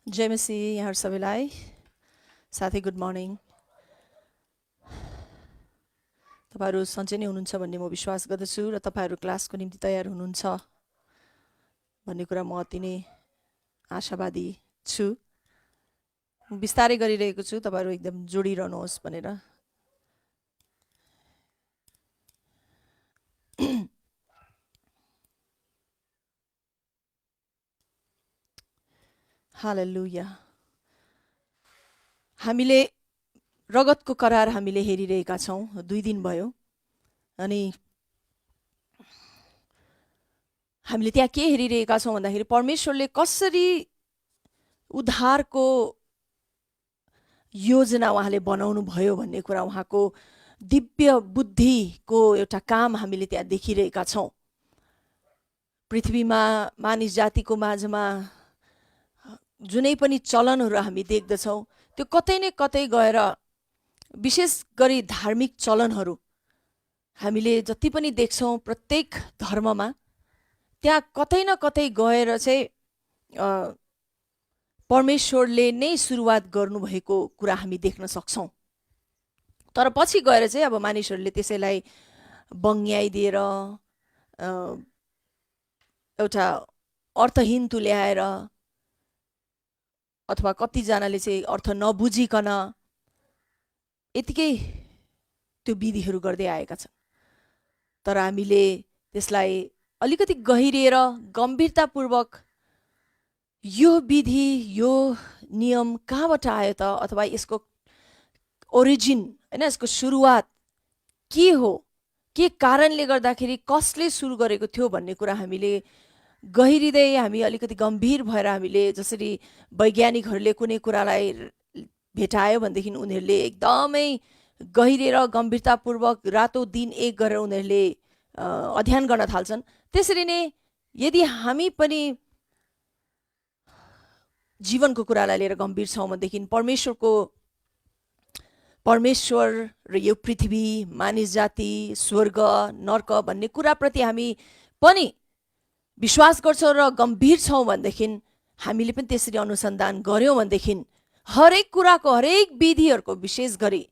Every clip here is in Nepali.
जय मसी यहाँहरू सबैलाई साथै गुड मर्निङ। तपाईहरू सन्चै नै हुनुहुन्छ भन्ने म विश्वास गर्दछु र तपाईहरू क्लासको निम्ति तयार हुनुहुन्छ भन्ने कुरा म अति नै आशावादी छु। बिस्तारै गरिरहेको छु, तपाईहरू एकदम जोडिरहनुहोस् भनेर। हालेलुया। हामीले रगतको करार हामीले हेरिरहेका छौँ, 2 दिन भयो। अनि हामीले त्यहाँ के हेरिरहेका छौँ भन्दाखेरि परमेश्वरले कसरी उद्धारको योजना उहाँले बनाउनु भयो भन्ने कुरा, उहाँको दिव्य बुद्धिको एउटा काम हामीले त्यहाँ देखिरहेका छौँ। पृथ्वीमा मानिस जातिको माझमा जुनै पनि चलनहरू हामी देख्दछौँ, त्यो कतै न कतै गएर, विशेष गरी धार्मिक चलनहरू हामीले जति पनि देख्छौँ प्रत्येक धर्ममा, त्यहाँ कतै न कतै गएर चाहिँ परमेश्वरले नै सुरुवात गर्नुभएको कुरा हामी देख्न सक्छौँ। तर पछि गएर चाहिँ अब मानिसहरूले त्यसैलाई बङ्ग्याइदिएर एउटा अर्थहीन तुल्याएर, अथवा कतिजनाले चाहिँ अर्थ नबुझिकन यतिकै त्यो विधिहरू गर्दै आएका छन्। तर हामीले त्यसलाई अलिकति गहिरिएर गम्भीरतापूर्वक यो विधि, यो नियम कहाँबाट आयो त, अथवा यसको ओरिजिन, हैन, यसको सुरुवात के हो, के कारणले गर्दाखेरि कसले सुरु गरेको थियो भन्ने कुरा हामीले गहिरिँदै, हामी अलिकति गम्भीर भएर, हामीले जसरी वैज्ञानिकहरूले कुनै कुरालाई भेटायो भनेदेखि उनीहरूले एकदमै गहिरिएर गम्भीरतापूर्वक रातौँ दिन एक गरेर उनीहरूले अध्ययन गर्न थाल्छन्, त्यसरी नै यदि हामी पनि जीवनको कुरालाई लिएर गम्भीर छौँ भनेदेखि परमेश्वर र यो पृथ्वी, मानिस जाति, स्वर्ग, नर्क भन्ने कुराप्रति हामी पनि विश्वास गर्छौँ र गम्भीर छौँ भनेदेखि, हामीले पनि त्यसरी अनुसन्धान गऱ्यौँ भनेदेखि हरेक कुराको, हरेक विधिहरूको विशेष गरी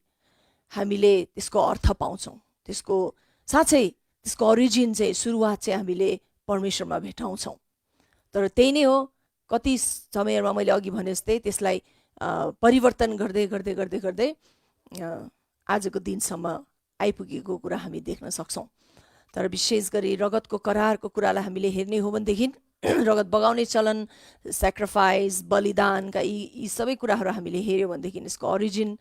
हामीले त्यसको अर्थ पाउँछौँ। त्यसको साँच्चै त्यसको ओरिजिन चाहिँ, सुरुवात चाहिँ हामीले परमेश्वरमा भेटाउँछौँ। तर त्यही नै हो, कति समयमा मैले अघि भने जस्तै त्यसलाई परिवर्तन गर्दै गर्दै गर्दै गर्दै आजको दिनसम्म आइपुगेको कुरा हामी देख्न सक्छौँ। तर विशेष गरी रगतको करारको कुरालाई हामीले हेर्ने हो भनेदेखि रगत बगाउने चलन, सेक्रिफाइस, बलिदानका यी सबै कुराहरू हामीले हेऱ्यौँ भनेदेखि यसको ओरिजिन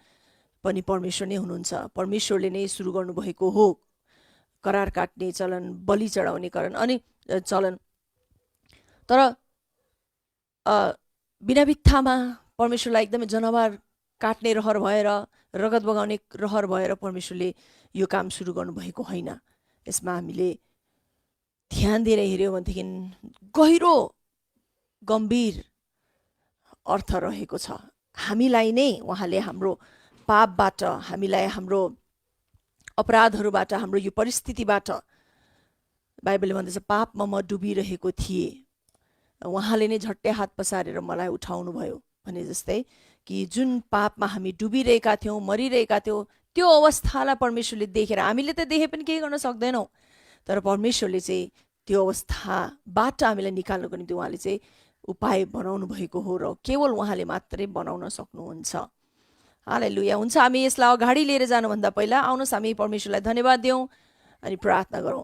पनि परमेश्वर नै हुनुहुन्छ। परमेश्वरले नै सुरु गर्नुभएको हो करार काट्ने चलन, बलि चढाउने चलन। तर बिना बित्थामा परमेश्वरलाई एकदमै जनावर काट्ने रहर भएर, रगत बगाउने रहर भएर परमेश्वरले यो काम सुरु गर्नुभएको होइन। यसमा हामीले ध्यान दिएर हेऱ्यौँ भनेदेखि गहिरो गम्भीर अर्थ रहेको छ। हामीलाई नै उहाँले हाम्रो पापबाट, हामीलाई हाम्रो अपराधहरूबाट, हाम्रो यो परिस्थितिबाट, बाइबलले भन्दछ पापमा म डुबिरहेको थिएँ, उहाँले नै झट्टै हात पसारेर मलाई उठाउनु भयो भने जस्तै, कि जुन पापमा हामी डुबिरहेका थियौँ, मरिरहेका थियौँ, त्यो अवस्थालाई परमेश्वरले देखेर, हामीले त देखे पनि केही गर्न सक्दैनौँ, तर परमेश्वरले चाहिँ त्यो अवस्थाबाट हामीलाई निकाल्नको निम्ति उहाँले चाहिँ उपाय बनाउनु भएको हो र केवल उहाँले मात्रै बनाउन सक्नुहुन्छ। हालेलुया। हुन्छ, हामी यसलाई अगाडि लिएर जानुभन्दा पहिला आउनुहोस् हामी परमेश्वरलाई धन्यवाद दिउँ अनि प्रार्थना गरौँ।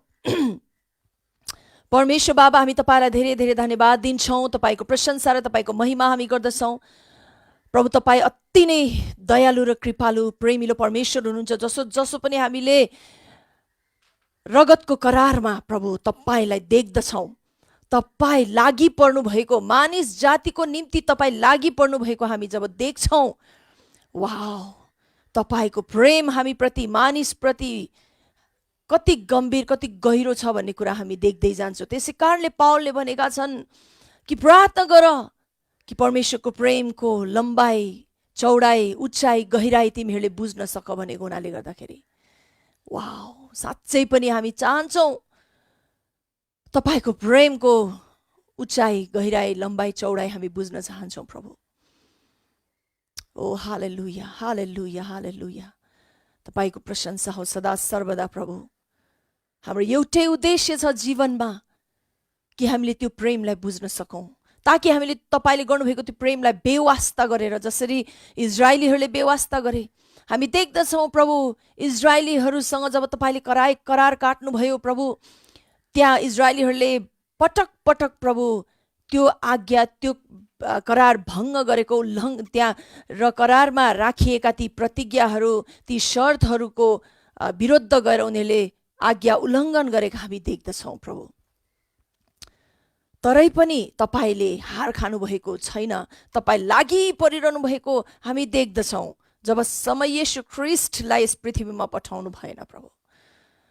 परमेश्वर बाबा, हामी तपाईँलाई धेरै धेरै धन्यवाद दिन्छौँ, तपाईँको प्रशंसा र तपाईँको महिमा हामी गर्दछौँ। प्रभु, तपाईँ अति नै दयालु र कृपालु प्रेमिलो परमेश्वर हुनुहुन्छ। जसो जसो पनि हामीले रगतको करारमा प्रभु तपाईँलाई देख्दछौँ, तपाईँ लागि पर्नु भएको, मानिस जातिको निम्ति तपाईँ लागि पर्नु भएको हामी जब देख्छौँ, वाउ, तपाईँको प्रेम हामीप्रति, मानिसप्रति कति गम्भीर, कति गहिरो छ भन्ने कुरा हामी देख्दै जान्छौँ। त्यसै कारणले पावलले भनेका छन् कि प्रार्थना गर कि परमेश्वरको प्रेमको लम्बाइ, चौडाइ, उचाइ, गहिराई तिमीहरूले बुझ्न सक भनेको हुनाले गर्दाखेरि, वाउ, साँच्चै पनि हामी चाहन्छौँ तपाईँको प्रेमको उचाइ, गहिराई, लम्बाइ, चौडाइ हामी बुझ्न चाहन्छौँ प्रभु। ओ हालेलुया, हालेलुया, हालेलुया। तपाईको प्रशंसा हो सदा सर्वदा प्रभु। हाम्रो एउटै उद्देश्य छ जीवनमा कि हामीले त्यो प्रेमलाई बुझ्न सकौं, ताकि हामीले तपाईले गर्नुभएको त्यो प्रेमलाई बेवास्ता गरेर, जसरी इजरायलीहरूले बेवास्ता गरे, हामी देख्दछौँ प्रभु। इजरायलीहरूसँग जब तपाईले करार काट्नुभयो प्रभु, त्यहाँ इजरायलीहरूले पटक पटक प्रभु त्यो आज्ञा, त्यो करार भङ्ग गरेको त्यहाँ र करारमा राखिएका ती प्रतिज्ञाहरू, ती शर्तहरूको विरुद्ध गएर उनीहरूले आज्ञा उल्लङ्घन गरेको हामी देख्दछौँ प्रभु। तरै पनि तपाईले हार खानुभएको छैन, तपाईँ लागि परिरहनु भएको हामी देख्दछौँ जबसम्म येशू ख्रीष्टलाई यस पृथ्वीमा पठाउनु भएन प्रभु।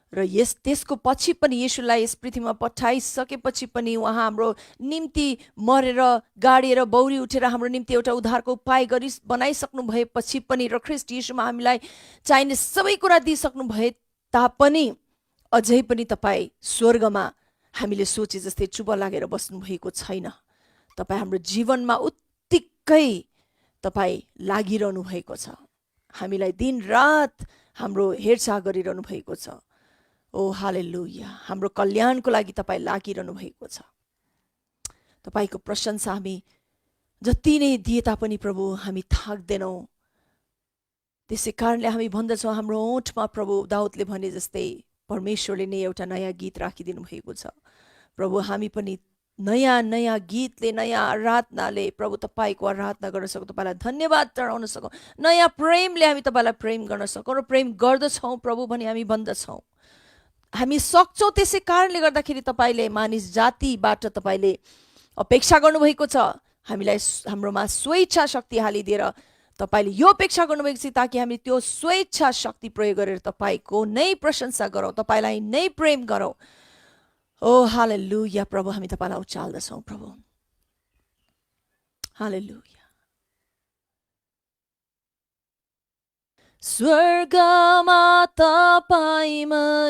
र त्यसको पछि पनि येशूलाई यस पृथ्वीमा पठाइसकेपछि पनि उहाँ हाम्रो निम्ति मरेर गाडिएर बौरी उठेर हाम्रो निम्ति एउटा उद्धारको उपाय बनाइसक्नु भएपछि पनि, र ख्रीष्ट येशूमा हामीलाई चाहिने सबै कुरा दिइसक्नु भए तापनि अझै पनि तपाईँ स्वर्गमा हामीले सोचे जस्तै चुप लागेर बस्नु भएको छैन। तपाईँ हाम्रो जीवनमा उत्तिकै तपाईँ लागिरहनु भएको छ, हामीलाई दिन रात हाम्रो हेरचाह गरिरहनु भएको छ। ओ हालेलुया, हाम्रो कल्याणको लागि तपाईँ लागिरहनु भएको छ। तपाईको प्रशंसा हामी जति नै दिए तापनि प्रभु हामी थाक्दैनौँ। त्यसै कारणले हामी भन्दछौँ, हाम्रो ओठमा प्रभु दाउदले भने जस्तै परमेश्वरले नै एउटा नयाँ गीत राखिदिनु भएको छ। प्रभु हामी पनि नयाँ नयाँ गीतले, नयाँ आराधनाले प्रभु तपाईको आराधना गर्न सकौँ, तपाईलाई धन्यवाद चढाउन सकौँ, नयाँ प्रेमले हामी तपाईलाई प्रेम गर्न सकौँ र प्रेम गर्दछौँ प्रभु भनी हामी भन्दछौँ। हामी सक्छौँ। त्यसै कारणले गर्दाखेरि तपाईले मानिस जातिबाट तपाईले अपेक्षा गर्नुभएको छ, हामीलाई हाम्रोमा स्वेच्छा शक्ति हालिदिएर तपाईले यो अपेक्षा गर्नुभएको छ ताकि हामी त्यो स्वेच्छा शक्ति प्रयोग गरेर तपाईको नै प्रशंसा गरौँ, तपाईलाई नै प्रेम गरौँ। ओ हालेलुया प्रभु, हामी तपाईलाई उचाल्दछौँ प्रभु। हालेलुया। स्वर्गमा तपाईँ महिमित,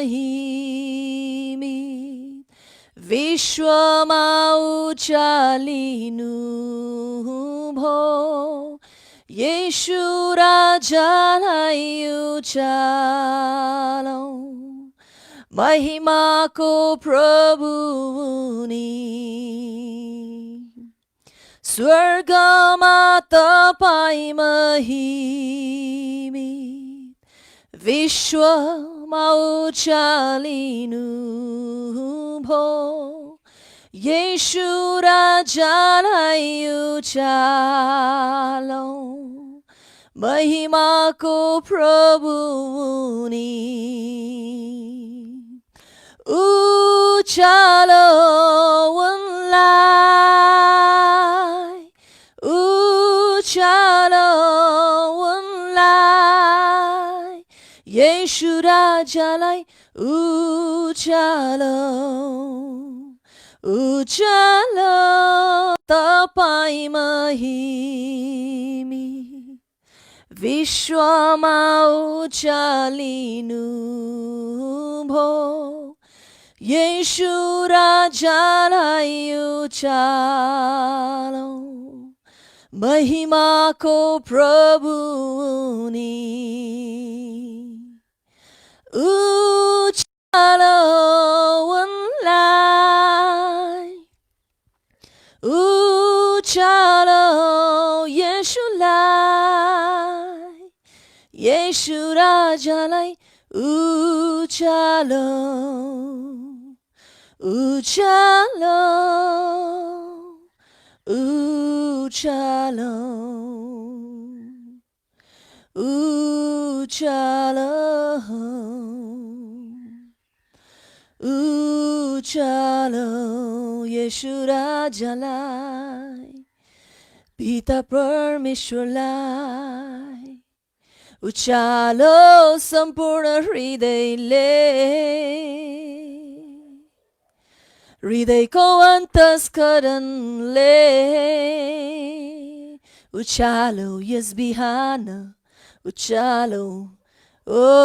विश्वमा उचालिनु भो, येशू राजालाई उचालौँ, महिमाको प्रभु हुनी। स्वर्गमा तपाईँ महिमित, विश्वमा उचालिनु भो, येशू राजालाई उचालौँ, महिमाको प्रभु हुनी। उचालो उनलाई, उचालो उनलाई, येशू राजालाई उचालो, उचालो तपाईँ महिमित, विश्वमा उचालिनु भो, येशू राजालाई उचालौँ, महिमाको प्रभु हुनी। उचालो उनलाई, उचालो येशूलाई, येशू राजालाई उचालो, उचालो, उचालो, उचालो, उचालो येशू राजालाई, पिता परमेश्वरलाई उचालो सम्पूर्ण हृदयले, हृदयको अन्तस्करणले उचालो यस बिहान, उचालो ओ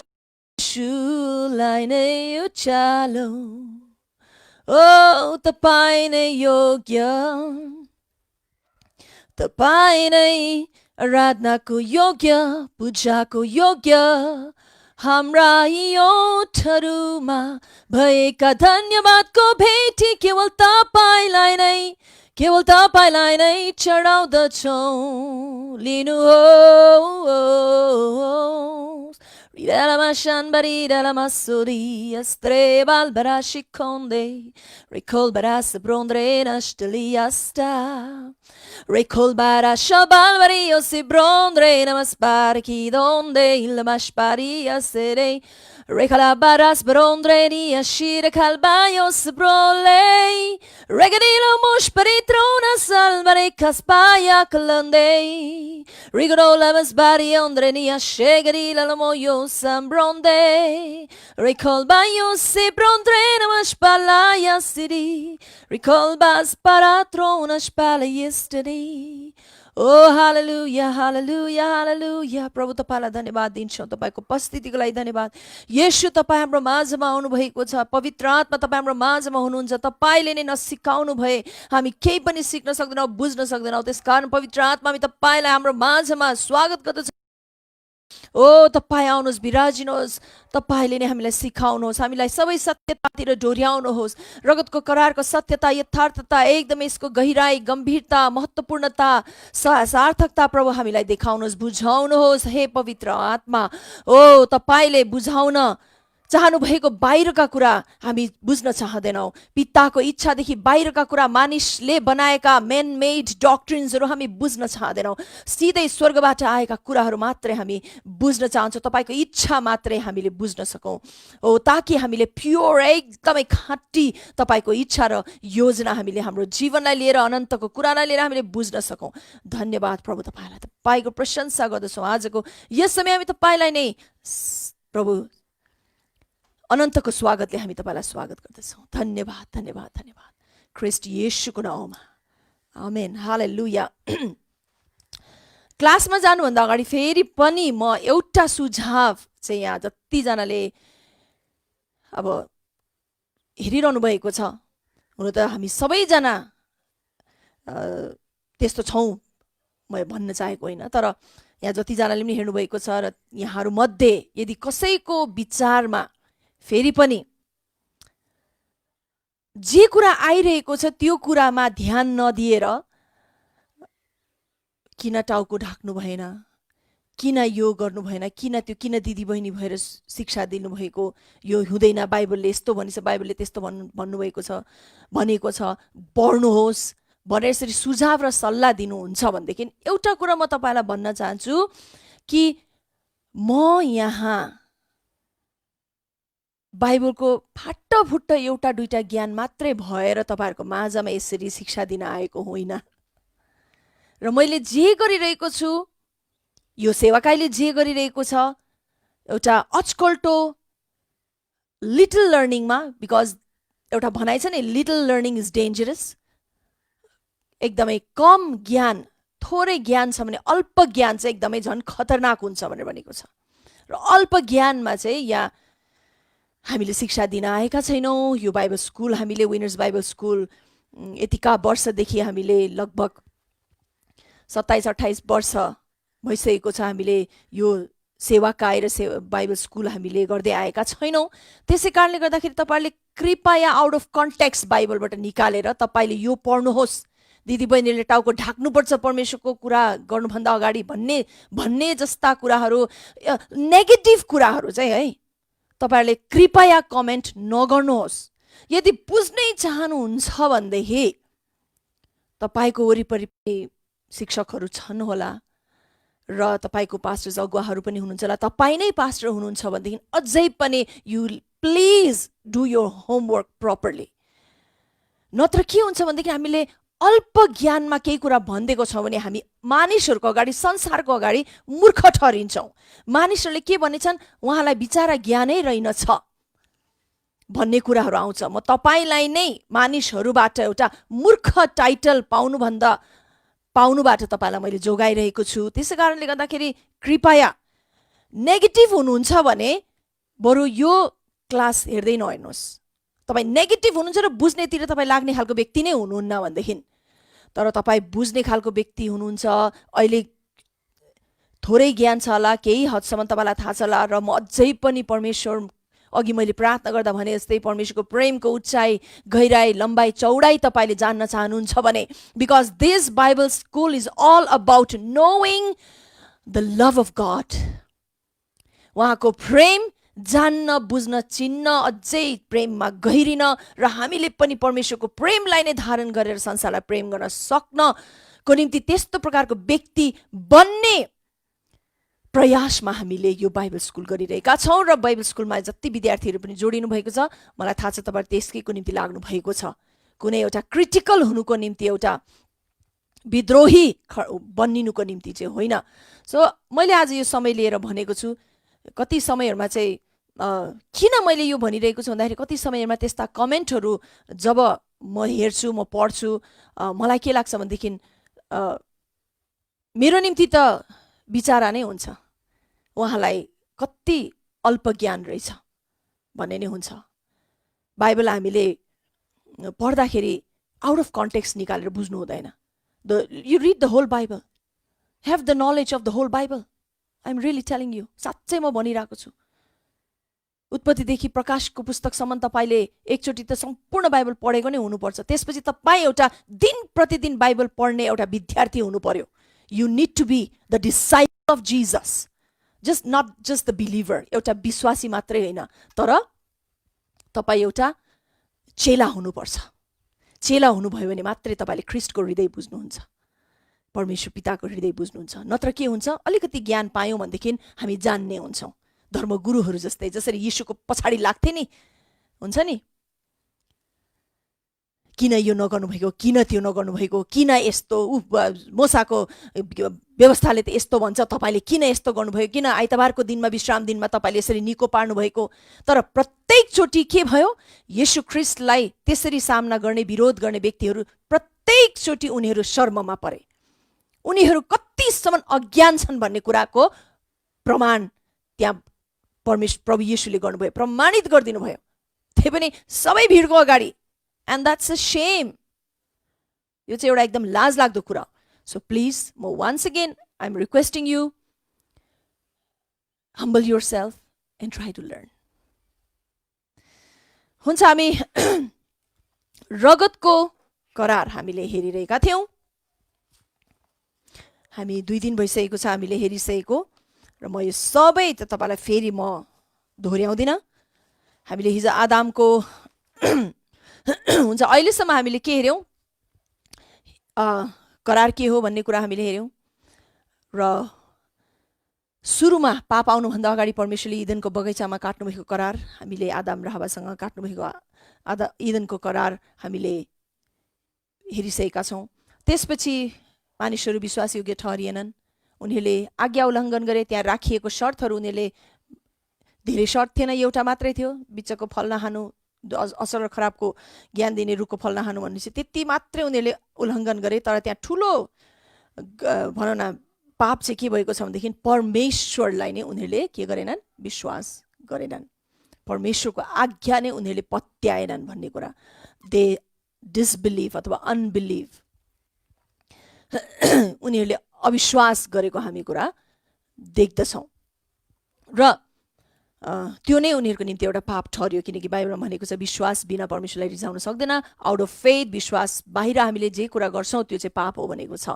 येशूलाई नै उचालो, ओ तपाईँ नै योग्य, तपाईँ नै आराधनाको योग्य, पूजाको योग्य हाम्रा यी ओठहरूमा भएका धन्यवादको भेटी केवल तपाईँलाई नै चढाउँदछौँ। लिनुहोस् Ridalama shanbari dalama suri astrebal barashi konde recall baras brondre nasteliasta recall barasha balvari osi brondre namasparki donde ilmash paria sere recala baras brondre ni ashira kalbayos brole regadilo mush peritrona salvare kaspaya kalande rigola mas bari ondre ni ashegari la moyo Sambronde, recall by you, si brondre namas palaya city, recall bas paratronas pala yesterday. Oh, hallelujah, hallelujah, hallelujah. प्रभु तपाईलाई धन्यवाद दिन्छौँ, तपाईको उपस्थितिको लागि धन्यवाद। येशू तपाईँ हाम्रो माझमा आउनुभएको छ, पवित्र आत्मा तपाईँ हाम्रो माझमा हुनुहुन्छ, तपाईले नै नसिकाउनु भए हामी केही पनि सिक्न सक्दैनौँ, बुझ्न सक्दैनौँ। त्यसकारण पवित्र आत्मा हामी तपाईलाई हाम्रो माझमा स्वागत गर्दछौँ। ओ तपाईँ आउनुहोस्, बिराजिनुहोस्, तपाईँले नै हामीलाई सिकाउनुहोस्, हामीलाई सबै सत्यतातिर डोर्याउनुहोस्। रगतको करारको सत्यता, यथार्थता, एकदमै यसको गहिराई, गम्भीरता, महत्त्वपूर्णता, सार्थकता प्रभु हामीलाई देखाउनुहोस्, बुझाउनुहोस्। हे पवित्र आत्मा, ओ तपाईँले बुझाउन चाहनु भएको बाहिरका कुरा हामी बुझ्न चाहदैनौँ। पिताको इच्छादेखि बाहिरका कुरा, मानिसले बनाएका मेन मेड डक्ट्रिन्सहरू हामी बुझ्न चाहदैनौँ। सिधै स्वर्गबाट आएका कुराहरू मात्रै हामी बुझ्न चाहन्छौँ, तपाईँको इच्छा मात्रै हामीले बुझ्न सकौँ। हो ताकि हामीले प्योर, एकदमै खाँटी तपाईँको इच्छा र योजना हामीले हाम्रो जीवनलाई लिएर, अनन्तको कुरालाई लिएर हामीले बुझ्न सकौँ। धन्यवाद प्रभु, तपाईँलाई तपाईँको प्रशंसा गर्दछौँ। आजको यस समय हामी तपाईँलाई नै प्रभु अनन्तको स्वागतले हामी तपाईलाई स्वागत गर्दछौँ। धन्यवाद, धन्यवाद, धन्यवाद ख्रीष्ट येशूको नाममा, आमेन, हालेलुया। क्लासमा जानुभन्दा अगाडि फेरि पनि म एउटा सुझाव चाहिँ यहाँ जतिजनाले अब हेरिरहनु भएको छ, हुन त हामी सबैजना त्यस्तो छौँ म भन्न चाहेको होइन, तर यहाँ जतिजनाले पनि हेर्नुभएको छ र यहाँहरू मध्ये यदि कसैको विचारमा फेरि पनि जे कुरा आइरहेको छ त्यो कुरामा ध्यान नदिएर किन टाउको ढाक्नु भएन, किन यो गर्नु भएन, किन दिदी बहिनी भएर शिक्षा दिनुभएको, यो हुँदैन, बाइबलले यस्तो भनिन्छ, बाइबलले त्यस्तो भन्नुभएको छ, भनेको छ, पढ्नुहोस् भनेर यसरी सुझाव र सल्लाह दिनुहुन्छ भनेदेखि एउटा कुरा म तपाईँलाई भन्न चाहन्छु कि म यहाँ बाइबलको फाटफुट्ट एउटा दुईटा ज्ञान मात्रै भएर तपाईँहरूको माझमा यसरी शिक्षा दिन आएको होइन। र मैले जे गरिरहेको छु, यो सेवाकाईले जे गरिरहेको छ, एउटा अचकल्टो लिटल लर्निङमा, बिकज एउटा भनाइ छ नि, लिटल लर्निङ इज डेन्जरस। एकदमै कम ज्ञान, थोरै ज्ञान छ भने अल्प ज्ञान चाहिँ एकदमै झन् खतरनाक हुन्छ भनेर भनेको छ। र अल्प ज्ञानमा चाहिँ यहाँ हामीले शिक्षा दिन आएका छैनौँ। यो बाइबल स्कुल हामीले, विनर्स बाइबल स्कुल यतिका वर्षदेखि हामीले लगभग 27-28 वर्ष भइसकेको छ हामीले यो सेवाकाई र बाइबल स्कुल हामीले गर्दै आएका छैनौँ। त्यसै कारणले गर्दाखेरि तपाईँहरूले कृपया आउट अफ कन्टेक्स्ट बाइबलबाट निकालेर तपाईँले यो पढ्नुहोस्, दिदी बहिनीले टाउको ढाक्नुपर्छ परमेश्वरको कुरा गर्नुभन्दा अगाडि भन्ने जस्ता कुराहरू, नेगेटिभ कुराहरू चाहिँ है तपाईहरुले कृपया कमेन्ट नगर्नुहोस्। यदि बुझ्नै चाहनुहुन्छ भनेदेखि तपाईको वरिपरि शिक्षकहरू छन् होला र तपाईको पास्टर्स अगुवाहरू पनि हुनुहुन्छ होला, तपाई नै पास्टर हुनुहुन्छ भनेदेखि अझै पनि you please do your homework properly. नत्र के हुन्छ भनेदेखि हामीले अल्प ज्ञानमा केही कुरा भनिदिएको छौँ भने हामी मानिसहरूको अगाडि, संसारको अगाडि मूर्ख ठहरिन्छौँ। मानिसहरूले के भनेछन्, उहाँलाई बिचारा ज्ञानै रहेनछ भन्ने कुराहरू आउँछ। म तपाईलाई नै मानिसहरूबाट एउटा मूर्ख टाइटल पाउनुबाट तपाईलाई मैले जोगाइरहेको छु। त्यसै कारणले गर्दाखेरि कृपया नेगेटिभ हुनुहुन्छ भने बरु यो क्लास हेर्दै नहेर्नुहोस्। तपाईँ नेगेटिभ हुनुहुन्छ र बुझ्नेतिर तपाईँ लाग्ने खालको व्यक्ति नै हुनुहुन्न भनेदेखि, तर तपाईँ बुझ्ने खालको व्यक्ति हुनुहुन्छ, अहिले थोरै ज्ञान छ होला, केही हदसम्म तपाईँलाई थाहा छ होला, र म अझै पनि परमेश्वर अघि मैले प्रार्थना गर्दा भने जस्तै परमेश्वरको प्रेमको उचाइ, गहिराई, लम्बाइ, चौडाइ तपाईँले जान्न चाहनुहुन्छ भने, because this Bible school is all about knowing the love of God, उहाँको प्रेम जान्न, बुझ्न, चिन्न, अझै प्रेममा गहिरिन, र हामीले पनि परमेश्वरको प्रेमलाई नै धारण गरेर संसारलाई प्रेम गर्न सक्नको निम्ति त्यस्तो प्रकारको व्यक्ति बन्ने प्रयासमा हामीले यो बाइबल स्कुल गरिरहेका छौँ। र बाइबल स्कुलमा जति विद्यार्थीहरू पनि जोडिनु भएको छ, मलाई थाहा छ तपाईहरु त्यसकैको निम्ति लाग्नु भएको छ, कुनै एउटा क्रिटिकल हुनुको निम्ति, एउटा विद्रोही बन्निनुको निम्ति चाहिँ होइन। सो मैले आज यो समय लिएर भनेको छु। कति समयहरुमा चाहिँ किन मैले यो भनिरहेको छु भन्दाखेरि कति समयहरुमा त्यस्ता कमेन्टहरु जब म हेर्छु, म पढ्छु, मलाई के लाग्छ भनेदेखि मेरो निम्ति त विचारा नै हुन्छ, उहाँलाई कति अल्प ज्ञान रहेछ भन्ने नै हुन्छ। बाइबल हामीले पढ्दाखेरि आउट अफ कन्टेक्स्ट निकालेर बुझ्नु हुँदैन। You read the whole Bible, have the knowledge of the whole Bible. I'm really telling you, साच्चै म भनिरहेको छु। उत्पत्तिदेखि प्रकाशको पुस्तकसम्म तपाईले एकचोटि त सम्पूर्ण बाइबल पढेको नै हुनुपर्छ। त्यसपछि तपाई एउटा दिन प्रतिदिन बाइबल पढ्ने एउटा विद्यार्थी हुनु पर्यो। You need to be the disciple of Jesus, not just the believer, एउटा विश्वासी मात्रै हैन, तर तपाई एउटा चेला हुनुपर्छ। चेला हुनुभयो भने मात्रै तपाईले ख्रीष्टको हृदय बुझ्नुहुन्छ, परमेश्वर पिताको हृदय बुझ्नुहुन्छ। नत्र के हुन्छ, अलिकति ज्ञान पायौं भनेदेखि हामी जान्ने हुन्छौं, धर्मगुरुहरू जस्तै, जसरी यीशुको पछाडी लाग्थे नि, हुन्छ नि, किन यो नगर्नु भएको, किन त्यो नगर्नु भएको, किन यस्तो, मोसाको व्यवस्थाले त यस्तो भन्छ, तपाईले किन यस्तो गर्नुभयो, किन आइतबारको दिनमा, विश्राम दिनमा तपाईले यसरी निको पार्नु भएको। तर प्रत्येक चोटी के भयो, येशू ख्रीष्टलाई त्यसरी सामना गर्ने, विरोध गर्ने व्यक्तिहरू प्रत्येक चोटी उनीहरू शर्ममा परे। उनीहरू कतिसम्म अज्ञान छन् भन्ने कुराको प्रमाण त्यहाँ परमेश्वर प्रभु येशूले गर्नुभयो, प्रमाणित गरिदिनु भयो, त्यही पनि सबै भिडको अगाडि। And that's a shame. यो चाहिँ एउटा एकदम लाज लाग्दो कुरा। So please, once again, I'm requesting you, humble yourself and try to learn. हुन्छ, हामी रगतको करार हामीले हेरिरहेका थियौं। हामी 2 दिन भइसकेको छ हामीले हेरिसकेको, र म यो सबै त तपाईलाई फेरि म दोहोर्याउँदिन। हामीले हिजो आदामको हुन्छ, अहिलेसम्म हामीले के हेर्यौं, करार के हो भन्ने कुरा हामीले हेर्यौं। र सुरुमा पाप आउनुभन्दा अगाडि परमेश्वरले इदनको बगैँचामा काट्नुभएको करार, हामीले आदम र हव्वासँग काट्नुभएको इदनको करार हामीले हेरिसकेका छौं। त्यसपछि मानिसहरू विश्वासयोग्य ठहरिएनन्, उनीहरूले आज्ञा उल्लङ्घन गरे। त्यहाँ राखिएको शर्तहरू उनीहरूले, धेरै शर्त थिएन, एउटा मात्रै थियो, बिचको फल नखानु, असल र खराबको ज्ञान दिने रुखको फल नखानु भन्ने चाहिँ त्यति मात्रै उनीहरूले उल्लङ्घन गरे। तर त्यहाँ ठुलो भनौँ न पाप चाहिँ के भएको छ भनेदेखि परमेश्वरलाई नै उनीहरूले के गरेनन्, विश्वास गरेनन्, परमेश्वरको आज्ञा नै उनीहरूले पत्याएनन् भन्ने कुरा। दे डिसबिलिभ अथवा अनबिलिभ, उनीहरूले अविश्वास गरेको हामी कुरा देख्दछौँ। र त्यो नै उनीहरूको निम्ति एउटा पाप ठहर्यो, किनकि बाइबलमा भनेको छ विश्वास बिना परमेश्वरलाई रिझाउन सक्दैन। आउट अफ फेथ, विश्वास बाहिर हामीले जे कुरा गर्छौँ त्यो चाहिँ पाप हो भनेको छ।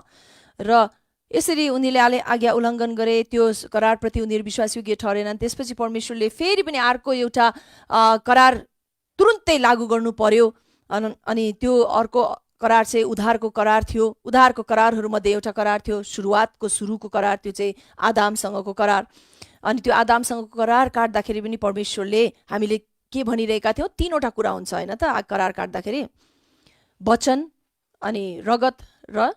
र यसरी उनीहरूले आज्ञा उल्लङ्घन गरे, त्यो करारप्रति उनीहरू विश्वासयोग्य ठहरेनन्। त्यसपछि परमेश्वरले फेरि पनि अर्को एउटा करार तुरुन्तै लागू गर्नु पर्यो, अनि त्यो अर्को करार चाहिँ उद्धारको करार थियो। उद्धारको करारहरूमध्ये एउटा करार थियो, सुरुको करार, त्यो चाहिँ आदामसँगको करार। अनि त्यो आदामसँगको करार काट्दाखेरि पनि परमेश्वरले, हामीले के भनिरहेका थियौँ, 3वटा कुरा हुन्छ हैन त करार काट्दाखेरि, वचन, अनि रगत र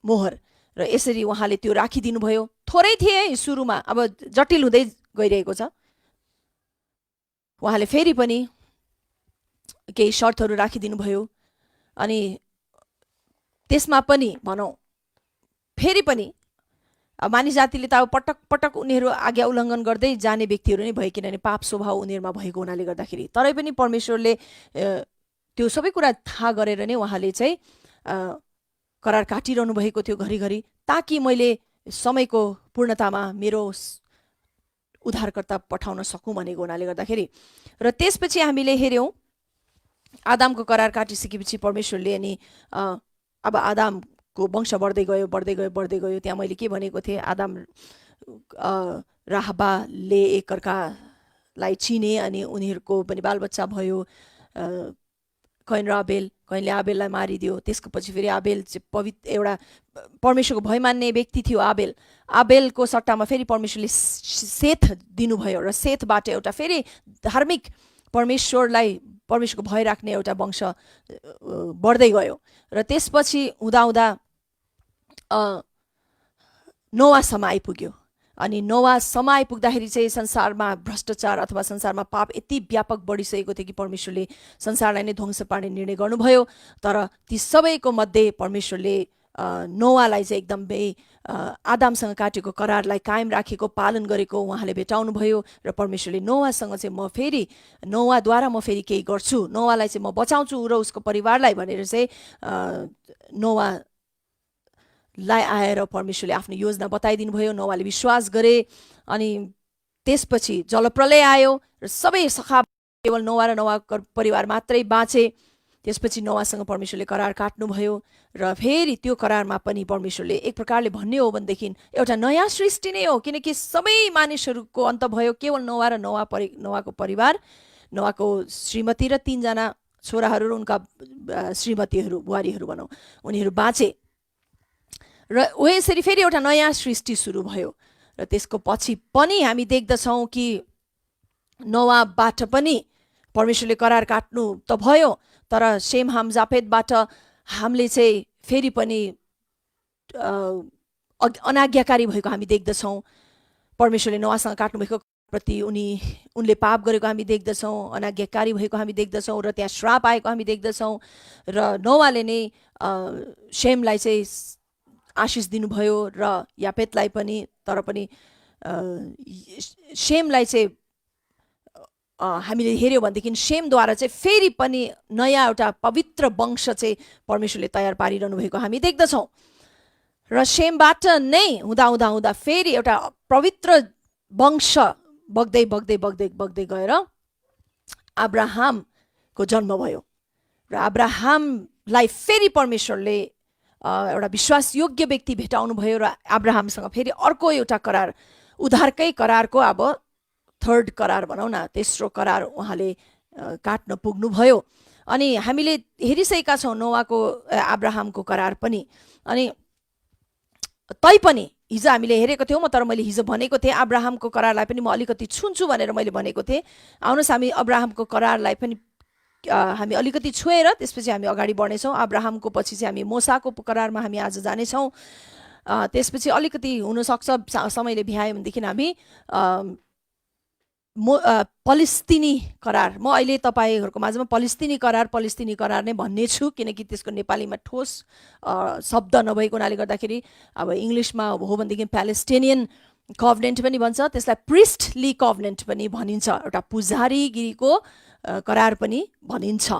मोहर। र यसरी उहाँले त्यो राखिदिनु भयो। थोरै थिए सुरुमा, अब जटिल हुँदै गइरहेको छ। उहाँले फेरि पनि केही शर्तहरू राखिदिनु भयो, अनि त्यसमा पनि भनौँ फेरि पनि मानिस जातिले त अब पटक पटक उनीहरू आज्ञा उल्लङ्घन गर्दै जाने व्यक्तिहरू नै भए, किनभने पाप स्वभाव उनीहरूमा भएको हुनाले गर्दाखेरि। तरै पनि परमेश्वरले त्यो सबै कुरा थाहा गरेर नै उहाँले चाहिँ करार काटिरहनु भएको थियो घरिघरि, ताकि मैले समयको पूर्णतामा मेरो उद्धारकर्ता पठाउन सकौँ भनेको हुनाले गर्दाखेरि। र त्यसपछि हामीले हेऱ्यौँ आदामको करार काटिसकेपछि परमेश्वरले अनि अब आदामको वंश बढ्दै गयो बढ्दै गयो बढ्दै गयो। त्यहाँ मैले के भनेको थिएँ, आदाम र हब्बाले एकअर्कालाई चिने अनि उनीहरूको पनि बालबच्चा भयो। कैन र आबेल, कैनले आबेललाई मारिदियो। त्यसको पछि फेरि आबेल चाहिँ पवित्र एउटा परमेश्वरको भय मान्ने व्यक्ति थियो आबेल। आबेलको सट्टामा फेरि परमेश्वरले सेथ दिनुभयो र सेथबाट एउटा फेरि धार्मिक परमेश्वरको भय राख्ने एउटा वंश बढ्दै गयो। र त्यसपछि हुँदाहुँदा नोवासम्म आइपुग्यो। अनि नोवासम्म आइपुग्दाखेरि चाहिँ संसारमा भ्रष्टाचार अथवा संसारमा पाप यति व्यापक बढिसकेको थियो कि परमेश्वरले संसारलाई नै ध्वंस पार्ने निर्णय गर्नुभयो। तर ती सबैको मध्ये परमेश्वरले नोवालाई चाहिँ एकदमै आदामसँग काटेको करारलाई कायम राखेको, पालन गरेको उहाँले भेटाउनु भयो। र परमेश्वरले नोवासँग चाहिँ नोवाद्वारा म फेरि केही गर्छु, नोवालाई चाहिँ म बचाउँछु र उसको परिवारलाई भनेर चाहिँ नोवालाई आएर परमेश्वरले आफ्नो योजना बताइदिनु भयो। नोवाले विश्वास गरे अनि त्यसपछि जलप्रलय आयो र सबै सखा केवल नोवा र नोवाको परिवार मात्रै बाँचे। त्यसपछि नोवासँग परमेश्वरले करार काट्नुभयो र फेरि त्यो करारमा पनि परमेश्वरले एक प्रकारले भन्ने हो भनेदेखि एउटा नयाँ सृष्टि नै हो, किनकि सबै मानिसहरूको अन्त भयो। केवल नोवा र नोवाको परिवार, नोवाको श्रीमती र 3 जना छोराहरू र उनका श्रीमतीहरू, बुहारीहरू भनौँ, उनीहरू बाँचे। र यसरी फेरि एउटा नयाँ सृष्टि सुरु भयो। र त्यसको पछि पनि हामी देख्दछौँ कि नोवाबाट पनि परमेश्वरले करार काट्नु त भयो, तर शेम हाम जाफेतबाट हामीले चाहिँ फेरि पनि अनाज्ञाकारी भएको हामी देख्दछौँ। परमेश्वरले नोवासँग काट्नुभएको प्रति उनले पाप गरेको हामी देख्दछौँ, अनाज्ञाकारी भएको हामी देख्दछौँ र त्यहाँ श्राप आएको हामी देख्दछौँ। र नोवाले नै शेमलाई चाहिँ आशिष दिनुभयो र यापेतलाई पनि। तर पनि शेमलाई चाहिँ हामीले हेऱ्यौँ भनेदेखि शेमद्वारा चाहिँ फेरि पनि नयाँ एउटा पवित्र वंश चाहिँ परमेश्वरले तयार पारिरहनु भएको हामी देख्दछौँ। र शेमबाट नै हुँदा फेरि एउटा पवित्र वंश बग्दै बग्दै बग्दै बग्दै गएर अब्राहमको जन्म भयो। र अब्राहमलाई फेरि परमेश्वरले एउटा विश्वासयोग्य व्यक्ति भेटाउनु भयो र अब्राहमसँग फेरि अर्को एउटा करार, उद्धारकै करारको अब थर्ड करार भनौँ न, तेस्रो करार उहाँले काट्न पुग्नुभयो। अनि हामीले हेरिसकेका छौँ नोवाको अब्राहमको करार पनि। अनि तैपनि हिजो हामीले हेरेको थियौँ, तर मैले हिजो भनेको थिएँ अब्राहमको करारलाई पनि म अलिकति छुन्छु भनेर मैले भनेको थिएँ। आउनुहोस् हामी अब्राहमको करारलाई पनि हामी अलिकति छोएर त्यसपछि हामी अगाडि बढ्नेछौँ। अब्राहमको पछि चाहिँ हामी मोसाको करारमा हामी आज जानेछौँ। त्यसपछि अलिकति हुनसक्छ समयले भ्यायो भनेदेखि हामी पलिस्तिनी करार, म अहिले तपाईँहरूको माझमा पलिस्तिनी करार नै भन्ने छु, किनकि त्यसको नेपालीमा ठोस शब्द नभएको हुनाले गर्दाखेरि अब इङ्ग्लिसमा हो भनेदेखि प्यालेस्टिनियन कभनेन्ट पनि भन्छ, त्यसलाई प्रिस्टली कभनेन्ट पनि भनिन्छ, एउटा पुजारीगिरीको करार पनि भनिन्छ।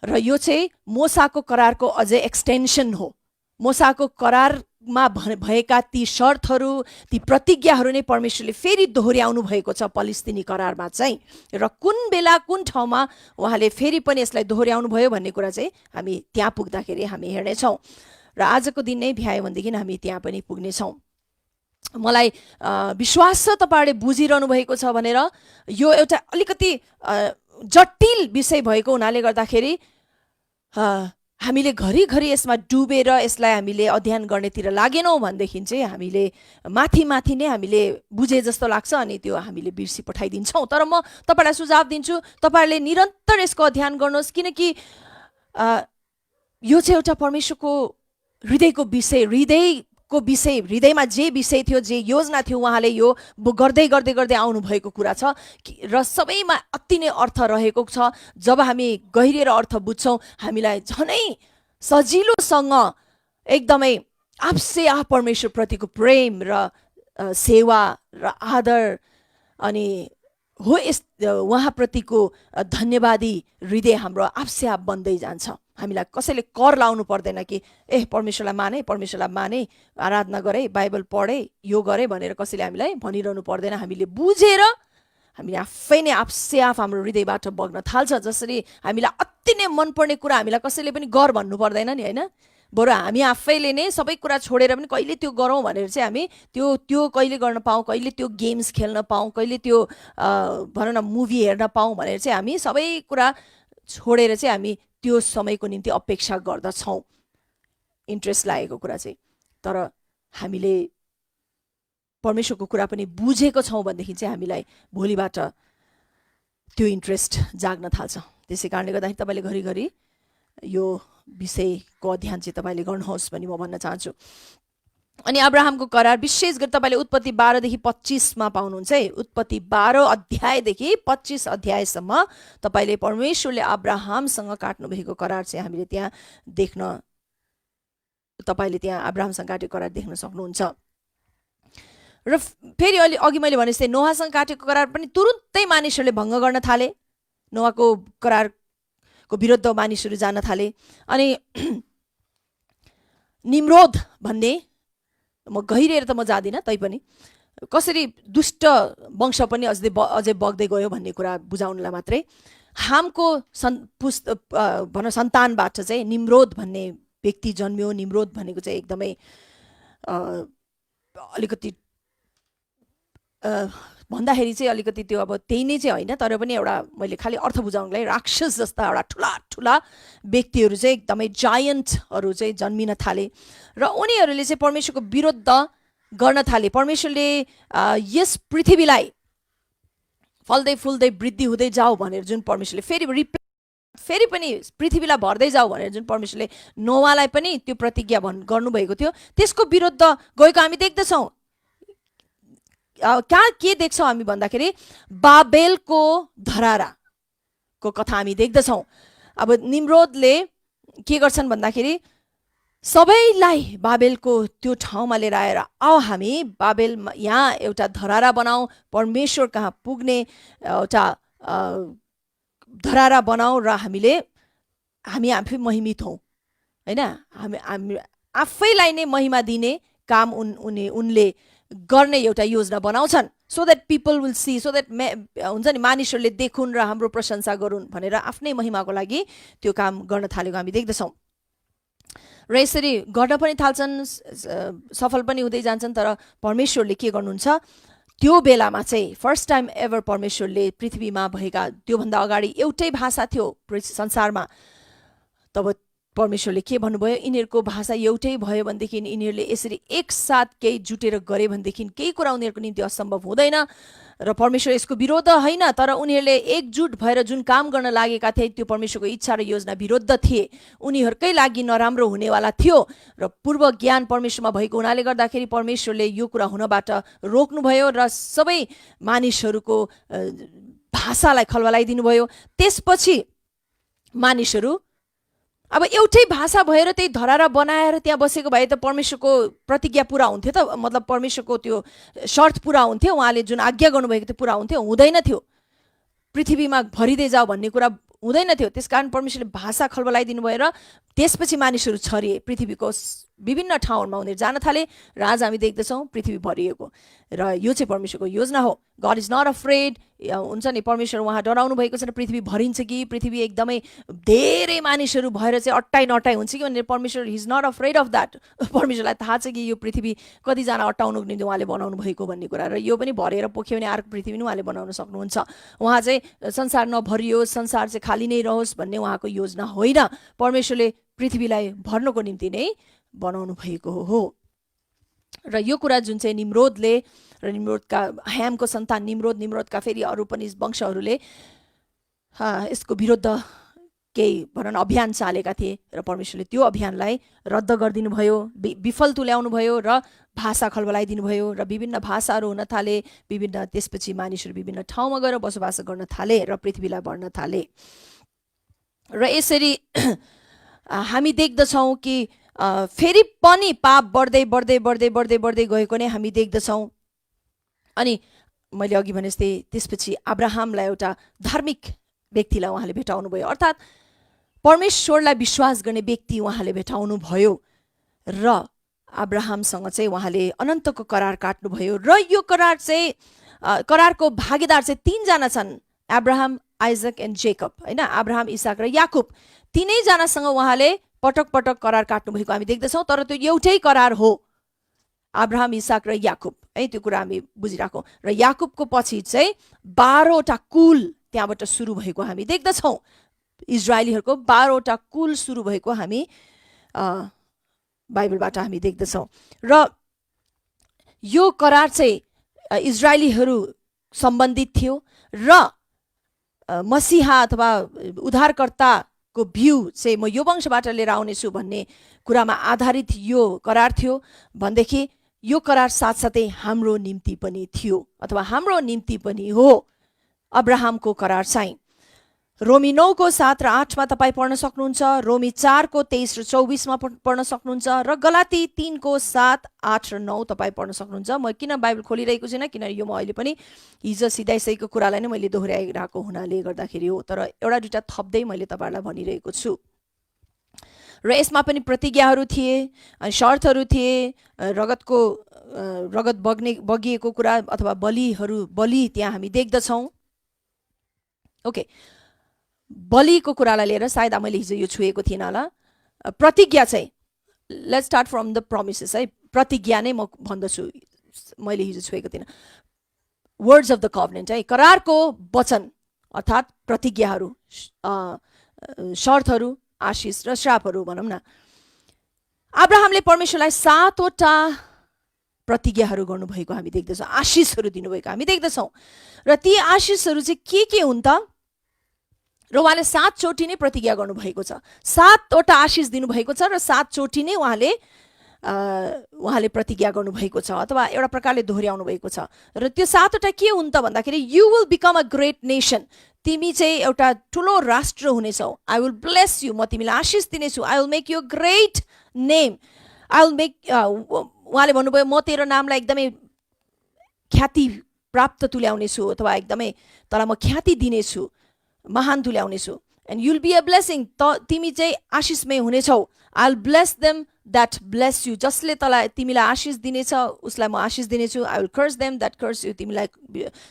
र यो चाहिँ मोसाको करारको अझै एक्सटेन्सन हो। मोसाको करारमा भएका ती शर्तहरू, ती प्रतिज्ञाहरू नै परमेश्वरले फेरि दोहोऱ्याउनु भएको छ पलिस्तिनी करारमा चाहिँ। र कुन बेला कुन ठाउँमा उहाँले फेरि पनि यसलाई दोहोऱ्याउनु भयो भन्ने कुरा चाहिँ हामी त्यहाँ पुग्दाखेरि हामी हेर्नेछौँ। र आजको दिन नै भ्यायो भनेदेखि हामी त्यहाँ पनि पुग्नेछौँ। मलाई विश्वास छ तपाईँहरूले बुझिरहनु भएको छ भनेर। यो एउटा अलिकति जटिल विषय भएको हुनाले गर्दाखेरि हामीले घरिघरि यसमा डुबेर यसलाई हामीले अध्ययन गर्नेतिर लागेनौँ भनेदेखि चाहिँ हामीले माथि नै हामीले बुझे जस्तो लाग्छ अनि त्यो हामीले बिर्सी पठाइदिन्छौँ। तर म तपाईँलाई सुझाव दिन्छु, तपाईँहरूले निरन्तर यसको अध्ययन गर्नुहोस्, किनकि यो चाहिँ एउटा परमेश्वरको हृदयको विषय, हृदयमा जे विषय थियो, जे योजना थियो, उहाँले यो गर्दै गर्दै गर्दै आउनुभएको कुरा छ र सबैमा अति नै अर्थ रहेको छ। जब हामी गहिरिएर अर्थ बुझ्छौँ हामीलाई झनै सजिलोसँग एकदमै आपसे परमेश्वरप्रतिको प्रेम र सेवा र आदर अनि हो उहाँप्रतिको धन्यवादी हृदय हाम्रो आफसे आफ बन्दै जान्छ। हामीलाई कसैले कर लाउनु पर्दैन कि परमेश्वरलाई माने, आराधना गरे, बाइबल पढे, यो गरे भनेर कसैले हामीलाई भनिरहनु पर्दैन। हामीले बुझेर हामी आफै नै आफसे आफ हाम्रो हृदयबाट बग्न थाल्छ। जसरी हामीलाई अति नै मनपर्ने कुरा हामीलाई कसैले पनि गर भन्नु पर्दैन नि, होइन? बरु हामी आफैले नै सबै कुरा छोडेर पनि कहिले त्यो गरौँ भनेर चाहिँ हामी त्यो कहिले गर्न पाऊँ, कहिले त्यो गेम्स खेल्न पाऊँ, कहिले त्यो भनौँ न मुभी हेर्न पाऊँ भनेर चाहिँ हामी सबै कुरा छोडेर चाहिँ हामी त्यो समयको निम्ति अपेक्षा गर्दछौँ, इन्ट्रेस्ट लागेको कुरा चाहिँ। तर हामीले परमेश्वरको कुरा पनि बुझेको छौँ भनेदेखि चाहिँ हामीलाई भोलिबाट त्यो इन्ट्रेस्ट जाग्न थाल्छ। त्यसै कारणले गर्दाखेरि तपाईँले घरिघरि यो विषयको अध्ययन चाहिँ तपाईँले गर्नुहोस् भनी म भन्न चाहन्छु। अनि अब्राहमको करार विशेष गरी तपाईँले उत्पत्ति 12 देखि 25 मा पाउनुहुन्छ है। उत्पत्ति 12 अध्यायदेखि 25 अध्यायसम्म तपाईँले परमेश्वरले अब्राहमसँग काट्नु भएको करार चाहिँ हामीले त्यहाँ देख्न, तपाईँले त्यहाँ अब्राहमसँग काटेको करार देख्न सक्नुहुन्छ। र फेरि अघि मैले भने जस्तै नोहासँग काटेको करार पनि तुरुन्तै मानिसहरूले भङ्ग गर्न थाले, नोहाको करारको विरुद्ध मानिसहरू जान थाले। अनि निम्रोद भन्ने, म गहिरिएर त म जाँदिनँ, तैपनि कसरी दुष्ट वंश पनि अझै बग्दै गयो भन्ने कुरा बुझाउनलाई मात्रै हामको भनौँ सन्तानबाट चाहिँ निम्रोद भन्ने व्यक्ति जन्मियो। निम्रोद भनेको चाहिँ एकदमै अलिकति भन्दाखेरि चाहिँ अलिकति त्यो अब त्यही नै चाहिँ होइन, तर पनि एउटा मैले खालि अर्थ बुझाउनुलाई राक्षस जस्ता एउटा ठुला ठुला व्यक्तिहरू चाहिँ एकदमै जायन्टहरू चाहिँ जन्मिन थाले र उनीहरूले चाहिँ परमेश्वरको विरुद्ध गर्न थाले। परमेश्वरले यस पृथ्वीलाई फल्दै फुल्दै वृद्धि हुँदै जाऊ भनेर जुन परमेश्वरले फेरि पनि पृथ्वीलाई भर्दै जाऊ भनेर जुन परमेश्वरले नोवालाई पनि त्यो प्रतिज्ञा गर्नुभएको थियो, त्यसको विरुद्ध गएको हामी देख्दछौँ। कहाँ के देख्छौँ हामी भन्दाखेरि बाबेलको धराराको कथा हामी देख्दछौँ। अब निम्रोदले के गर्छन् भन्दाखेरि सबैलाई बाबेलको त्यो ठाउँमा लिएर आएर आओ हामी बाबेलमा यहाँ एउटा धरारा बनाऊ, परमेश्वर कहाँ पुग्ने एउटा धरारा बनाऊ र हामी आफै महिमित हौँ, होइन? हामी आफैलाई नै महिमा दिने काम उनले गर्ने एउटा योजना बनाउँछन्, so that people will see, so that हुन्छ नि मानिसहरूले देखुन् र हाम्रो प्रशंसा गरून् भनेर आफ्नै महिमाको लागि त्यो काम गर्न थालेको हामी देख्दछौँ। र यसरी गर्न पनि थाल्छन्, सफल पनि हुँदै जान्छन्। तर परमेश्वरले के गर्नुहुन्छ, त्यो बेलामा चाहिँ फर्स्ट टाइम एभर परमेश्वरले पृथ्वीमा भएका, त्योभन्दा अगाडि एउटै भाषा थियो संसारमा, तब परमेश्वरले के भन्नुभयो, यिनीहरूको भाषा एउटै भयो भनेदेखि यिनीहरूले यसरी एकसाथ केही जुटेर गरे भनेदेखि केही कुरा उनीहरूको निम्ति असम्भव हुँदैन। र परमेश्वर यसको विरोध होइन, तर उनीहरूले एकजुट भएर जुन काम गर्न लागेका थिए त्यो परमेश्वरको इच्छा र योजना विरुद्ध थिए, उनीहरूकै लागि नराम्रो हुनेवाला थियो। र पूर्व ज्ञान परमेश्वरमा भएको हुनाले गर्दाखेरि परमेश्वरले यो कुरा हुनबाट रोक्नुभयो र सबै मानिसहरूको भाषालाई खलबलाइदिनु भयो। त्यसपछि मानिसहरू अब एउटै भाषा भएर त्यही धरारा बनाएर त्यहाँ बसेको भए त परमेश्वरको प्रतिज्ञा पुरा हुन्थ्यो त, मतलब परमेश्वरको त्यो शर्त पुरा हुन्थ्यो, उहाँले जुन आज्ञा गर्नुभएको थियो पुरा हुन्थ्यो? हुँदैन थियो। पृथ्वीमा भरिँदै जाऊ भन्ने कुरा हुँदैन थियो। त्यसकारण परमेश्वरले भाषा खलबलाइदिनु भयो र त्यसपछि मानिसहरू छरिए, पृथ्वीको विभिन्न ठाउँहरूमा उनीहरू जान थाले र आज हामी देख्दछौँ पृथ्वी भरिएको। र यो चाहिँ परमेश्वरको योजना हो। गड इज नट अफ्रेड, हुन्छ नि, परमेश्वर उहाँ डराउनु भएको छ र पृथ्वी भरिन्छ कि पृथ्वी एकदमै धेरै मानिसहरू भएर चाहिँ अट्टाइ नटाइ हुन्छ कि भनेर परमेश्वर is not afraid of that. परमेश्वरलाई थाहा छ कि यो पृथ्वी कतिजना अट्टाउनुको निम्ति उहाँले बनाउनु भएको भन्ने कुरा, र यो पनि भरेर पोख्यो भने अर्को पृथ्वी पनि उहाँले बनाउन सक्नुहुन्छ। उहाँ चाहिँ संसार नभरियोस्, संसार चाहिँ खाली नै रहोस् भन्ने उहाँको योजना होइन। परमेश्वरले पृथ्वीलाई भर्नको निम्ति नै बनाउनु भएको हो। र यो कुरा जुन चाहिँ निम्रोदले र निम्रोदका ह्यामको सन्तान निम्रोदका फेरि अरू पनि वंशहरूले यसको विरुद्ध केही भनौँ न अभियान चालेका थिए र परमेश्वरले त्यो अभियानलाई रद्द गरिदिनु भयो, विफल तुल्याउनु भयो र भाषा खलबलाइदिनु भयो र विभिन्न भाषाहरू हुन थाले। त्यसपछि मानिसहरू विभिन्न ठाउँमा गएर बसोबास गर्न थाले र पृथ्वीलाई भर्न थाले। र यसरी हामी देख्दछौँ कि फेरि पनि पाप बढ्दै बढ्दै बढ्दै बढ्दै बढ्दै गएको नै हामी देख्दछौँ। अनि मैले अघि भने जस्तै त्यसपछि अब्राहमलाई एउटा धार्मिक व्यक्तिलाई उहाँले भेटाउनु भयो, अर्थात् परमेश्वरलाई विश्वास गर्ने व्यक्ति उहाँले भेटाउनु भयो र अब्राहमसँग चाहिँ उहाँले अनन्तको करार काट्नुभयो। र यो करार चाहिँ करारको भागीदार चाहिँ 3 जना छन्, अब्राहम, आइजक एन्ड जेकब, हैन? अब्राहम, इसाक र याकुब, 3 जनासँग उहाँले पटक पटक करार काट्नुभएको हामी देख्दछौँ। तर त्यो एउटै करार हो, अब्राहम, इसाक र याकुब, है? त्यो कुरा हामी बुझिराखौँ। र याकुबको पछि चाहिँ 12वटा कुल त्यहाँबाट सुरु भएको हामी देख्दछौँ। इजरायलीहरूको 12वटा कुल सुरु भएको हामी बाइबलबाट हामी देख्दछौँ। र यो करार चाहिँ इजरायलीहरू सम्बन्धित थियो र मसीहा अथवा उद्धारकर्ताको भ्यू चाहिँ म यो वंशबाट लिएर आउनेछु भन्ने कुरामा आधारित यो करार थियो भनेदेखि यो करार साथसाथै हाम्रो निम्ति पनि थियो अथवा हाम्रो निम्ति पनि हो अब्राहमको करार चाहिँ। रोमी 9को 7 र 8 मा तपाईँ पढ्न सक्नुहुन्छ, रोमी 4को 23 र 24 मा पढ्न सक्नुहुन्छ र गलाती 3को 7, 8 र 9 तपाईँ पढ्न सक्नुहुन्छ। म किन बाइबल खोलिरहेको छैन किनभने यो म अहिले पनि हिजो सिधाइसकेको कुरालाई नै मैले दोहोऱ्याइरहेको हुनाले गर्दाखेरि हो, तर एउटा दुईटा थप्दै मैले तपाईहरुलाई भनिरहेको छु। र यसमा पनि प्रतिज्ञाहरू थिए, शर्तहरू थिए, रगत बगिएको कुरा अथवा बलि त्यहाँ हामी देख्दछौँ। ओके, बलिको कुरालाई लिएर सायद मैले हिजो यो छुएको थिएन होला। प्रतिज्ञा चाहिँ let's start from the premises, है? प्रतिज्ञा नै म भन्दछु, मैले हिजो छुएको थिएन। वर्ड्स अफ द कभनेन्ट, है? करारको वचन अर्थात् प्रतिज्ञाहरू, शर्तहरू, आशिष र श्रापहरू भनौँ न। अब्राहमले परमेश्वरलाई 7वटा प्रतिज्ञाहरू गर्नुभएको हामी देख्दछौँ, आशिषहरू दिनुभएको हामी देख्दछौँ। र ती आशिषहरू चाहिँ के हुन् त? र उहाँले 7 चोटि नै प्रतिज्ञा गर्नुभएको छ, 7वटा आशिष दिनुभएको छ र 7 चोटि नै उहाँले प्रतिज्ञा गर्नुभएको छ अथवा एउटा प्रकारले दोहोऱ्याउनु भएको छ। र त्यो 7वटा के हुन् त भन्दाखेरि you will become a great nation, तिमी चाहिँ एउटा ठुलो राष्ट्र हुनेछौ। आई विल ब्लेस यु, म तिमीलाई आशिष दिनेछु। I will make you great name, I will make, उहाँले भन्नुभयो म तेरो नामलाई एकदमै ख्याति प्राप्त तुल्याउनेछु अथवा एकदमै तँलाई म ख्याति दिनेछु, महान तुल्याउनेछु। And you'll be a blessing, तिमी चाहिँ आशिषमय हुनेछौ। I will bless them that bless you, जसले तिमीलाई आशिष दिनेछ उसलाई म आशिष दिनेछु। I will curse them that curse you, तिमीलाई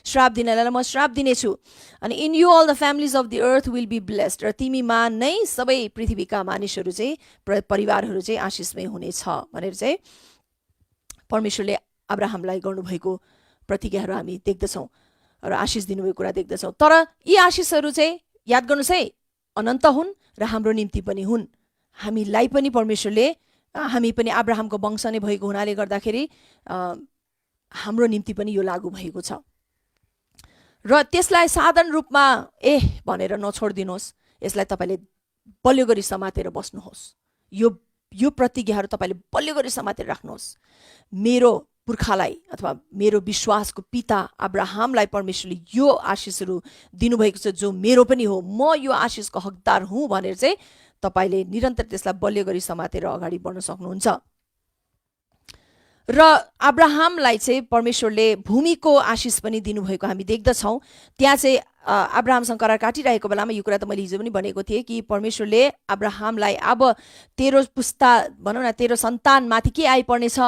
श्राप दिनेलाई म श्राप दिनेछु। अनि in you all the families of the earth will be blessed, र तिमीमा नै सबै पृथ्वीका मानिसहरू चाहिँ परिवारहरू चाहिँ आशिषमय हुनेछ भनेर चाहिँ परमेश्वरले अब्राहमलाई गर्नुभएको प्रतिज्ञाहरू हामी देख्दछौँ र आशिष दिनुभएको कुरा देख्दछौँ। तर यी आशिषहरू चाहिँ याद गर्नुहोस् है, अनन्त हुन् र हाम्रो निम्ति पनि हुन्। हामीलाई पनि परमेश्वरले, हामी पनि अब्राहमको वंश नै भएको हुनाले गर्दाखेरि हाम्रो निम्ति पनि यो लागू भएको छ। र त्यसलाई साधारण रूपमा भनेर नछोडिदिनुहोस्, यसलाई तपाईँले बलियो गरी समातेर बस्नुहोस्। यो प्रतिज्ञाहरू तपाईँले बलियो गरी समातेर राख्नुहोस्। मेरो पुर्खालाई अथवा मेरो विश्वासको पिता अब्राहमलाई परमेश्वरले यो आशिषहरू दिनुभएको छ जो मेरो पनि हो, म यो आशिषको हकदार हुँ भनेर चाहिँ तपाईँले निरन्तर त्यसलाई बलियो गरी समातेर अगाडि बढ्न सक्नुहुन्छ। र अब्राहमलाई चाहिँ परमेश्वरले भूमिको आशिष पनि दिनुभएको हामी देख्दछौँ। त्यहाँ चाहिँ अब्राहमसँग करार काटिरहेको बेलामा यो कुरा त मैले हिजो पनि भनेको थिएँ कि परमेश्वरले अब्राहमलाई अब तेरो पुस्ता भनौँ न तेरो सन्तानमाथि के आइपर्नेछ,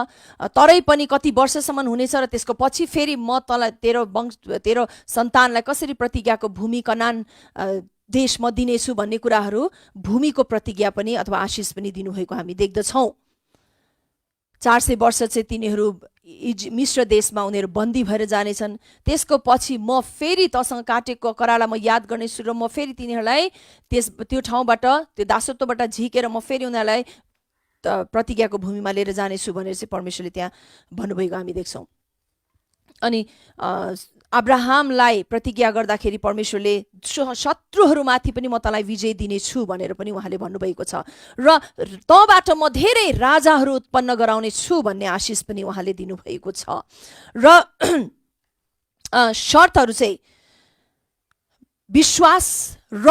तरै पनि कति वर्षसम्म हुनेछ र त्यसको पछि फेरि म तँलाई तेरो सन्तानलाई कसरी प्रतिज्ञाको भूमि कनान देश म दिनेछु भन्ने कुराहरू, भूमिको प्रतिज्ञा पनि अथवा आशिष पनि दिनुभएको हामी देख्दछौँ। 400 वर्ष चाहिँ तिनीहरू मिश्र देशमा उनीहरू बन्दी भएर जानेछन्। त्यसको पछि म फेरि तसँग काटेको करारलाई म याद गर्नेछु र म फेरि तिनीहरूलाई त्यो ठाउँबाट, त्यो दासत्वबाट झिकेर म फेरि उनीहरूलाई प्रतिज्ञाको भूमिमा लिएर जानेछु भनेर चाहिँ परमेश्वरले त्यहाँ भन्नुभएको हामी देख्छौँ। अनि अब्राहमलाई प्रतिज्ञा गर्दाखेरि परमेश्वरले शत्रुहरूमाथि पनि म तँलाई विजय दिनेछु भनेर पनि उहाँले भन्नुभएको छ र तँबाट म धेरै राजाहरू उत्पन्न गराउने छु भन्ने आशिष पनि उहाँले दिनुभएको छ। र शर्तहरू चाहिँ विश्वास र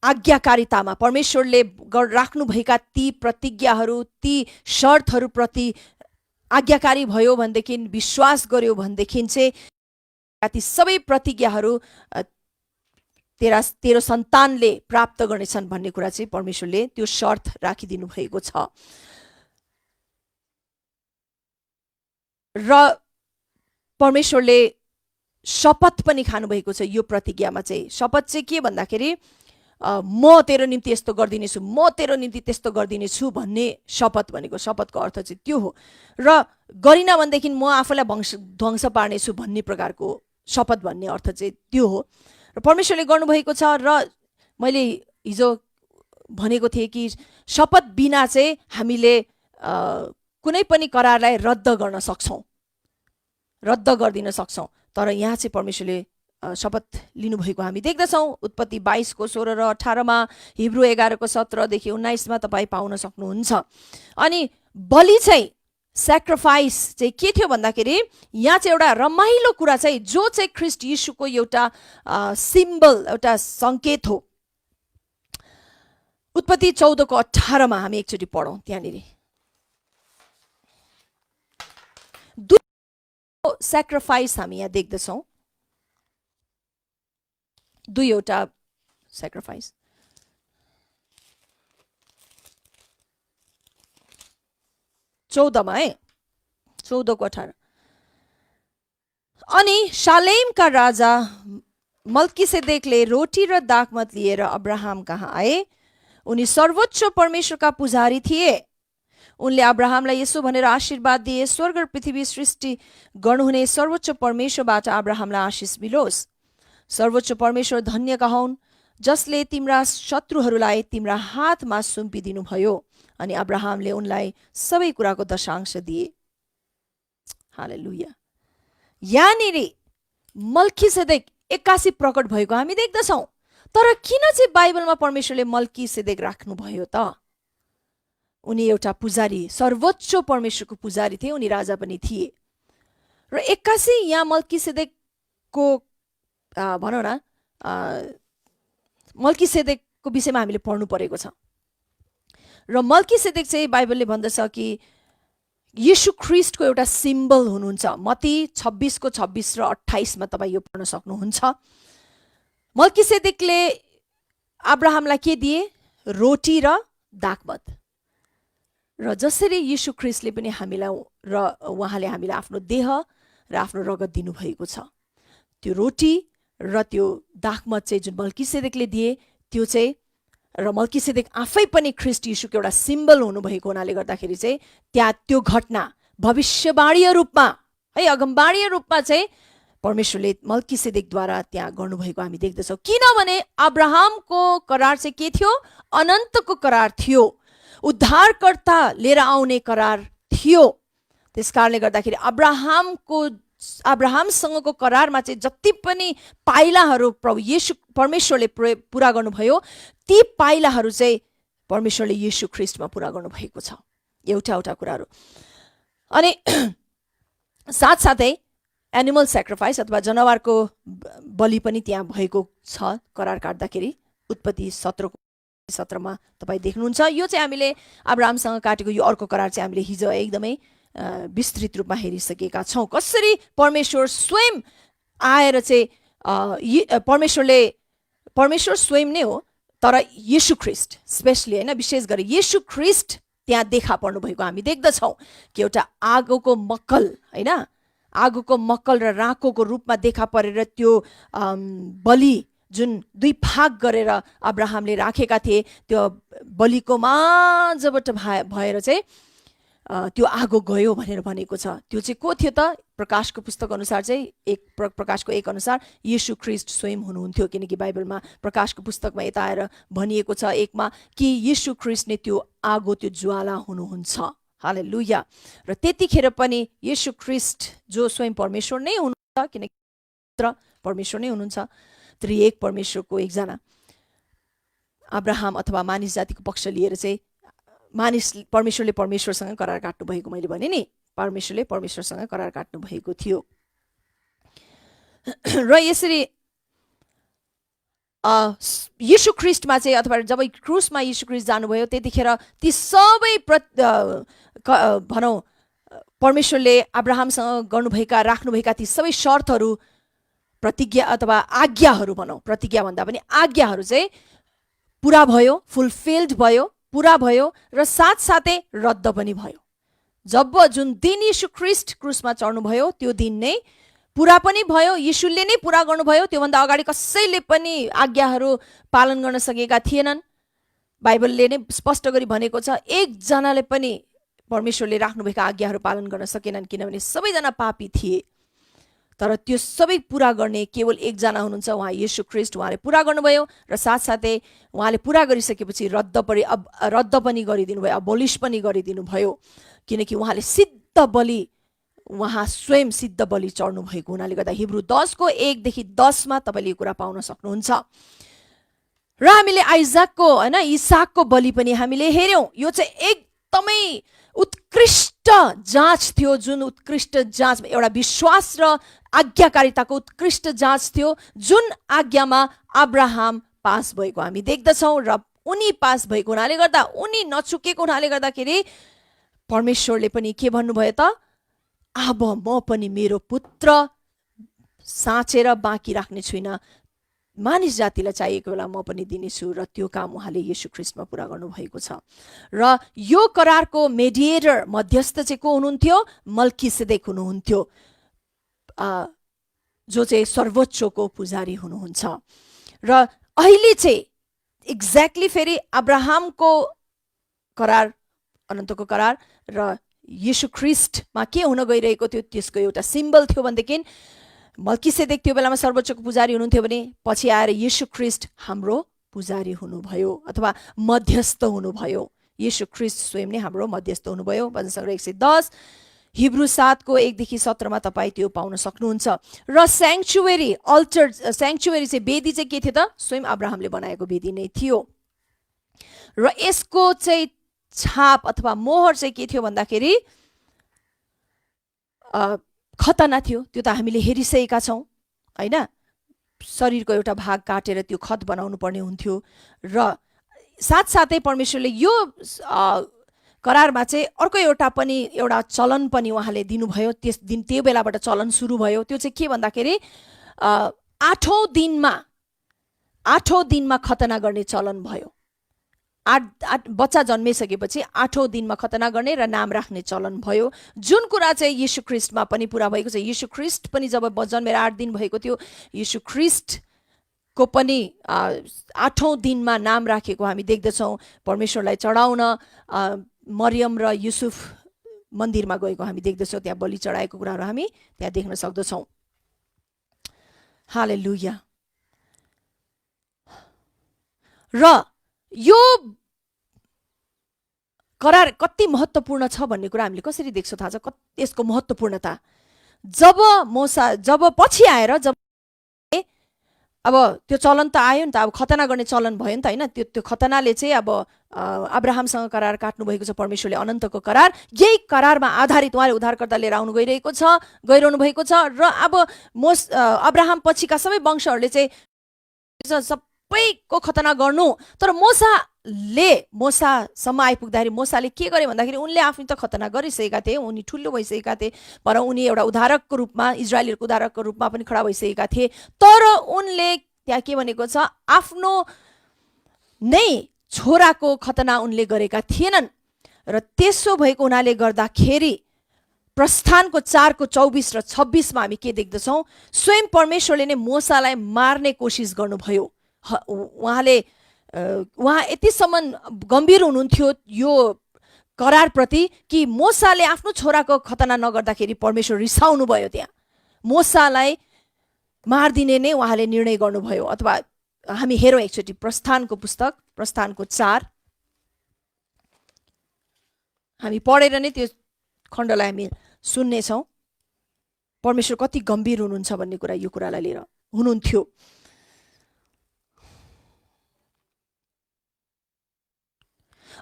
आज्ञाकारितामा परमेश्वरले राख्नुभएका ती प्रतिज्ञाहरू, ती शर्तहरूप्रति आज्ञाकारी भयो भनेदेखि, विश्वास गर्यो भनेदेखि चाहिँ ती सबै प्रतिज्ञाहरू तेरो सन्तानले प्राप्त गर्नेछन् भन्ने कुरा चाहिँ परमेश्वरले त्यो शर्त राखिदिनु भएको छ। र परमेश्वरले शपथ पनि खानुभएको छ यो प्रतिज्ञामा चाहिँ। शपथ चाहिँ के भन्दाखेरि म तेरो निम्ति यस्तो गरिदिनेछु, म तेरो निम्ति त्यस्तो गरिदिनेछु भन्ने शपथ भनेको, शपथको अर्थ चाहिँ त्यो हो। र गरिन भनेदेखि म आफूलाई ध्वंस पार्नेछु भन्ने प्रकारको शपथ भन्ने अर्थ चाहिँ त्यो हो। र परमेश्वरले गर्नुभएको छ। र मैले हिजो भनेको थिएँ कि शपथ बिना चाहिँ हामीले कुनै पनि करारलाई रद्द गर्न सक्छौँ, रद्द गरिदिन सक्छौँ। तर यहाँ चाहिँ परमेश्वरले शपथ लिनुभएको हामी देख्दछौँ। उत्पत्ति 22:16 र 18, हिब्रू 11:17 देखि 19 तपाईँ पाउन सक्नुहुन्छ। अनि बलि चाहिँ सेक्रिफाइस चाहिँ के थियो भन्दाखेरि यहाँ चाहिँ एउटा रमाइलो कुरा चाहिँ जो चाहिँ ख्रीष्ट यीशुको एउटा सिम्बल, एउटा सङ्केत हो। उत्पत्ति 14:18 हामी एकचोटि पढौँ। त्यहाँनिर सेक्रिफाइस हामी यहाँ देख्दछौँ, दुईवटा सेक्रिफाइस। चौधमा है, 14:18। अनि शालेमका राजा मल्कीसेदेकले रोटी र दाखमत लिएर अब्राहम कहाँ आए। उनी सर्वोच्च परमेश्वरका पुजारी थिए। उनले अब्राहमलाई यसो भनेर आशीर्वाद दिए, स्वर्ग र पृथ्वी सृष्टि गर्नुहुने सर्वोच्च परमेश्वरबाट अब्राहमलाई आशिष मिलोस्। सर्वोच्च परमेश्वर धन्य कहाउन् जसले तिम्रा शत्रुहरूलाई तिम्रा हातमा सुम्पिदिनु भयो। अनि अब्राहमले उनलाई सबै कुराको दशांश दिए। हालेलुया। यहाँनिर मल्कीसेदेक 81 प्रकट भएको हामी देख्दछौँ। तर किन चाहिँ बाइबलमा परमेश्वरले मल्कीसेदेक राख्नुभयो त? उनी एउटा पुजारी, सर्वोच्च परमेश्वरको पुजारी थिए, उनी राजा पनि थिए। र 81 यहाँ मल्कीसेदेकको भनौँ न मल्कीसेदेकको विषयमा हामीले पढ्नु परेको छ। र मल्कीसेदेक चाहिँ बाइबलले भन्दछ कि यीशु ख्रीष्टको एउटा सिम्बल हुनुहुन्छ। मत्ती 26:26 र 28 तपाईँ यो पढ्न सक्नुहुन्छ। मल्कीसेदेकले अब्राहमलाई के दिए? रोटी र दाखमत। र जसरी यीशु ख्रीष्टले पनि हामीलाई र उहाँले हामीलाई आफ्नो देह र आफ्नो रगत दिनुभएको छ, त्यो रोटी र त्यो दाखमत चाहिँ जुन मल्कीसेदेकले दिए त्यो चाहिँ, र मल्कीसेदेक आफै पनि ख्रीष्ट यीशुको एउटा सिम्बल हुनुभएको हुनाले गर्दाखेरि चाहिँ त्यहाँ त्यो घटना भविष्यवाणीय रूपमा है, अगमवाणीय रूपमा चाहिँ परमेश्वरले मल्कीसेदेकद्वारा त्यहाँ गर्नुभएको हामी देख्दछौँ। किनभने अब्राहमको करार चाहिँ के थियो? अनन्तको करार थियो, उद्धारकर्ता लिएर आउने करार थियो। त्यसकारणले गर्दाखेरि अब्राहमसँगको करारमा चाहिँ जति पनि पाइलाहरू प्रभु यीशु परमेश्वरले पुरा गर्नुभयो, ती पाइलाहरू चाहिँ परमेश्वरले यीशु ख्रीष्टमा पुरा गर्नुभएको छ, एउटा कुराहरू। अनि साथसाथै एनिमल सेक्रिफाइस अथवा जनावरको बलि पनि त्यहाँ भएको छ करार काट्दाखेरि। उत्पत्ति 17:17 तपाईँ देख्नुहुन्छ। यो चाहिँ हामीले अब्राहमसँग काटेको यो अर्को करार चाहिँ हामीले हिजो एकदमै विस्तृत रूपमा हेरिसकेका छौँ। कसरी परमेश्वर स्वयं आएर चाहिँ परमेश्वर स्वयं नै हो, तर यीशु ख्रीष्ट स्पेशली होइन, विशेष गरी यीशु ख्रीष्ट त्यहाँ देखा पर्नु भएको हामी देख्दछौँ कि एउटा आगोको मक्कल होइन, आगोको मक्कल र राँकोको रूपमा देखा परेर त्यो बलि जुन दुई भाग गरेर अब्राहमले राखेका थिए, त्यो बलिको माझबाट भएर चाहिँ त्यो आगो गयो भनेर भनेको छ। त्यो चाहिँ को थियो त? प्रकाशको पुस्तक अनुसार चाहिँ प्रकाशको 1 अनुसार यीशु ख्रीष्ट स्वयं हुनुहुन्थ्यो। किनकि बाइबलमा प्रकाशको पुस्तकमा यता आएर भनिएको छ 1मा कि यीशु ख्रीष्ट नै त्यो आगो, त्यो ज्वाला हुनुहुन्छ। हालेलुया। र त्यतिखेर पनि यीशु ख्रीष्ट जो स्वयं परमेश्वर नै हुनुहुन्छ, किनकि परमेश्वर नै हुनुहुन्छ, त्रिएक परमेश्वरको एकजना, अब्राहम अथवा मानिस जातिको पक्ष लिएर चाहिँ परमेश्वरले परमेश्वरसँग करार काट्नु भएको, मैले भने नि परमेश्वरले परमेश्वरसँग करार काट्नु भएको थियो। र यसरी यीशु ख्रीष्टमा चाहिँ अथवा जब क्रुसमा यीशु ख्रीष्ट जानुभयो त्यतिखेर ती सबै भनौँ परमेश्वरले अब्राहमसँग राख्नुभएका ती सबै शर्तहरू प्रतिज्ञा अथवा आज्ञाहरू भनौँ, प्रतिज्ञा भन्दा पनि आज्ञाहरू चाहिँ पुरा भयो, फुलफिल्ड भयो, पुरा भयो र साथसाथै रद्द पनि भयो। जब जुन दिन यीशु ख्रीष्ट क्रुसमा चढ्नुभयो त्यो दिन नै पुरा पनि भयो, यीशुले नै पुरा गर्नुभयो। त्योभन्दा अगाडि कसैले पनि आज्ञाहरू पालन गर्न सकेका थिएनन्। बाइबलले नै स्पष्ट गरी भनेको छ, एकजनाले पनि परमेश्वरले राख्नुभएका आज्ञाहरू पालन गर्न सकेनन्, किनभने सबैजना पापी थिए। तर त्यो सबै पुरा गर्ने केवल एकजना हुनुहुन्छ, उहाँ यीशु ख्रीष्ट। उहाँले पुरा गर्नुभयो र साथसाथै उहाँले पुरा गरिसकेपछि रद्द पनि गरिदिनु भयो, अबोलिस पनि गरिदिनु भयो, किनकि उहाँले सिद्ध बलि, उहाँ स्वयं सिद्ध बलि चढ्नु भएको हुनाले गर्दा हिब्रू 10:1-10 तपाईले यो कुरा पाउन सक्नुहुन्छ। र हामीले आइजाकको हैन इसाकको बलि पनि हामीले हेर्यौं। यो चाहिँ एकदमै उत्कृष्ट जाँच थियो, जुन उत्कृष्ट जाँच एउटा विश्वास र आज्ञाकारिताको उत्कृष्ट जाँच थियो, जुन आज्ञामा अब्राहम पास भएको हामी देख्दछौँ। र उनी पास भएको हुनाले गर्दा, उनी नचुकेको हुनाले गर्दाखेरि परमेश्वरले पनि के भन्नुभयो त, अब म पनि मेरो पुत्र साँचेर बाँकी राख्ने छुइनँ, मानिस जातिलाई चाहिएको बेला म पनि दिनेछु। र त्यो काम उहाँले यीशु ख्रीष्टमा पुरा गर्नुभएको छ। र यो करारको मेडिएटर, मध्यस्थ चाहिँ को हुनुहुन्थ्यो? मल्कीसेदेक हुनुहुन्थ्यो, जो चाहिँ सर्वोच्चको पुजारी हुनुहुन्छ। र अहिले चाहिँ एक्ज्याक्टली फेरि अब्राहमको करार, अनन्तको करार र यीशु ख्रीष्टमा के हुन गइरहेको थियो, त्यसको एउटा सिम्बल थियो भनेदेखि मल्कीसेदेक त्यो बेलामा सर्वोच्चको पुजारी हुनुहुन्थ्यो भने पछि आएर यीशु ख्रीष्ट हाम्रो पुजारी हुनुभयो अथवा मध्यस्थ हुनुभयो। यीशु ख्रीष्ट स्वयं नै हाम्रो मध्यस्थ हुनुभयो। भजन सङ्ग्रह 110 हिब्रू 7:1-17 तपाईँ त्यो पाउन सक्नुहुन्छ। र स्याङ्क्चुअरी, अल्टर स्याङ्क्चुअरी चाहिँ वेदी चाहिँ के थियो त? स्वयं अब्राहमले बनाएको वेदी नै थियो। र यसको चाहिँ छाप अथवा मोहर चाहिँ के थियो भन्दाखेरि खतना थियो। त्यो त हामीले हेरिसकेका छौँ हैन। शरीरको एउटा भाग काटेर त्यो खत बनाउनु पर्ने हुन्थ्यो। र साथसाथै परमेश्वरले यो करारमा चाहिँ अर्को एउटा चलन पनि उहाँले दिनुभयो। त्यस दिन त्यो बेलाबाट चलन सुरु भयो। त्यो चाहिँ के भन्दाखेरि 8औं दिनमा खतना गर्ने चलन भयो। बच्चा जन्मिसकेपछि 8औं दिनमा खतना गर्ने र नाम राख्ने चलन भयो, जुन कुरा चाहिँ यीशु ख्रीष्टमा पनि पुरा भएको छ। यीशु ख्रीष्ट पनि जब जन्मेर 8 दिन भएको थियो, यीशु ख्रीष्टको पनि 8औं दिनमा नाम राखेको हामी देख्दछौँ। परमेश्वरलाई चढाउन मरियम र युसुफ मन्दिरमा गएको हामी देख्दछौँ। त्यहाँ बलि चढाएको कुराहरू हामी त्यहाँ देख्न सक्दछौँ। हालेलुया। र यो करार कति महत्त्वपूर्ण छ भन्ने कुरा हामीले कसरी देख्छौँ थाहा छ? यसको महत्त्वपूर्णता जब पछि आएर जब अब त्यो चलन त आयो नि त, अब खतना गर्ने चलन भयो नि त हैन। त्यो खतनाले चाहिँ अब अब्राहमसँग करार काट्नु भएको छ परमेश्वरले, अनन्तको करार। यही करारमा आधारित उहाँले उद्धारकर्ता लिएर आउनु गइरहनु भएको छ। र अब अब्राहम पछिका सबै वंशहरूले चाहिँ सबैको खतना गर्नु। तर मोसासम्म आइपुग्दाखेरि मोसाले के गरे भन्दाखेरि उनले आफै त खतना गरिसकेका थिए, उनी ठुलो भइसकेका थिए, तर उनी एउटा उद्धारकको रूपमा, इजरायलीहरूको उद्धारकको रूपमा पनि खडा भइसकेका थिए। तर उनले त्यहाँ के भनेको छ, आफ्नो नै छोराको खतना उनले गरेका थिएनन्। र त्यसो भएको हुनाले गर्दाखेरि प्रस्थानको 4:24 र 26मा हामी के देख्दछौँ? स्वयं परमेश्वरले नै मोसालाई मार्ने कोसिस गर्नुभयो। उहाँ यतिसम्म गम्भीर हुनुहुन्थ्यो यो करारप्रति कि मोसाले आफ्नो छोराको खतना नगर्दाखेरि परमेश्वर रिसाउनु भयो। त्यहाँ मोसालाई मारिदिने नै उहाँले निर्णय गर्नुभयो। अथवा हामी हेरौँ एकचोटि प्रस्थानको पुस्तक, प्रस्थानको 4, हामी पढेर नै त्यो खण्डलाई हामी सुन्नेछौँ। परमेश्वर कति गम्भीर हुनुहुन्छ भन्ने कुरा यो कुरालाई लिएर हुनुहुन्थ्यो।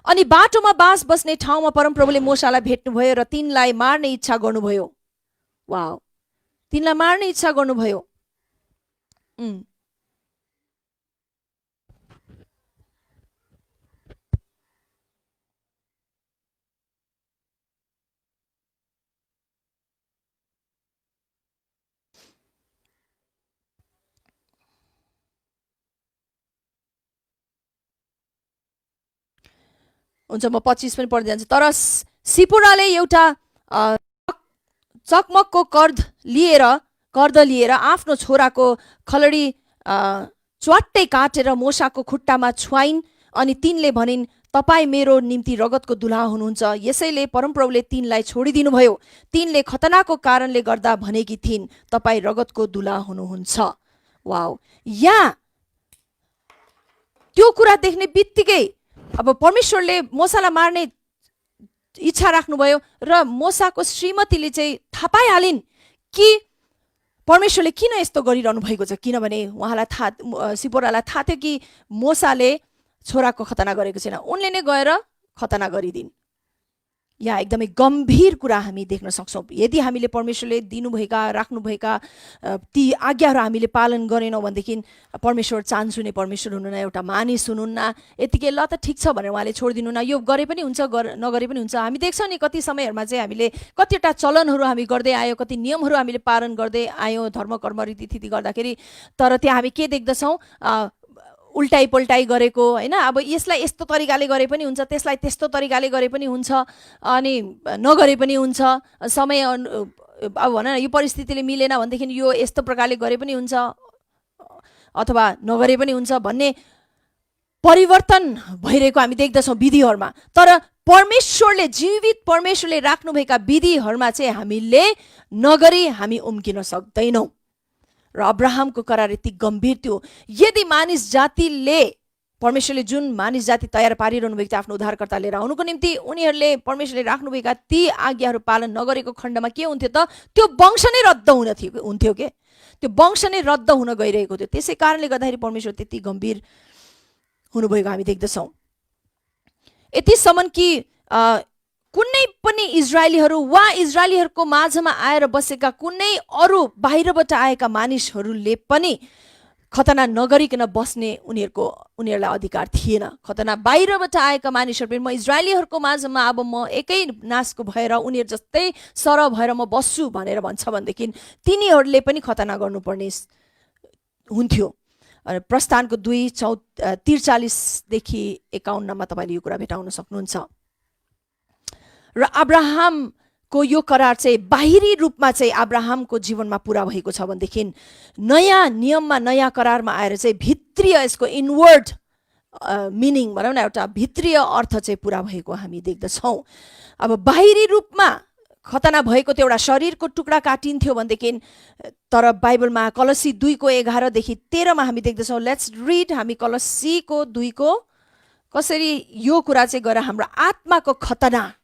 अनि बाटोमा बास बस्ने ठाउँमा परमप्रभुले मोसालाई भेट्नुभयो र तिनलाई मार्ने इच्छा गर्नुभयो। वाउ, तिनलाई मार्ने इच्छा गर्नुभयो। हुन्छ, म 25 पनि पढ्दै जान्छु। तर सिपोराले एउटा चकमकको कर्द लिएर आफ्नो छोराको खलडी च्वाट्टै काटेर मोसाको खुट्टामा छुवाइन् अनि तिनले भनिन्, तपाईँ मेरो निम्ति रगतको दुल्हा हुनुहुन्छ। यसैले परमप्रभुले तिनलाई छोडिदिनु भयो। तिनले खतनाको कारणले गर्दा भनेकी थिइन्, तपाईँ रगतको दुल्हा हुनुहुन्छ। वाउ, यहाँ त्यो कुरा देख्ने बित्तिकै अब परमेश्वरले मोसालाई मार्ने इच्छा राख्नुभयो र मोसाको श्रीमतीले चाहिँ थाहा पाइहालिन् कि परमेश्वरले किन यस्तो गरिरहनु भएको छ, किनभने सिपोरालाई थाहा थियो कि मोसाले छोराको खतना गरेको छैन, उनले नै गएर खतना गरिदिन्। यहाँ एकदमै गम्भीर कुरा हामी देख्न सक्छौँ। यदि हामीले परमेश्वरले दिनुभएका राख्नुभएका ती आज्ञाहरू हामीले पालन गरेनौँ भनेदेखि परमेश्वर चान्सुने परमेश्वर हुनुहुन्न, एउटा मानिस हुनुहुन्न। यतिकै ल त ठिक छ भनेर उहाँले छोडिदिनु न, यो गरे पनि हुन्छ नगरे पनि हुन्छ। हामी देख्छौँ नि कति समयहरूमा चाहिँ हामीले कतिवटा चलनहरू हामी गर्दै आयौँ, कति नियमहरू हामीले पालन गर्दै आयौँ धर्म कर्म रीतिथिति गर्दाखेरि, तर त्यहाँ हामी के देख्दछौँ, उल्टाइ पल्टाइ गरेको होइन। अब यसलाई यस्तो तरिकाले गरे पनि हुन्छ, त्यसलाई त्यस्तो तरिकाले गरे पनि हुन्छ, अनि नगरे पनि हुन्छ। समय अब भन न, यो परिस्थितिले मिलेन भनेदेखि यो यस्तो प्रकारले गरे पनि हुन्छ अथवा नगरे पनि हुन्छ भन्ने परिवर्तन भइरहेको हामी देख्दछौँ विधिहरूमा। तर परमेश्वरले, जीवित परमेश्वरले राख्नुभएका विधिहरूमा चाहिँ हामीले नगरी हामी उम्किन सक्दैनौँ। र अब्राहमको करार यति गम्भीर थियो। यदि मानिस जातिले, परमेश्वरले जुन मानिस जाति तयार पारिरहनु भएको थियो आफ्नो उद्धारकर्ता लिएर आउनुको निम्ति, उनीहरूले परमेश्वरले राख्नुभएका ती आज्ञाहरू पालन नगरेको खण्डमा के हुन्थ्यो त, त्यो वंश नै रद्द हुन्थ्यो के, त्यो वंश नै रद्द हुन गइरहेको थियो। त्यसै कारणले गर्दाखेरि परमेश्वर त्यति गम्भीर हुनुभएको हामी देख्दछौँ। यतिसम्म कि कुनै पनि इजरायलीहरू वा इजरायलीहरूको माझमा आएर बसेका कुनै अरू बाहिरबाट आएका मानिसहरूले पनि खतना नगरिकन बस्ने उनीहरूलाई अधिकार थिएन। खतना बाहिरबाट आएका मानिसहरू पनि, म इजरायलीहरूको माझमा अब म एकै नासको भएर उनीहरू जस्तै सरह भएर म बस्छु भनेर भन्छ भनेदेखि तिनीहरूले पनि खतना गर्नुपर्ने हुन्थ्यो। प्रस्थानको 2:43देखि 51 तपाईँले यो कुरा भेटाउन सक्नुहुन्छ। र अब्राहमको यो करार चाहिँ बाहिरी रूपमा चाहिँ अब्राहमको जीवनमा पुरा भएको छ भनेदेखि नयाँ नियममा, नयाँ करारमा आएर चाहिँ भित्रीय, यसको इनवर्ड मिनिङ भनौँ न, एउटा भित्रीय अर्थ चाहिँ पुरा भएको हामी देख्दछौँ। अब बाहिरी रूपमा खतना भएको त्यो एउटा शरीरको टुक्रा काटिन्थ्यो भनेदेखि, तर बाइबलमा कलसी 2:11देखि 13मा हामी देख्दछौँ। लेट्स रिड, हामी कलसीको 2 कसरी यो कुरा चाहिँ गएर हाम्रो आत्माको खतना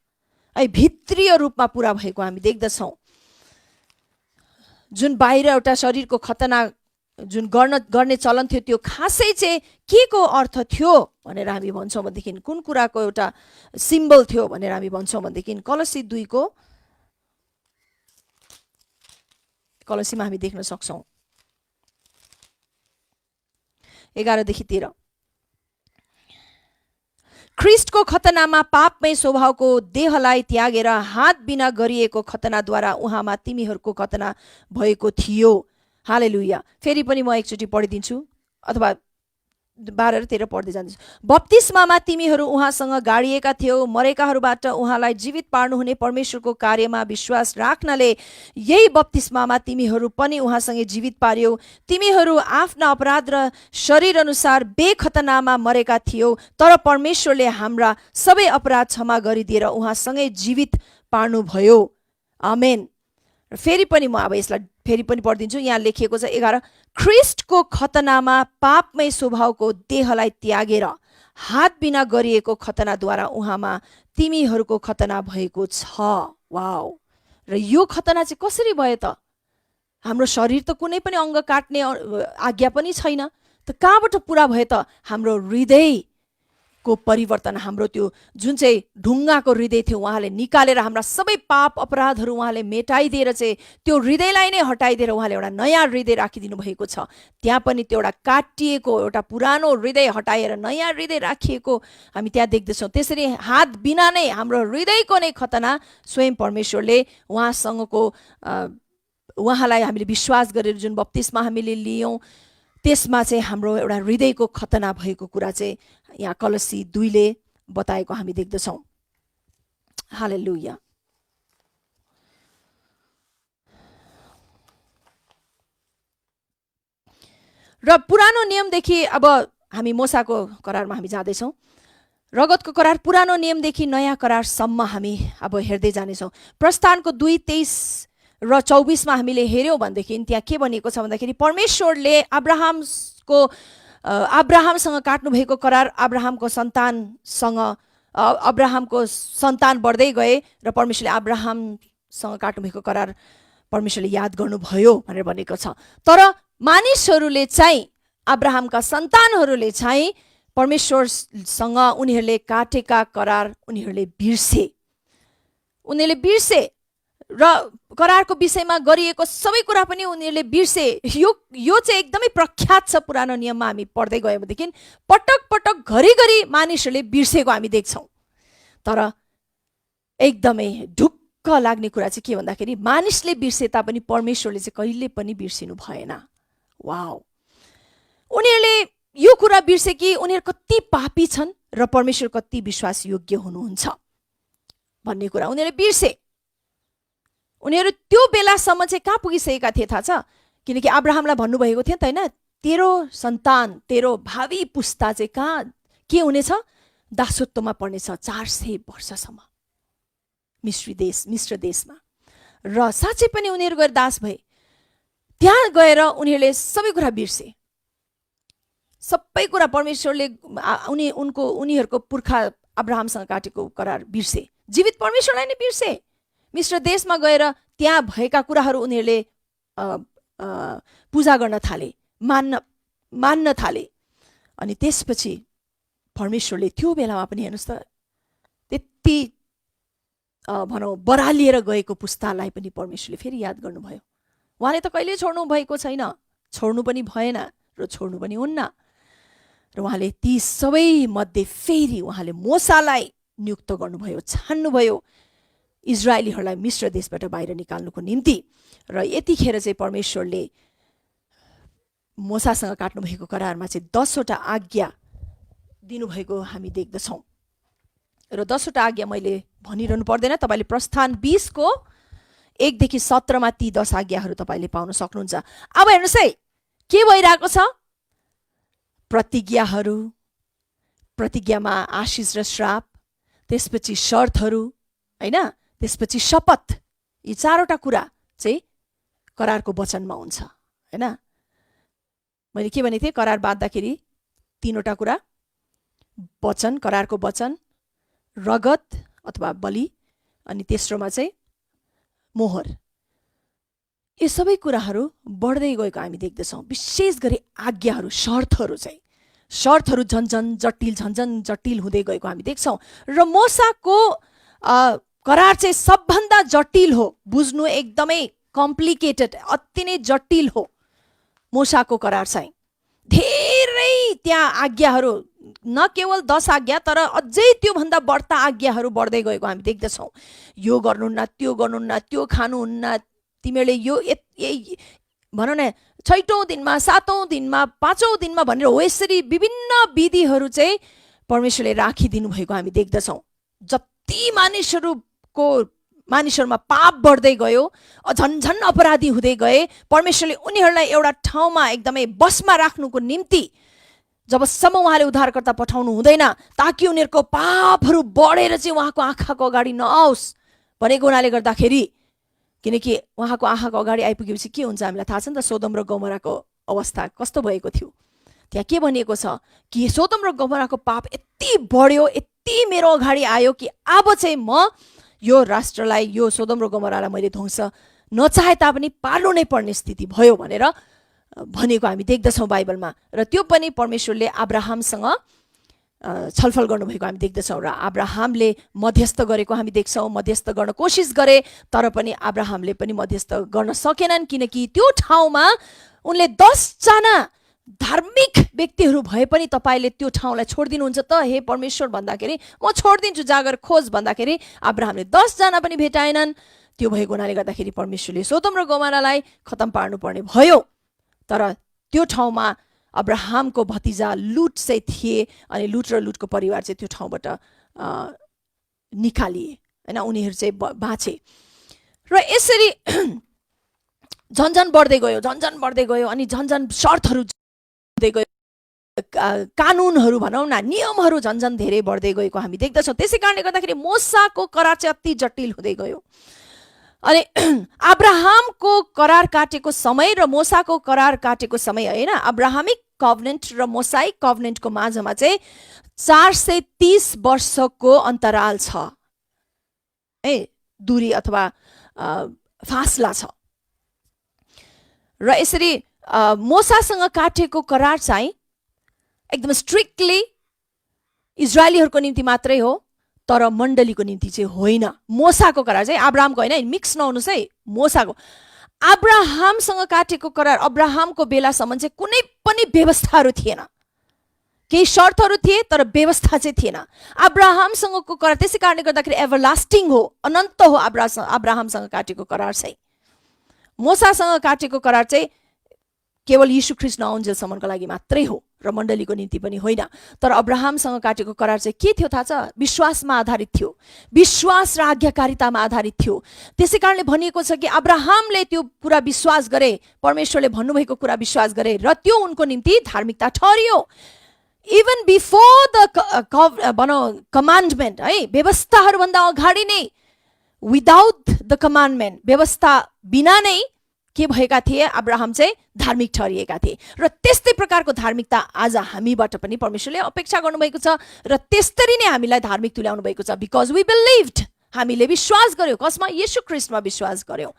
भित्रीय रूपमा पुरा भएको हामी देख्दछौँ। जुन बाहिर एउटा शरीरको खतना जुन गर्ने चलन थियो, त्यो खासै चाहिँ के को अर्थ थियो भनेर हामी भन्छौँ भनेदेखि, कुन कुराको एउटा सिम्बल थियो भनेर हामी भन्छौँ भनेदेखि, कलसीमा हामी देख्न सक्छौँ 11देखि 13। ख्रिस्टको खतनामा पापमय स्वभावको देहलाई त्यागेर हात बिना गरिएको खतनाद्वारा उहाँमा तिमीहरूको खतना भएको थियो। हालेलुया। फेरि पनि म एकचोटि पढिदिन्छु अथवा 12 र 13 पढ्दै जान्छु। बप्तिस्मामा तिमीहरू उहाँसँग गाडिएका थियौ, मरेकाहरूबाट उहाँलाई जीवित पार्नुहुने परमेश्वरको कार्यमा विश्वास राख्नाले यही बप्तिस्मामा तिमीहरू पनि उहाँसँगै जीवित पार्यौ। तिमीहरू आफ्ना अपराध र शरीर अनुसार बेखतनामा मरेका थियौ, तर परमेश्वरले हाम्रा सबै अपराध क्षमा गरिदिएर उहाँसँगै जीवित पार्नुभयो। आमेन। फेरि पनि म अब यसलाई फेरि पनि पढिदिन्छु। यहाँ लेखिएको छ 11, ख्रिस्टको खतनामा पापमय स्वभावको देहलाई त्यागेर हात बिना गरिएको खतनाद्वारा उहाँमा तिमीहरूको खतना भएको छ। वाउ। र यो खतना चाहिँ कसरी भयो त? हाम्रो शरीर त कुनै पनि अङ्ग काट्ने आज्ञा पनि छैन, त कहाँबाट पुरा भयो त? हाम्रो हृदयको परिवर्तन, हाम्रो त्यो जुन चाहिँ ढुङ्गाको हृदय थियो उहाँले निकालेर हाम्रा सबै पाप अपराधहरू उहाँले मेटाइदिएर चाहिँ त्यो हृदयलाई नै हटाइदिएर उहाँले एउटा नयाँ हृदय राखिदिनु भएको छ। त्यहाँ पनि त्यो एउटा काटिएको एउटा पुरानो हृदय हटाएर नयाँ हृदय राखिएको हामी त्यहाँ देख्दछौँ। त्यसरी हात बिना नै हाम्रो हृदयको नै खतना स्वयं परमेश्वरले उहाँसँगको उहाँलाई हामीले विश्वास गरेर जुन बप्तिस्मा हामीले लियौँ त्यसमा चाहिँ हाम्रो एउटा हृदयको खतना भएको कुरा चाहिँ यहाँ कलसी 2ले बताएको हामी देख्दछौँ। हालेलुया। र पुरानो नियमदेखि अब हामी मोसाको करारमा हामी जाँदैछौँ। रगतको करार पुरानो नियमदेखि नयाँ करारसम्म हामी अब हेर्दै जानेछौँ। प्रस्थानको 2:23 र 24 हामीले हेऱ्यौँ भनेदेखि त्यहाँ के भनिएको छ भन्दाखेरि परमेश्वरले अब्राहमसँग काट्नुभएको करार अब्राहमको सन्तान बढ्दै गए र परमेश्वरले अब्राहमसँग काट्नुभएको करार परमेश्वरले याद गर्नुभयो भनेर भनेको छ। तर मानिसहरूले चाहिँ अब्राहमका सन्तानहरूले चाहिँ परमेश्वरसँग उनीहरूले काटेका करार उनीहरूले बिर्से र करारको विषयमा गरिएको सबै कुरा पनि उनीहरूले बिर्से। यो चाहिँ एकदमै प्रख्यात छ। पुरानो नियममा हामी पढ्दै गयौँ भनेदेखि पटक पटक घरिघरि मानिसहरूले बिर्सेको हामी देख्छौँ। तर एकदमै ढुक्क लाग्ने कुरा चाहिँ के भन्दाखेरि मानिसले बिर्से तापनि परमेश्वरले चाहिँ कहिले पनि बिर्सिनु भएन। वाउ! उनीहरूले यो कुरा बिर्से कि उनीहरू कति पापी छन् र परमेश्वर कति विश्वासयोग्य हुनुहुन्छ भन्ने कुरा उनीहरूले बिर्से। उनीहरू त्यो बेलासम्म चाहिँ कहाँ पुगिसकेका थिए थाहा छ? किनकि अब्राहमलाई भन्नुभएको थियो त होइन, तेरो सन्तान तेरो भावी पुस्ता चाहिँ कहाँ के हुनेछ? दासत्वमा पर्नेछ 400 वर्षसम्म मिश्र देशमा। र साँच्चै पनि उनीहरू गएर दास भए। त्यहाँ गएर उनीहरूले सबै कुरा बिर्से। सबै कुरा परमेश्वरले उनीहरूको पुर्खा अब्राहमसँग काटेको करार बिर्से। जीवित परमेश्वरलाई नै बिर्से। मिश्र देशमा गएर त्यहाँ भएका कुराहरू उनीहरूले पूजा गर्न थाले, मान्न थाले। अनि त्यसपछि परमेश्वरले त्यो बेलामा पनि हेर्नुहोस् त, त्यति भनौँ बरालिएर गएको पुस्तालाई पनि परमेश्वरले फेरि याद गर्नुभयो। उहाँले त कहिले छोड्नु भएको छैन, छोड्नु पनि भएन र छोड्नु पनि हुन्न। र उहाँले ती सबै मध्ये फेरि उहाँले मोसालाई नियुक्त गर्नुभयो, छान्नुभयो इजरायलीहरूलाई मिश्र देशबाट बाहिर निकाल्नुको निम्ति। र यतिखेर चाहिँ परमेश्वरले मोसासँग काट्नुभएको करारमा चाहिँ 10वटा आज्ञा दिनुभएको हामी देख्दछौँ। र 10वटा आज्ञा मैले भनिरहनु पर्दैन, तपाईँले प्रस्थान 20को 1देखि 17मा ती 10 आज्ञाहरू तपाईँले पाउन सक्नुहुन्छ। अब हेर्नुहोस् है के भइरहेको छ। प्रतिज्ञामा आशिष र श्राप, त्यसपछि शर्तहरू हैन, त्यसपछि शपथ। यी 4वटा कुरा चाहिँ करारको वचनमा हुन्छ हैन। मैले के भनेको थिएँ? करार बाँध्दाखेरि 3वटा कुरा, वचन, करारको वचन, रगत अथवा बलि, अनि तेस्रोमा चाहिँ मोहर। यो सबै कुराहरू बढ्दै गएको हामी देख्दछौँ। विशेष गरी आज्ञाहरू, शर्तहरू झन्झन जटिल हुँदै गएको हामी देख्छौँ। र मोसाको करार चाहिँ सबभन्दा जटिल हो, बुझ्नु एकदमै कम्प्लिकेटेड, अति नै जटिल हो मोसाको करार चाहिँ। धेरै त्यहाँ आज्ञाहरू, न केवल 10 आज्ञा तर अझै त्योभन्दा बढ्ता आज्ञाहरू बढ्दै गएको हामी देख्दछौँ। यो गर्नुहुन्न, त्यो गर्नुहुन्न, त्यो खानुहुन्न, तिमीहरूले यो भनौँ न 6औं दिनमा, 7औं दिनमा, 5औं दिनमा भनेर हो, यसरी विभिन्न विधिहरू चाहिँ परमेश्वरले राखिदिनु भएको हामी देख्दछौँ। जति मानिसहरूमा पाप बढ्दै गयो, झन्झन अपराधी हुँदै गए, परमेश्वरले उनीहरूलाई एउटा ठाउँमा एकदमै बसमा राख्नुको निम्ति जबसम्म उहाँले उद्धारकर्ता पठाउनु हुँदैन ताकि उनीहरूको पापहरू बढेर चाहिँ उहाँको आँखाको अगाडि नआओस् भनेको हुनाले गर्दाखेरि, किनकि उहाँको आँखाको अगाडि आइपुगेपछि के हुन्छ हामीलाई थाहा छ नि त, सोदोम र गमोराको अवस्था कस्तो भएको थियो। त्यहाँ के भनिएको छ कि सोदोम र गमोराको पाप यति बढ्यो, यति मेरो अगाडि आयो कि अब चाहिँ म यो राष्ट्रलाई, यो सोदोम र गमोरालाई मैले ध्वंस नचाहे तापनि पाल्नु नै पर्ने स्थिति भयो भनेर भनेको हामी देख्दछौँ बाइबलमा। र त्यो पनि परमेश्वरले अब्राहमसँग छलफल गर्नुभएको हामी देख्दछौँ। र अब्राहमले मध्यस्थ गरेको हामी देख्छौँ, मध्यस्थ गर्न कोसिस गरे तर पनि अब्राहमले पनि मध्यस्थ गर्न सकेनन्, किनकि त्यो ठाउँमा उनले 10 जना धार्मिक व्यक्तिहरू भए पनि तपाईँले त्यो ठाउँलाई छोडिदिनुहुन्छ त हे परमेश्वर भन्दाखेरि, म छोडिदिन्छु, जागर खोज भन्दाखेरि अब्राहमले 10 जना पनि भेटाएनन्। त्यो भएको हुनाले गर्दाखेरि परमेश्वरले सोदोम र गमोरालाई खतम पार्नुपर्ने भयो। तर त्यो ठाउँमा अब्राहमको भतिजा लुट चाहिँ थिए, अनि लुट र लुटको परिवार चाहिँ त्यो ठाउँबाट निकालिए हैन, उनीहरू चाहिँ बाँचे। र यसरी झन्झन बढ्दै गयो अनि झन्झन शर्तहरू हुँदै गयो, कानुनहरू भनौँ न, नियमहरू झन्झन धेरै बढ्दै गएको हामी देख्दछौँ। त्यसै कारणले गर्दाखेरि मोसाको करार चाहिँ अति जटिल हुँदै गयो। अनि अब्राहमको करार काटेको समय र मोसाको करार काटेको समय हैन, अब्राहमिक कभनेन्ट र मोसाइक कभनेन्टको माझमा चाहिँ 430 वर्षको अन्तराल छ है, दूरी अथवा फासला छ। र यसरी मोसासँग काटेको करार चाहिँ एकदम स्ट्रिक्टली इजरायलीहरूको निम्ति मात्रै हो, तर मण्डलीको निम्ति चाहिँ होइन। मोसाको करार चाहिँ अब्राहमको होइन, मिक्स नहुनुस् है, मोसाको। अब्राहमसँग काटेको करार, अब्राहमको बेलासम्म चाहिँ कुनै पनि व्यवस्थाहरू थिएन, केही शर्तहरू थिए तर व्यवस्था चाहिँ थिएन। अब्राहमसँगको करार त्यसै कारणले गर्दाखेरि एभरलास्टिङ हो, अनन्त हो अब्राहमसँग काटेको करार चाहिँ। मोसासँग काटेको करार चाहिँ केवल यीशु ख्रीष्ट नआउन्जेलसम्मको लागि मात्रै हो र मण्डलीको निम्ति पनि होइन। तर अब्राहमसँग काटेको करार चाहिँ के थियो थाहा छ? विश्वासमा आधारित थियो, विश्वास र आज्ञाकारितामा आधारित थियो। त्यसै कारणले भनिएको छ कि अब्राहमले त्यो कुरा विश्वास गरे, परमेश्वरले भन्नुभएको कुरा विश्वास गरे र त्यो उनको निम्ति धार्मिकता ठहरियो। इभन बिफोर द कमान्डमेन्ट है, व्यवस्थाहरूभन्दा अगाडि नै, विदाउट द कमान्डमेन्ट, व्यवस्था बिना नै के भएका थिए? अब्राहम चाहिँ धार्मिक ठहरिएका थिए। र त्यस्तै प्रकारको धार्मिकता आज हामीबाट पनि परमेश्वरले अपेक्षा गर्नुभएको छ र त्यस्तरी नै हामीलाई धार्मिक तुल्याउनु भएको छ। बिकज वी बिलिभ्ड, हामीले विश्वास गर्यौँ। कसमा? येशू ख्रीष्टमा विश्वास गर्यौँ।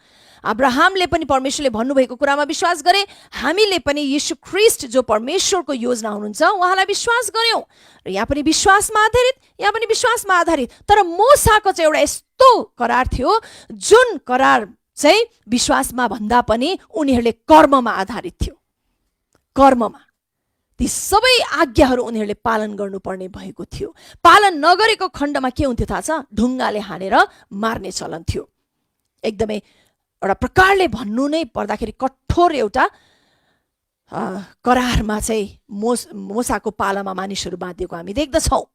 अब्राहमले पनि परमेश्वरले भन्नुभएको कुरामा विश्वास गरे, हामीले पनि येशू ख्रीष्ट जो परमेश्वरको योजना हुनुहुन्छ उहाँलाई विश्वास गर्यौँ। र यहाँ पनि विश्वासमा आधारित, यहाँ पनि विश्वासमा आधारित। तर मोसाको चाहिँ एउटा यस्तो करार थियो जुन करार चाहिँ विश्वासमा भन्दा पनि उनीहरूले कर्ममा आधारित थियो। कर्ममा ती सबै आज्ञाहरू उनीहरूले पालन गर्नुपर्ने भएको थियो। पालन नगरेको खण्डमा के हुन्थ्यो थाहा छ? ढुङ्गाले हानेर मार्ने चलन थियो। एकदमै एउटा प्रकारले भन्नु नै पर्दाखेरि कठोर एउटा करारमा चाहिँ मोसाको पालामा मानिसहरू बाँधिएको हामी देख्दछौँ।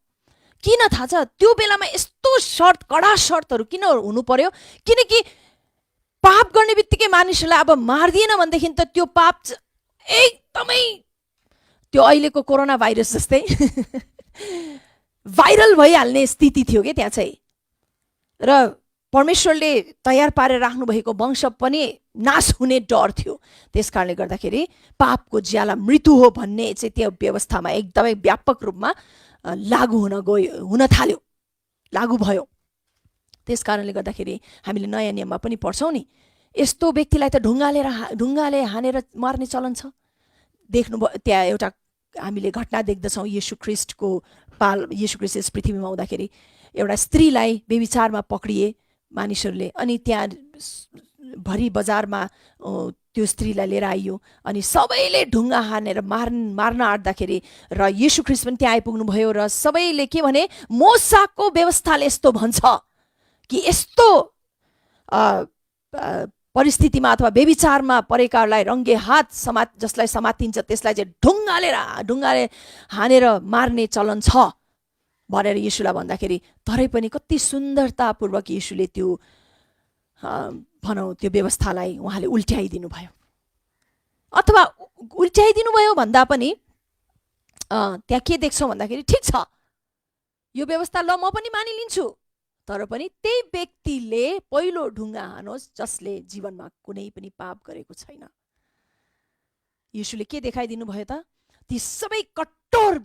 किन थाहा छ? त्यो बेलामा यस्तो शर्त, कडा शर्तहरू किन हुनु पर्यो? किनकि पाप गर्ने बित्तिकै मानिसहरूलाई अब मार्दिएन भनेदेखि त त्यो पाप एकदमै त्यो अहिलेको कोरोना भाइरस जस्तै भाइरल भइहाल्ने स्थिति थियो कि त्यहाँ चाहिँ। र परमेश्वरले तयार पारेर राख्नुभएको वंश पनि नाश हुने डर थियो। त्यस कारणले गर्दाखेरि पापको ज्याला मृत्यु हो भन्ने चाहिँ त्यो व्यवस्थामा एकदमै व्यापक रूपमा लागू हुन थाल्यो, लागू भयो। त्यस कारणले गर्दाखेरि हामीले नयाँ नियममा पनि पढ्छौँ नि, यस्तो व्यक्तिलाई त ढुङ्गाले हानेर मार्ने चलन छ। देख्नुभयो त्यहाँ एउटा हामीले घटना देख्दछौँ, येशू ख्रीष्टको येशू ख्रीष्ट यस पृथ्वीमा आउँदाखेरि एउटा स्त्रीलाई व्यभिचारमा पक्रिए मानिसहरूले, अनि त्यहाँ भरि बजारमा त्यो स्त्रीलाई लिएर आइयो अनि सबैले ढुङ्गा हानेर मार्न आँट्दाखेरि र येशू ख्रीष्ट पनि त्यहाँ आइपुग्नु भयो र सबैले के भने, मोसाको व्यवस्थाले यस्तो भन्छ कि यस्तो परिस्थितिमा अथवा व्यभिचारमा परेकाहरूलाई रङ्गे हात जसलाई समातिन्छ त्यसलाई चाहिँ ढुङ्गाले हानेर मार्ने चलन छ भनेर येशूलाई भन्दाखेरि, तरै पनि कति सुन्दरतापूर्वक येशूले त्यो भनौँ त्यो व्यवस्थालाई उहाँले उल्ट्याइदिनु भयो। अथवा उल्ट्याइदिनु भयो भन्दा पनि त्यहाँ के देख्छौँ भन्दाखेरि, ठिक छ यो व्यवस्था ल म पनि मानिलिन्छु, तर पनि त्यही व्यक्तिले पहिलो ढुङ्गा हानोस् जसले जीवनमा कुनै पनि पाप गरेको छैन। येशूले के देखाइदिनु भयो त? ती सबै कठोर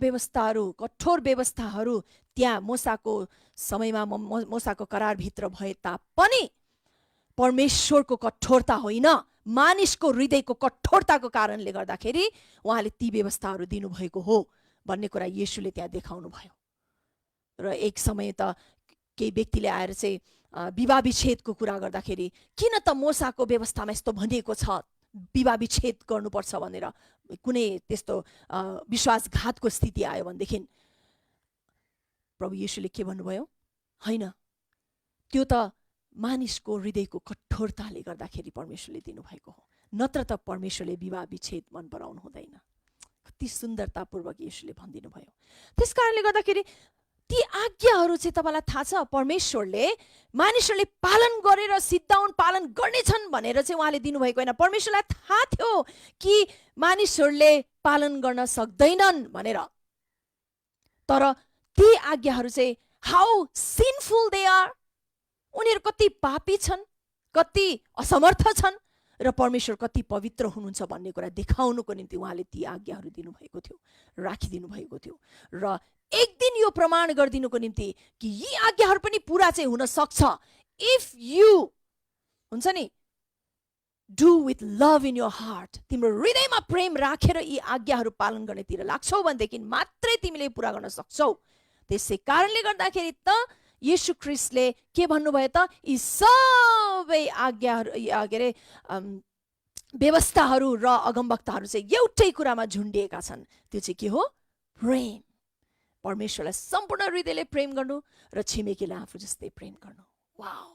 व्यवस्थाहरू त्यहाँ मोसाको समयमा, मोसाको करारभित्र भए तापनि परमेश्वरको कठोरता होइन, मानिसको हृदयको कठोरताको कारणले गर्दाखेरि उहाँले ती व्यवस्थाहरू दिनुभएको हो भन्ने कुरा येशूले त्यहाँ देखाउनु भयो। र एक समय त केही व्यक्तिले आएर चाहिँ विवाह विच्छेदको कुरा गर्दाखेरि, किन त मोसाको व्यवस्थामा यस्तो भनिएको छ विवाह विच्छेद गर्नुपर्छ भनेर, कुनै त्यस्तो विश्वासघातको स्थिति आयो भनेदेखि प्रभु येशूले के भन्नुभयो? होइन, त्यो त मानिसको हृदयको कठोरताले गर्दाखेरि परमेश्वरले दिनुभएको हो, नत्र त परमेश्वरले विवाह विच्छेद मन पराउनु हुँदैन। कति सुन्दरतापूर्वक येशूले भनिदिनु भयो। त्यस कारणले गर्दाखेरि ती आज्ञाहरू चाहिँ तपाईँलाई थाहा छ परमेश्वरले मानिसहरूले पालन गरेर सिद्धाउन पालन गर्नेछन् भनेर चाहिँ उहाँले दिनुभएको होइन। परमेश्वरलाई थाहा थियो कि मानिसहरूले पालन गर्न सक्दैनन् भनेर। तर ती आज्ञाहरू चाहिँ हाउ सिनफुल दे आर, उनीहरू कति पापी छन्, कति असमर्थ छन् र परमेश्वर कति पवित्र हुनुहुन्छ भन्ने कुरा देखाउनुको निम्ति उहाँले ती आज्ञाहरू दिनुभएको थियो, राखिदिनु भएको थियो। र एक दिन यो प्रमाण गरिदिनुको निम्ति कि यी आज्ञाहरू पनि पुरा चाहिँ हुन सक्छ इफ यु हुन्छ नि do with love in your heart, तिम्रो हृदयमा प्रेम राखेर यी आज्ञाहरू पालन गर्नेतिर लाग्छौ भनेदेखि मात्रै तिमीले पुरा गर्न सक्छौ। त्यसै कारणले गर्दाखेरि त येशू ख्रीष्टले के भन्नुभयो त, यी सबै आज्ञाहरू के अरे व्यवस्थाहरू र अगमवक्ताहरू चाहिँ एउटै कुरामा झुन्डिएका छन्, त्यो चाहिँ के हो, प्रेम। परमेश्वरलाई सम्पूर्ण हृदयले प्रेम गर्नु र छिमेकीलाई आफू जस्तै प्रेम गर्नु। वाउ,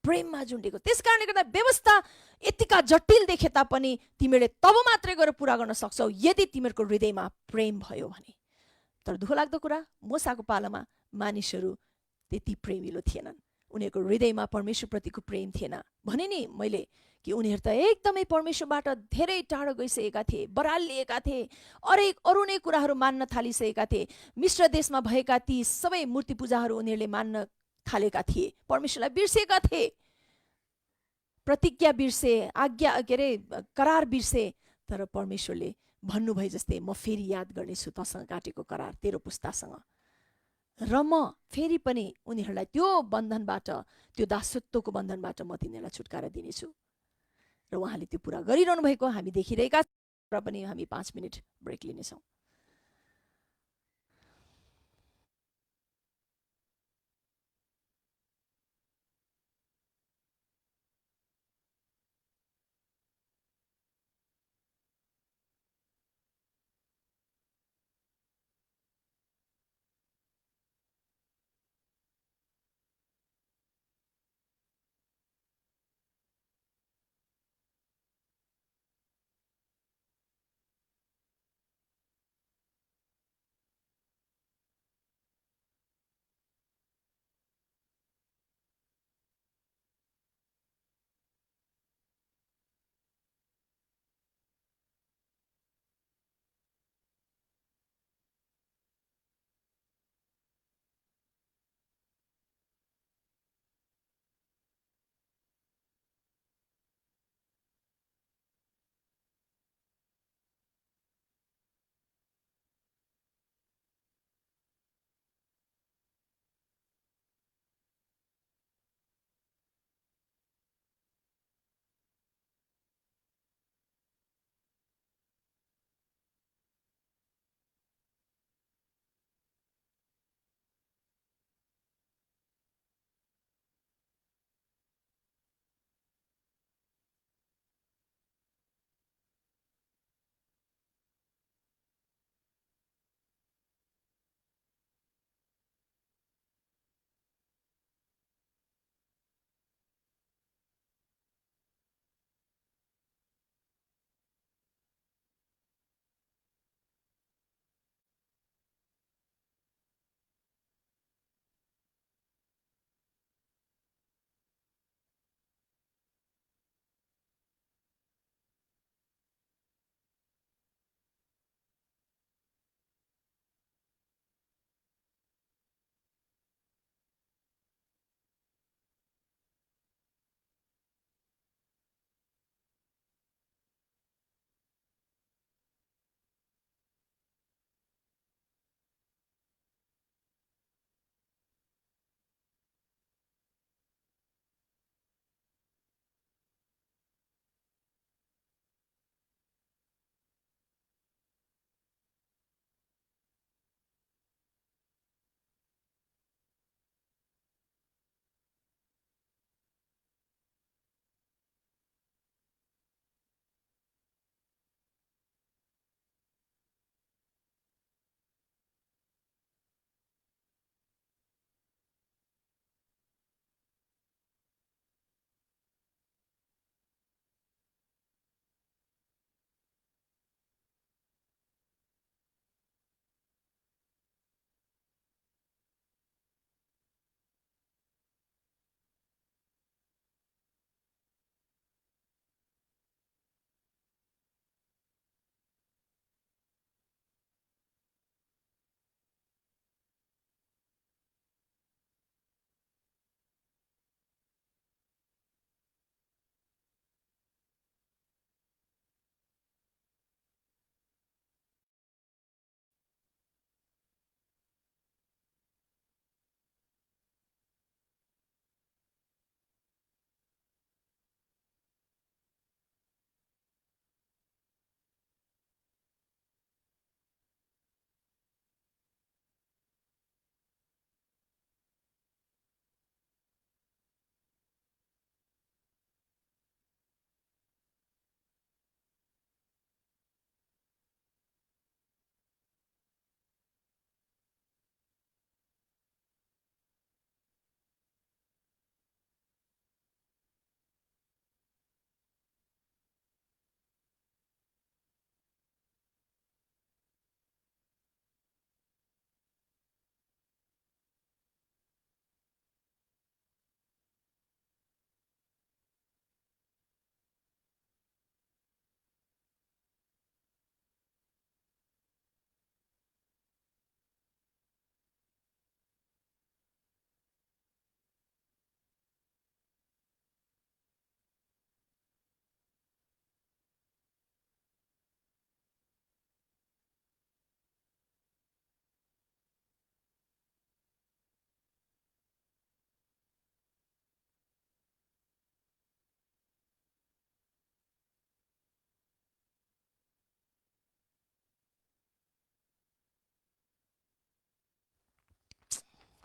प्रेममा झुन्डेको। त्यसकारणले गर्दा व्यवस्था यतिका जटिल देखे तापनि तिमीले तब मात्रै गएर पुरा गर्न सक्छौ यदि तिमीहरूको हृदयमा प्रेम भयो भने। तर दुःख लाग्दो कुरा, मूसाको पालामा मानिसहरू त्यति प्रेमिलो थिएनन्, उनीहरूको हृदयमा परमेश्वरप्रतिको प्रेम थिएन। भने नि मैले कि उनीहरू त एकदमै परमेश्वरबाट धेरै टाढो गइसकेका थिए, बरालिएका थिए, अरू नै कुराहरू मान्न थालिसकेका थिए। मिश्र देशमा भएका ती सबै मूर्ति पूजाहरू उनीहरूले मान्न थालेका थिए, परमेश्वरलाई बिर्सेका थिए, प्रतिज्ञा बिर्से, आज्ञा के अरे करार बिर्से। तर परमेश्वरले भन्नुभए जस्तै म फेरि याद गर्नेछु तसँग काटेको करार तेरो पुस्तासँग, र म फेरि पनि उनीहरूलाई त्यो बन्धनबाट, त्यो दासत्वको बन्धनबाट म तिनीहरूलाई छुटकारा दिनेछु। र उहाँले त्यो पुरा गरिरहनु भएको हामी देखिरहेका छौँ। र पनि हामी 5 मिनट ब्रेक लिनेछौँ।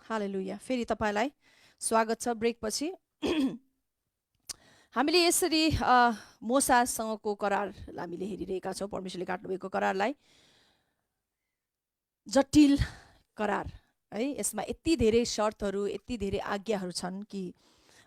हालेलुया। फेरि तपाईलाई स्वागत छ ब्रेकपछि। हामीले यसरी मोसासँगको करारलाई हामीले हेरिरहेका छौँ। परमेश्वरले काट्नुभएको करारलाई जटिल करार है। यसमा यति धेरै शर्तहरू, यति धेरै आज्ञाहरू छन् कि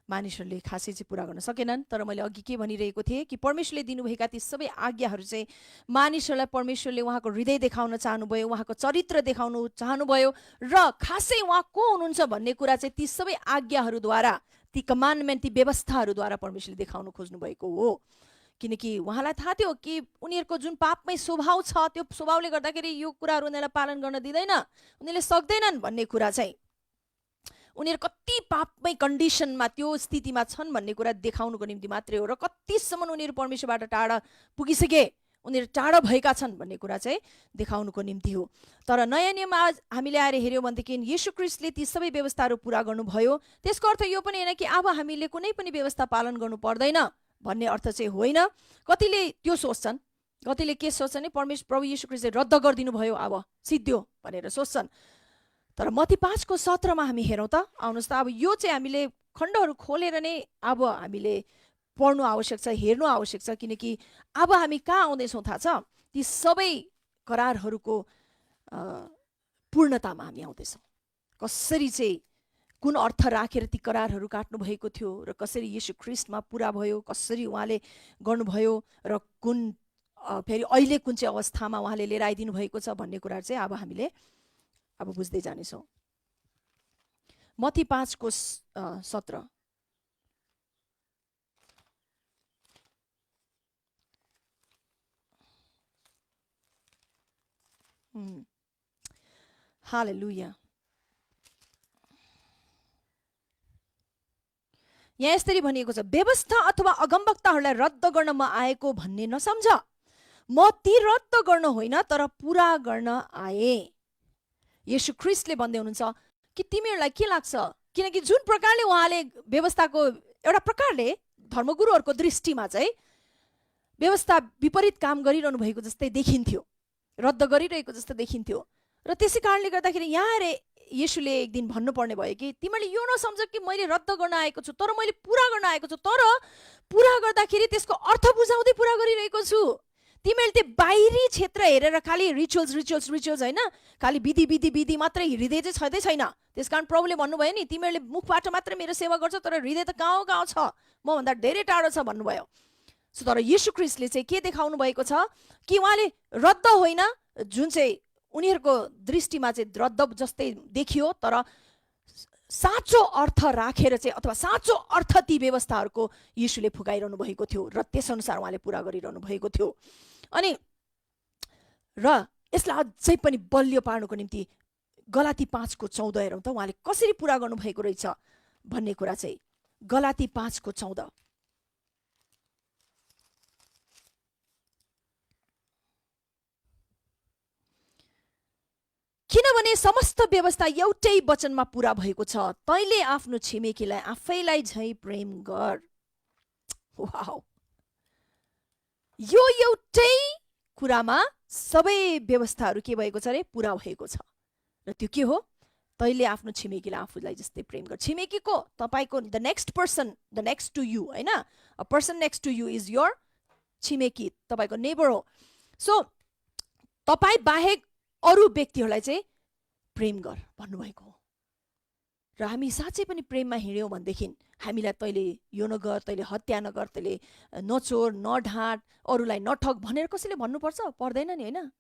मानिसहरूले खासै चाहिँ पुरा गर्न सकेनन्। तर मैले अघि के भनिरहेको थिएँ कि परमेश्वरले दिनुभएका ती सबै आज्ञाहरू चाहिँ मानिसहरूलाई परमेश्वरले उहाँको हृदय देखाउन चाहनुभयो, उहाँको चरित्र देखाउनु चाहनुभयो र खासै उहाँ को हुनुहुन्छ भन्ने कुरा चाहिँ ती सबै आज्ञाहरूद्वारा, ती कमान्डमेन्ट, ती व्यवस्थाहरूद्वारा परमेश्वरले देखाउन खोज्नु भएको हो। किनकि उहाँलाई थाहा थियो कि उनीहरूको जुन पापमै स्वभाव छ, त्यो स्वभावले गर्दाखेरि यो कुराहरू उनीहरूलाई पालन गर्न दिँदैन, उनीहरूले सक्दैनन् भन्ने कुरा चाहिँ उनीहरू कति पापमै कन्डिसनमा, त्यो स्थितिमा छन् भन्ने कुरा देखाउनुको निम्ति मात्रै हो। र कतिसम्म उनीहरू परमेश्वरबाट टाढा पुगिसके, उनीहरू टाढा भएका छन् भन्ने कुरा चाहिँ देखाउनुको निम्ति हो। तर नयाँ नियममा हामीले आएर हेऱ्यौँ भनेदेखि येशू ख्रीष्टले ती सबै व्यवस्थाहरू पुरा गर्नुभयो। त्यसको अर्थ यो पनि होइन कि अब हामीले कुनै पनि व्यवस्था पालन गर्नु पर्दैन भन्ने अर्थ चाहिँ होइन। कतिले त्यो सोच्छन्, कतिले के सोच्छन्, प्रभु येशू ख्रीष्टले रद्द गरिदिनु भयो, अब सिद्धियो भनेर सोच्छन्। तर मत्ती 5:17 हामी हेरौँ त, आउनुहोस् त। अब यो चाहिँ हामीले खण्डहरू खोलेर नै अब हामीले पढ्नु आवश्यक छ, हेर्नु आवश्यक छ। किनकि अब हामी कहाँ आउँदैछौँ थाहा छ? ती सबै करारहरूको पूर्णतामा हामी आउँदैछौँ। कसरी चाहिँ, कुन अर्थ राखेर ती करारहरू काट्नु भएको थियो र कसरी येशू ख्रीष्टमा पुरा भयो, कसरी उहाँले गर्नुभयो र कुन फेरि अहिले कुन चाहिँ अवस्थामा उहाँले लिएर आइदिनु भएको छ भन्ने कुरा चाहिँ अब हामीले अब बुझ्दै जानेछौँ। मत्ती 5:17 हालेलुया। यहाँ यसरी भनिएको छ, व्यवस्था अथवा अगमवक्ताहरूलाई रद्द गर्न म आएको भन्ने नसम्झ, म ती रद्द गर्न होइन तर पुरा गर्न आए। येशू ख्रीष्टले भन्दै हुनुहुन्छ कि तिमीहरूलाई के लाग्छ? किनकि जुन प्रकारले उहाँले व्यवस्थाको एउटा प्रकारले धर्मगुरुहरूको दृष्टिमा चाहिँ व्यवस्था विपरीत काम गरिरहनु भएको जस्तै देखिन्थ्यो, रद्द गरिरहेको जस्तो देखिन्थ्यो। र त्यसै कारणले गर्दाखेरि यहाँ रे येशूले एक दिन भन्नुपर्ने भयो कि तिमीले यो नसम्झ कि मैले रद्द गर्न आएको छु, तर मैले पुरा गर्न आएको छु। तर पुरा गर्दाखेरि त्यसको अर्थ बुझाउँदै पुरा गरिरहेको छु। तिमीले त्यो बाहिरी क्षेत्र हेरेर खालि रिचुअल्स होइन, खालि विधि मात्रै हृदय चाहिँ छँदै छैन। त्यसकारण प्रभुले भन्नुभयो नि, तिमीहरूले मुखबाट मात्रै मेरो सेवा गर्छ तर हृदय त गाउँ छ, मभन्दा धेरै टाढो छ भन्नुभयो। तर येशू ख्रीष्टले चाहिँ के देखाउनु भएको छ कि उहाँले रद्द होइन, जुन चाहिँ उनीहरूको दृष्टिमा चाहिँ रद्द जस्तै देखियो, तर साँचो अर्थ राखेर चाहिँ अथवा साँचो अर्थ ती व्यवस्थाहरूको येशूले फुकाइरहनु भएको थियो र त्यसअनुसार उहाँले पुरा गरिरहनु भएको थियो। अनि र यसलाई अझै पनि बलियो पार्नुको निम्ति गलाती 5:14 हेरौँ त, उहाँले कसरी पुरा गर्नुभएको रहेछ भन्ने कुरा चाहिँ। गलाती 5:14 किनभने समस्त व्यवस्था एउटै वचनमा पुरा भएको छ, तैँले आफ्नो छिमेकीलाई आफैलाई झै प्रेम गर। वाउ, यो एउटै कुरामा सबै व्यवस्थाहरू के भएको छ अरे? पुरा भएको छ। र त्यो के हो? तैँले आफ्नो छिमेकीलाई आफूलाई जस्तै प्रेम गर। छिमेकी को? तपाईँको the next person, the next to you, होइन? A person next to you is your छिमेकी, तपाईँको नेबर हो। सो तपाईँ बाहेक अरू व्यक्तिहरूलाई चाहिँ प्रेम गर भन्नुभएको हो। र हामी साँच्चै पनि प्रेममा हिँड्यौँ भनेदेखि हामीलाई तैँले यो नगर, तैँले हत्या नगर, तैँले नचोर, नढाँट, अरूलाई नठग भनेर कसैले भन्नुपर्छ? पर्दैन नि, होइन?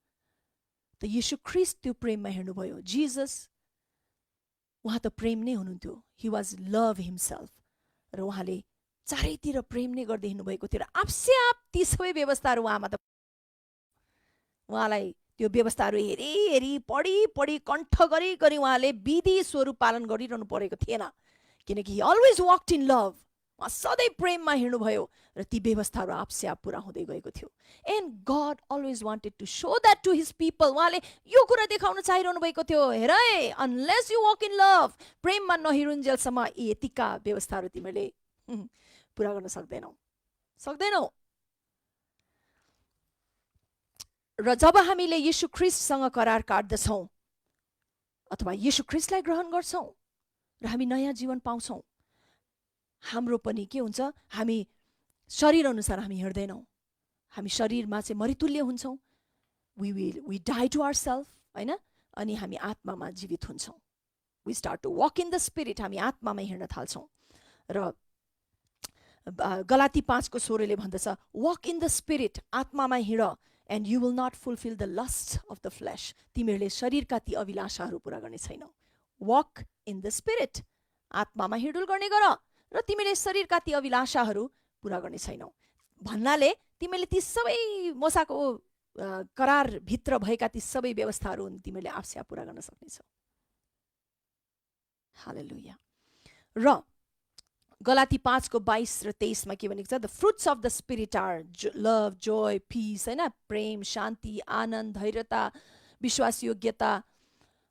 त येशू ख्रीष्ट त्यो प्रेममा हिँड्नुभयो। जिजस उहाँ त प्रेम नै हुनुहुन्थ्यो। He was love himself. र उहाँले चारैतिर प्रेम नै गर्दै हिँड्नुभएको थियो। र आपसे आप ती सबै व्यवस्थाहरू उहाँमा त उहाँलाई त्यो व्यवस्थाहरू हेरी पढी कण्ठ गरी उहाँले विधि स्वरूप पालन गरिरहनु परेको थिएन। किनकि हि अलवेज वक्ड इन लभ, उहाँ सधैँ प्रेममा हिँड्नुभयो र ती व्यवस्थाहरू आपसे आप पुरा हुँदै गएको थियो। And God always wanted to show that to his people. उहाँले यो कुरा देखाउन चाहिरहनु भएको थियो, हेर है, unless you walk in love, प्रेममा नहिरुन्जेलसम्म यतिका व्यवस्थाहरू तिमीले पुरा गर्न सक्दैनौ। र जब हामीले येशू ख्रीष्टसँग करार काट्दछौँ अथवा येशू ख्रीष्टलाई ग्रहण गर्छौँ, र हामी नयाँ जीवन पाउँछौँ। हाम्रो पनि के हुन्छ, हामी शरीर अनुसार हामी हिँड्दैनौँ, हामी शरीरमा चाहिँ मरितुल्य हुन्छौँ। वी डाई टु आवरसेल्फ, हैन? अनि हामी आत्मामा जीवित हुन्छौँ। We start to walk in the spirit, हामी आत्मामा हिँड्न थाल्छौँ। र गलाती 5:16 भन्दछ, वक इन द स्पिरिट, आत्मामा हिँड, and you will not fulfil the lust of the flesh, तिमीहरूले शरीरका ती अभिलाषाहरू पुरा गर्ने छैनौ। वक इन द स्पिरिट, आत्मामा हिँडुल गर्ने गर र तिमीले शरीरका ती अभिलाषाहरू पुरा गर्ने छैनौ भन्नाले तिमीले ती सबै मोसाको करार भित्र भएका ती सबै व्यवस्थाहरू तिमीले आफै पुरा गर्न सक्नेछौ। हालेलुया। र गलाती 5:22 र 23 मा के भनेको छ, the fruits of the spirit are love, joy, peace, हैन, प्रेम, शान्ति, आनन्द, धैर्यता, विश्वास योग्यता,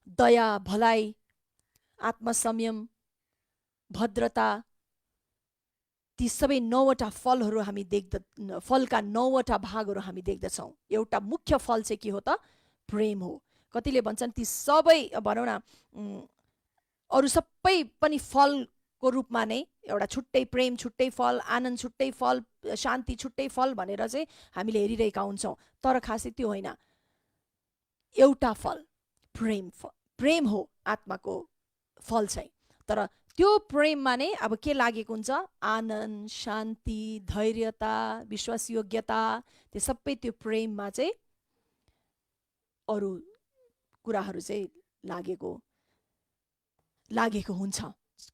दया, भलाइ, आत्मसंयम, भद्रता, ती सबै 9वटा फलहरू हामी फलका 9वटा भागहरू हामी देख्दछौँ। एउटा मुख्य फल चाहिँ के हो त? प्रेम हो। कतिले भन्छन् ती सबै भनौँ न अरू सबै पनि फलको रूपमा नै, एउटा छुट्टै प्रेम छुट्टै फल, आनन्द छुट्टै फल, शान्ति छुट्टै फल भनेर चाहिँ हामीले हेरिरहेका हुन्छौँ। तर खासै त्यो होइन, एउटा फल प्रेम हो आत्माको फल चाहिँ। तर त्यो प्रेममा नै अब के लागेको हुन्छ? आनन्द, शान्ति, धैर्यता, विश्वास योग्यता, त्यो सबै त्यो प्रेममा चाहिँ अरू कुराहरू चाहिँ लागेको हुन्छ।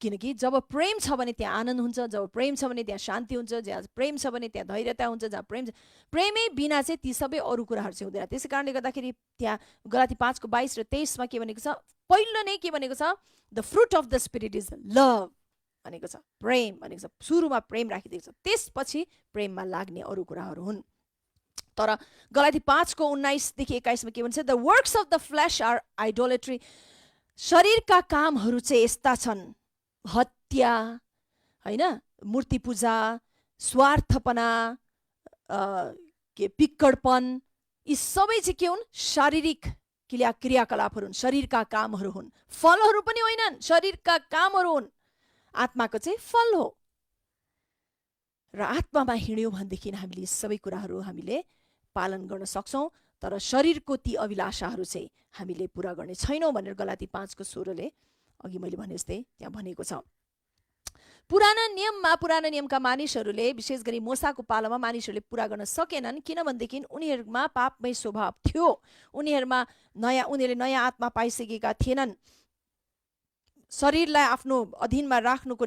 किनकि जब प्रेम छ भने त्यहाँ आनन्द हुन्छ, जब प्रेम छ भने त्यहाँ शान्ति हुन्छ, जहाँ प्रेम छ भने त्यहाँ धैर्यता हुन्छ, जहाँ प्रेमै बिना चाहिँ ती सबै अरू कुराहरू चाहिँ हुँदैन। त्यसै कारणले गर्दाखेरि त्यहाँ गलाती 5:22 र 23 मा के भनेको छ? पहिलो नै के भनेको छ? The fruit of the spirit is love भनेको छ, प्रेम भनेको छ। सुरुमा प्रेम राखिदिएको छ, त्यसपछि प्रेममा लाग्ने अरू कुराहरू हुन्। तर गलाती 5:19 देखि 21 मा के भन्छ? The works of the flesh are idolatry, शरीरका कामहरू चाहिँ यस्ता छन्, हत्या, हैन, मूर्ति पूजा, स्वार्थपना, पिक्कडपन, यी सबै चाहिँ के हुन्? शारीरिक क्रियाकलापहरू हुन्, शरीरका कामहरू हुन्। फलहरू पनि होइनन्, शरीरका कामहरू हुन्। आत्माको चाहिँ फल हो। र आत्मामा हिँड्यौँ भनेदेखि हामीले सबै कुराहरू हामीले पालन गर्न सक्छौँ। तर शरीरको ती अभिलाषाहरू चाहिँ हामीले पुरा गर्ने छैनौँ भनेर गलाती 5:16 अघि मैले भने जस्तै त्यहाँ भनेको छ। पुराना नियमका मानिसहरूले, विशेष गरी मोसाको पालामा मानिसहरूले पुरा गर्न सकेनन्, किनभनेदेखि उनीहरूमा पापमय स्वभाव थियो। उनीहरूले नयाँ आत्मा पाइसकेका थिएनन्। शरीरलाई आफ्नो अधीनमा राख्नुको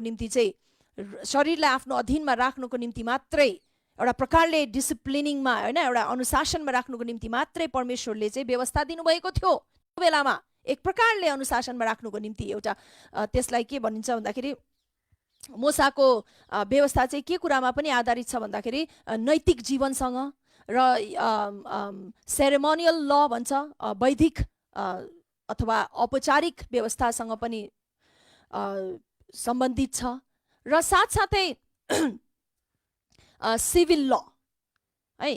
निम्ति मात्रै, एउटा प्रकारले डिसिप्लिनिङमा, हैन, एउटा अनुशासनमा राख्नुको निम्ति मात्रै परमेश्वरले चाहिँ व्यवस्था दिनुभएको थियो। त्यो बेलामा एक प्रकारले अनुशासनमा राख्नुको निम्ति एउटा त्यसलाई के भनिन्छ भन्दाखेरि मोसाको व्यवस्था चाहिँ के कुरामा पनि आधारित छ भन्दाखेरि नैतिक जीवनसँग र सेरेमोनियल ल भन्छ, वैदिक अथवा औपचारिक व्यवस्थासँग पनि सम्बन्धित छ। र साथसाथै सिभिल ल, है,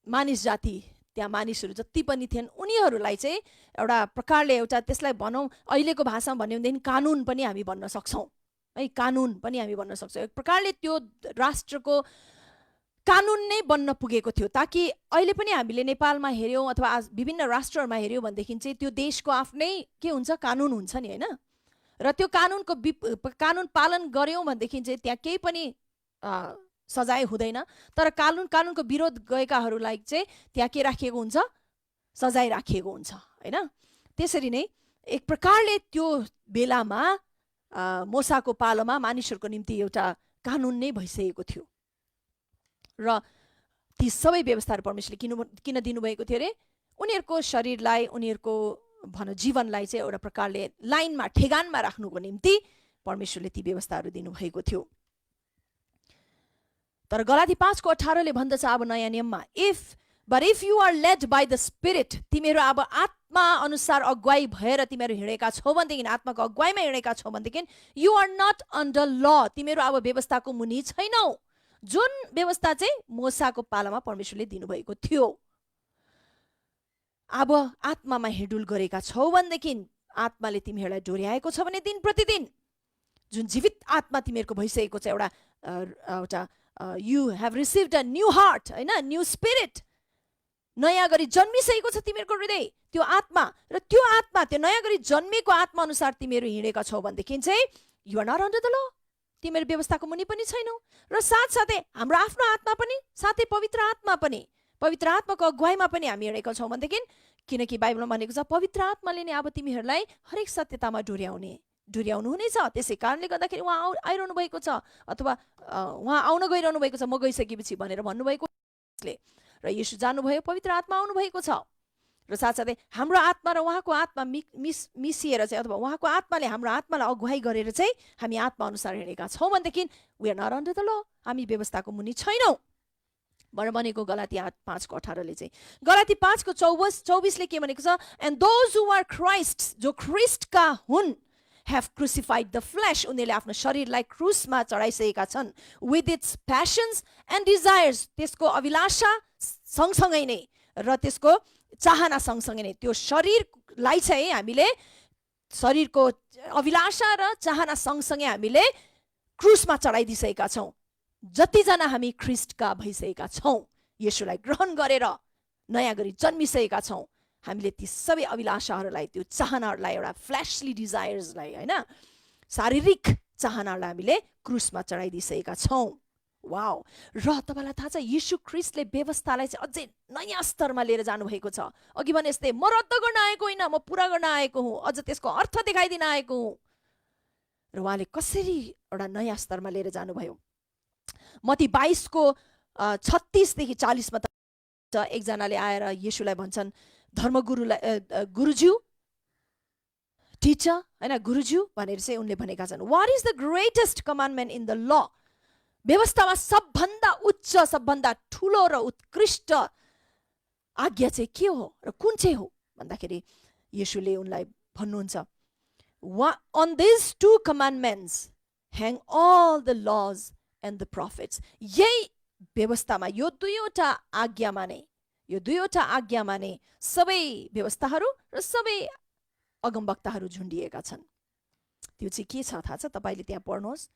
मानिस जाति, त्यहाँ मानिसहरू जति पनि थिएन उनीहरूलाई चाहिँ एउटा प्रकारले एउटा त्यसलाई भनौँ अहिलेको भाषामा भन्यो भनेदेखि कानुन पनि हामी भन्न सक्छौँ, है, कानुन पनि हामी भन्न सक्छौँ। एक प्रकारले त्यो राष्ट्रको कानुन नै बन्न पुगेको थियो, ताकि अहिले पनि हामीले नेपालमा हेऱ्यौँ अथवा विभिन्न राष्ट्रहरूमा हेऱ्यौँ भनेदेखि चाहिँ त्यो देशको आफ्नै के हुन्छ? कानुन हुन्छ नि, होइन? र त्यो कानुन पालन गर्यौँ भनेदेखि चाहिँ त्यहाँ केही पनि सजाय हुँदैन। तर कानुनको विरोध गएकाहरूलाई चाहिँ त्यहाँ के राखिएको हुन्छ? सजाय राखिएको हुन्छ, होइन? त्यसरी नै एक प्रकारले त्यो बेलामा मोसाको पालोमा मानिसहरूको निम्ति एउटा कानुन नै भइसकेको थियो। र ती सबै व्यवस्थाहरू परमेश्वरले किन दिनुभएको थियो अरे? उनीहरूको शरीरलाई, उनीहरूको जीवनलाई चाहिँ एउटा प्रकारले लाइनमा, ठेगानमा राख्नुको निम्ति परमेश्वरले ती व्यवस्थाहरू दिनुभएको थियो। तर गलाती 5:18 भन्दछ अब नयाँ नियममा, but if you are led by the Spirit, तिमीहरू अब आत्मा अनुसार अगुवाई भएर तिमीहरू हिँडेका छौ भनेदेखि, आत्माको अगुवाईमा हिँडेका छौ भनेदेखि, you are not under law, तिमीहरू अब व्यवस्थाको मुनि छैनौ, जुन व्यवस्था चाहिँ मोसाको पालामा परमेश्वरले दिनुभएको थियो। अब आत्मामा हिँडुल गरेका छौ भनेदेखि, आत्माले तिमीहरूलाई डोर्याएको छ भने दिन प्रतिदिन जुन जीवित आत्मा तिमीहरूको भइसकेको छ, एउटा you have received a new heart, होइन, न्यू स्पिरिट, नयाँ गरी जन्मिसकेको छ तिमीहरूको हृदय, त्यो आत्मा, र त्यो आत्मा, त्यो नयाँ गरी जन्मेको आत्मा अनुसार तिमीहरू हिँडेका छौ भनेदेखि चाहिँ you are not under the law, तिमीहरू व्यवस्थाको मुनि पनि छैनौ। र साथसाथै हाम्रो आफ्नो आत्मा पनि, साथै पवित्र आत्मा पनि, पवित्र आत्माको अगुवाईमा पनि हामी हिँडेका छौँ भनेदेखि, किनकि बाइबलमा भनेको छ पवित्र आत्माले नै अब तिमीहरूलाई हरेक सत्यतामा डोर्याउनु हुनेछ। त्यसै कारणले गर्दाखेरि उहाँ आइरहनु भएको छ, अथवा उहाँ आउन गइरहनु भएको छ, म गइसकेपछि भनेर भन्नुभएको र येशू जानुभयो, पवित्र आत्मा आउनुभएको छ, र साथसाथै हाम्रो आत्मा र उहाँको आत्मा मिसिएर चाहिँ, अथवा उहाँको आत्माले हाम्रो आत्मालाई अगुवाई गरेर चाहिँ हामी आत्मा अनुसार हिँडेका छौँ भनेदेखि we are not under the law, हामी व्यवस्थाको मुनि छैनौँ भनेको गलाती 5:18 चाहिँ। गलाती 5:24 के भनेको छ, and those who are Christ, जो ख्रिस्टका हुन्, have crucified the flesh, उनीहरूले आफ्नो शरीरलाई क्रुसमा चढाइसकेका छन्, with its passions and desires, त्यसको अभिलाषा सँगसँगै नै र त्यसको चाहना सँगसँगै नै, त्यो शरीरलाई चाहिँ हामीले शरीरको अभिलाषा र चाहना सँगसँगै हामीले क्रुसमा चढाइदिइसकेका छौँ। जतिजना हामी ख्रिस्टका भइसकेका छौँ, येशूलाई ग्रहण गरेर नयाँ गरी जन्मिसकेका छौँ, हामीले ती सबै अभिलाषाहरूलाई, त्यो चाहनाहरूलाई, एउटा फ्ल्याशली डिजायर्सलाई, होइन, शारीरिक चाहनाहरूलाई हामीले क्रुसमा चढाइदिइसकेका छौँ। वाउ! र तपाईँलाई थाहा छ येशू ख्रिस्टले व्यवस्थालाई चाहिँ अझै नयाँ स्तरमा लिएर जानुभएको छ। अघि भने जस्तै म रद्द गर्न आएको होइन, म पुरा गर्न आएको हुँ, अझ त्यसको अर्थ देखाइदिन आएको हुँ। र उहाँले कसरी एउटा नयाँ स्तरमा लिएर जानुभयो। मत्ती 22:36 देखि 40 त एकजनाले आएर येशूलाई भन्छन्, धर्मगुरुलाई, गुरुज्यू, टिचर, होइन, गुरुज्यू भनेर चाहिँ उनले भनेका छन्, what is the greatest commandment in the law, व्यवस्थामा सबभन्दा उच्च, सबभन्दा ठुलो र उत्कृष्ट आज्ञा चाहिँ के हो र कुन चाहिँ हो भन्दाखेरि येशूले उनलाई भन्नुहुन्छ, on these two commandments hang all the laws and the prophets, यही व्यवस्थामा, यो दुईवटा आज्ञामा नै सबै व्यवस्थाहरू र सबै अगमवक्ताहरू झुन्डिएका छन्। त्यो चाहिँ के छ थाहा छ? तपाईँले त्यहाँ पढ्नुहोस्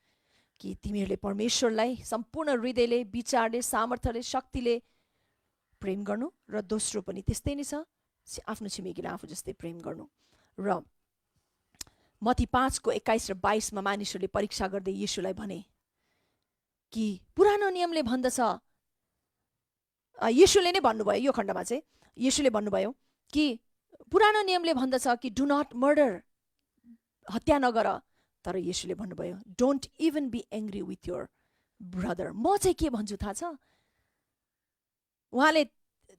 कि तिमीहरूले परमेश्वरलाई सम्पूर्ण हृदयले, विचारले, सामर्थ्यले, शक्तिले प्रेम गर्नु, र दोस्रो पनि त्यस्तै नै छ, आफ्नो छिमेकीलाई आफू जस्तै प्रेम गर्नु। र मत्ती 5:21 र 22 मानिसहरूले परीक्षा गर्दै येशूलाई भने कि पुरानो नियमले भन्दछ, येशूले नै भन्नुभयो, यो खण्डमा चाहिँ येशूले भन्नुभयो कि पुरानो नियमले भन्दछ कि डु नट मर्डर, हत्या नगर, तर येशूले भन्नुभयो don't even be angry with your brother. म चाहिँ के भन्छु थाहा छ? उहाँले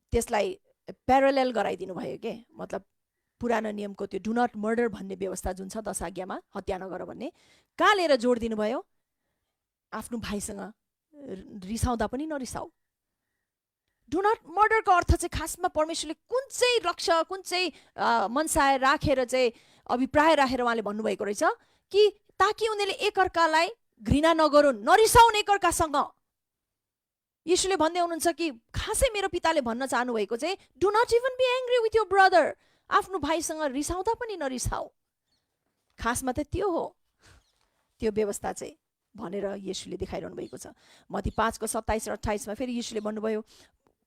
त्यसलाई प्यारालेल गराइदिनु भयो के, मतलब पुरानो नियमको त्यो डु नट मर्डर भन्ने व्यवस्था जुन छ 10 आज्ञामा, हत्या नगर भन्ने, कहाँ लिएर जोड दिनुभयो? आफ्नो भाइसँग रिसाउँदा पनि नरिसाऊ। डु नट मर्डरको अर्थ चाहिँ खासमा परमेश्वरले कुन चाहिँ लक्ष्य, कुन चाहिँ मनसाय राखेर चाहिँ, अभिप्राय राखेर उहाँले भन्नुभएको रहेछ कि ताकि उनीहरूले एकअर्कालाई घृणा नगरून्, नरिसाउन् एकअर्कासँग। येशूले भन्दै हुनुहुन्छ कि खासै मेरो पिताले भन्न चाहनुभएको चाहिँ do not even be angry with your brother, आफ्नो भाइसँग रिसाउँदा पनि नरिसाऊ। खासमा त त्यो हो, त्यो व्यवस्था चाहिँ भनेर येशूले देखाइरहनु भएको छ। मत्ती 5:27 र 28 फेरि येशूले भन्नुभयो,